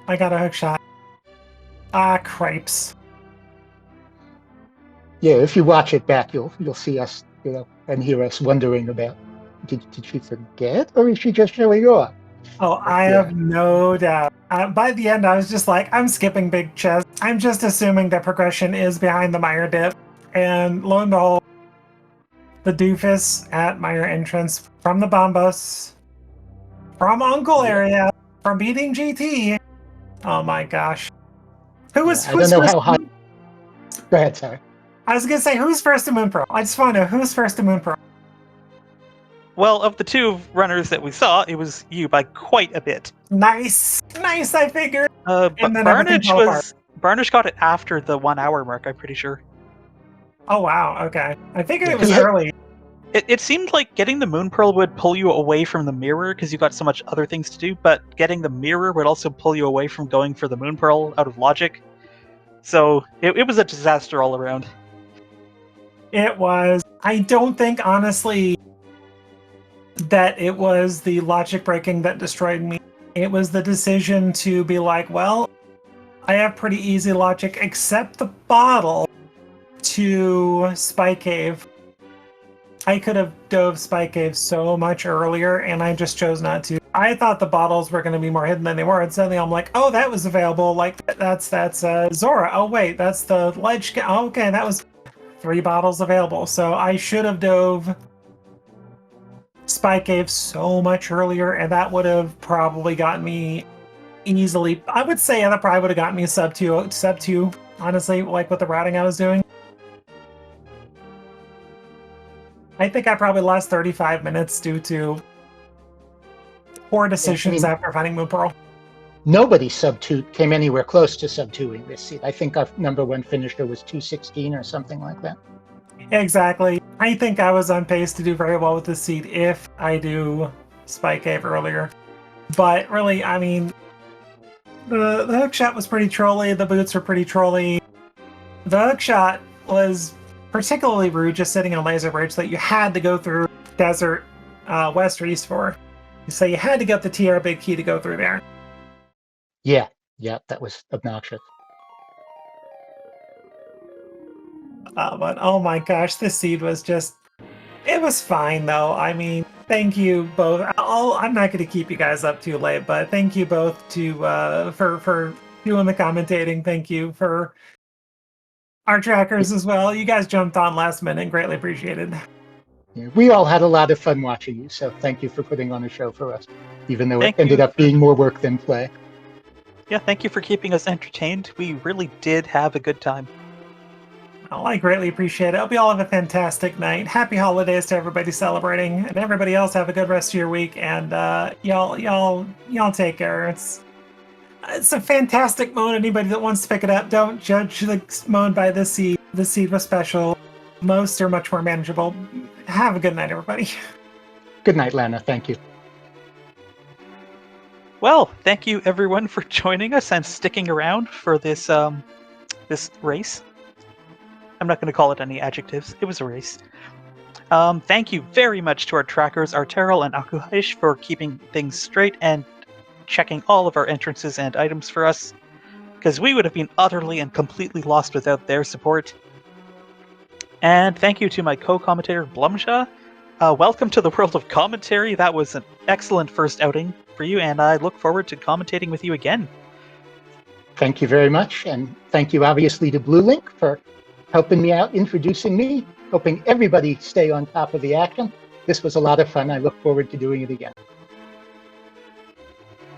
I got a hook shot. Ah, cripes. Yeah, if you watch it back, you'll see us, and hear us wondering about, did she forget, or is she just showing off? Oh, I have no doubt. By the end, I was just like, I'm skipping big chest. I'm just assuming that progression is behind the Meyer dip. And lo and behold, the doofus at Meyer entrance from the Bombos, from Uncle area, from beating GT. Oh my gosh. Who's I don't know first? how high. Go ahead, sorry. I was going to say, who's first to Moon Pearl? I just want to know who's first to Moon Pearl. Well, of the 2 runners that we saw, it was you by quite a bit. Nice, I figured. But Barnage got it after the 1 hour mark, I'm pretty sure. Oh wow, okay. I figured it was early. It seemed like getting the Moon Pearl would pull you away from the mirror because you got so much other things to do, but getting the mirror would also pull you away from going for the Moon Pearl out of logic. So it was a disaster all around. It was. I don't think, honestly, that it was the logic breaking that destroyed me. It was the decision to be like, well, I have pretty easy logic, except the bottle to Spy Cave. I could have dove Spy Cave so much earlier, and I just chose not to. I thought the bottles were going to be more hidden than they were, and suddenly I'm like, oh, that was available. Like, that's Zora. Oh, wait, that's the ledge. Oh, okay, that was 3 bottles available. So I should have dove Spy Cave so much earlier, and that would have probably gotten me easily. I would say that probably would have gotten me sub 2, honestly, like with the routing I was doing. I think I probably lost 35 minutes due to poor decisions after finding Moon Pearl. Nobody came anywhere close to sub-2ing this seed. I think our number 1 finisher was 216 or something like that. Exactly. I think I was on pace to do very well with this seed if I do Spy Cave earlier. But really, I mean, the hook shot was pretty trolly, the boots were pretty trolly. The hook shot was particularly rude, just sitting on a laser bridge that you had to go through desert west or east for. So you had to get the TR big key to go through there. Yeah, that was obnoxious. But oh my gosh, this seed was just, it was fine though. I mean, thank you both. I'm not going to keep you guys up too late, but thank you both for doing the commentating. Thank you for our trackers as well. You guys jumped on last minute, greatly appreciated. Yeah, we all had a lot of fun watching you, so thank you for putting on a show for us, even though it ended up being more work than play. Yeah, thank you for keeping us entertained. We really did have a good time. Well, I greatly appreciate it. I hope you all have a fantastic night. Happy holidays to everybody celebrating, and everybody else have a good rest of your week. And y'all take care. It's a fantastic mode. Anybody that wants to pick it up, don't judge the mode by this seed. This seed was special. Most are much more manageable. Have a good night, everybody. Good night, Lana. Thank you. Well, thank you everyone for joining us and sticking around for this this race. I'm not going to call it any adjectives. It was a race. Thank you very much to our trackers, Arteril and Akuhaish, for keeping things straight and checking all of our entrances and items for us, because we would have been utterly and completely lost without their support. And thank you to my co-commentator, Blumshaw. Welcome to the world of commentary. That was an excellent first outing for you, and I look forward to commentating with you again. Thank you very much, and thank you obviously to Blue Link for helping me out, introducing me, hoping everybody stay on top of the action. This was a lot of fun. I look forward to doing it again.